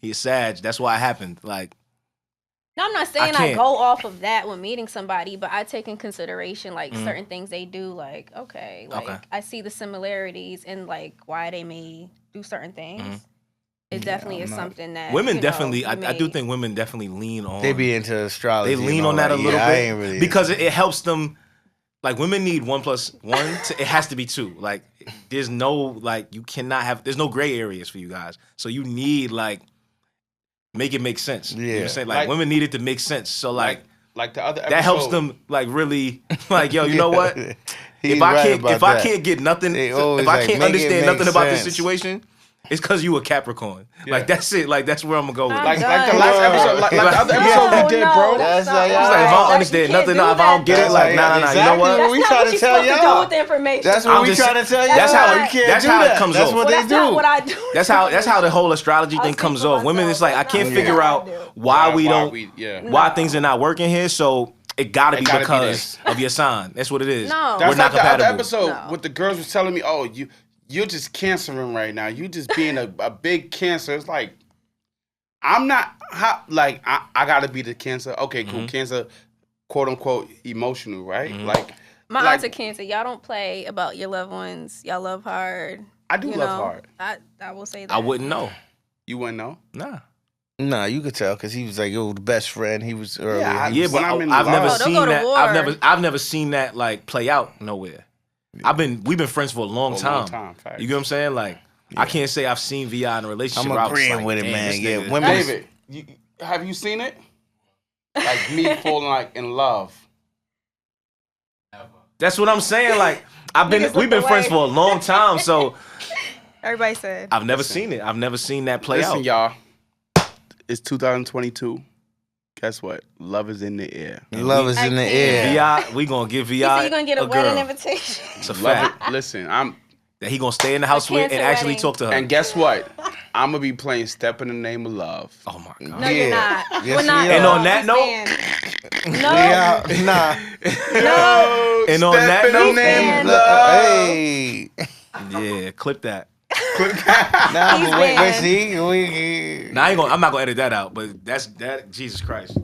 B: He's Sag. That's why it happened. Like,
D: No, I'm not saying I
B: can't.
D: go off of that when meeting somebody, but I take in consideration like certain things they do. Like, okay, like
B: Okay.
D: I see the similarities in like why they may do certain things, it definitely is
C: not.
D: something that
B: Women
D: you know,
B: definitely. I do
D: may-
B: think women definitely lean on.
C: They be into astrology.
B: They lean
C: and all
B: on that a little
C: I
B: bit
C: ain't really
B: because it helps them. Like women need 1 + 1. It has to be 2. Like there's no like you cannot have. There's no gray areas for you guys. So you need like make it make sense. You know what
C: Yeah.
B: I'm saying? Like women need it to make sense. So like
A: the other episode,
B: that helps them like really like yo. You know what?
C: He's
B: If I
C: right
B: can't
C: about
B: if I
C: that.
B: can't get nothing,
C: They
B: if
C: always
B: I
C: like,
B: can't
C: make it
B: understand
C: make
B: nothing about this
C: sense.
B: situation, it's because you a Capricorn.
A: Yeah.
B: Like that's it. Like that's where I'm gonna go with it.
A: like the
D: done.
A: last episode, like the other episode we did, bro.
C: That's
D: stop.
C: like,
B: It's like if I
C: Right.
B: don't understand nothing, if I don't get it,
C: That's
B: like
C: like,
B: nah. You know
C: exactly
B: what?
C: what
D: That's
C: we
D: not
C: trying
D: what
C: to
D: you're
C: tell
D: supposed to do
C: y'all.
D: with the information.
C: That's what
B: I'm
C: we
B: just-
C: trying to tell y'all.
B: that's how-
C: you can't
B: that's
C: do
B: how it
C: that.
B: comes
C: That's
B: off.
C: what
D: Well,
C: they
D: that's not
C: do.
D: what I do.
B: That's how the whole astrology
D: I'll
B: thing
D: speak
B: comes
D: for
B: off. Women,
D: myself.
B: it's like I
D: That's
B: can't
D: not
B: figure
D: what I
B: out
D: do.
B: why we don't,
A: Yeah.
B: why
D: No.
B: things are not working here. So it gotta be
A: gotta be
B: because
A: this.
B: of your sign. That's what it is.
D: No.
B: We're
A: That's
B: not
A: like the other
B: compatible.
A: episode
D: No.
A: with the girls was telling me, "Oh, you're just cancering right now. You just being a big cancer." It's like I'm not I gotta be the cancer. Okay, cool. Cancer, quote unquote, emotional, right? Like
D: My
A: like,
D: aunt's a Cancer. Y'all don't play about your loved ones. Y'all love hard.
A: I do
D: you
A: love
D: know?
A: hard.
D: I will say that.
B: I wouldn't know.
A: You wouldn't know.
B: Nah.
C: Nah, you could tell because he was like, yo, the best friend. He was earlier.
A: Yeah,
C: He
B: Yeah,
C: was-
B: but
A: When I'm in
B: I've
A: love.
B: never
A: Oh,
D: don't
B: seen
D: go to
B: that.
D: war.
B: I've never seen that like play out nowhere. We've been friends for a long
A: For a long
B: time.
A: time, facts.
B: You get what I'm saying? Like I can't say I've seen Vi in a relationship.
C: I'm
B: where I was
C: agreeing
B: like,
C: with it,
B: damn,
C: man.
B: this
C: Yeah,
B: nigga-
C: women-
A: David, have you seen it? Like me falling like in love.
B: That's what I'm saying. Like
D: Niggas
B: we've been
D: looked
B: friends
D: away.
B: for a long time, so
D: Everybody said.
B: I've never seen it. I've never seen that play
A: Listen,
B: out.
A: y'all. It's 2022. Guess what? Love is in the air.
C: Love is in the air.
B: Vi, we gonna give Vi
D: You said you're gonna get a wedding
B: girl.
D: invitation.
B: It's a
A: Love
B: fact
A: it. Listen, I'm
B: that he gonna stay in the house with and
D: Cancer
B: actually
D: wedding.
B: talk to her.
A: and guess what? I'm gonna be playing "Step in the Name of Love."
B: Oh my god.
D: No, you're
C: Yeah.
D: not.
C: Yes,
D: We're not.
C: we are.
B: And on that
D: note, no.
C: Yeah, nah.
A: No,
B: And on
A: step
B: that
A: in the
B: note-
A: name of
C: Look,
A: love.
C: hey.
B: Yeah, clip that.
C: Nah,
D: He's
C: but wait,
D: banned.
C: see, we.
B: Now I'm not gonna edit that out, but that's that. Jesus Christ.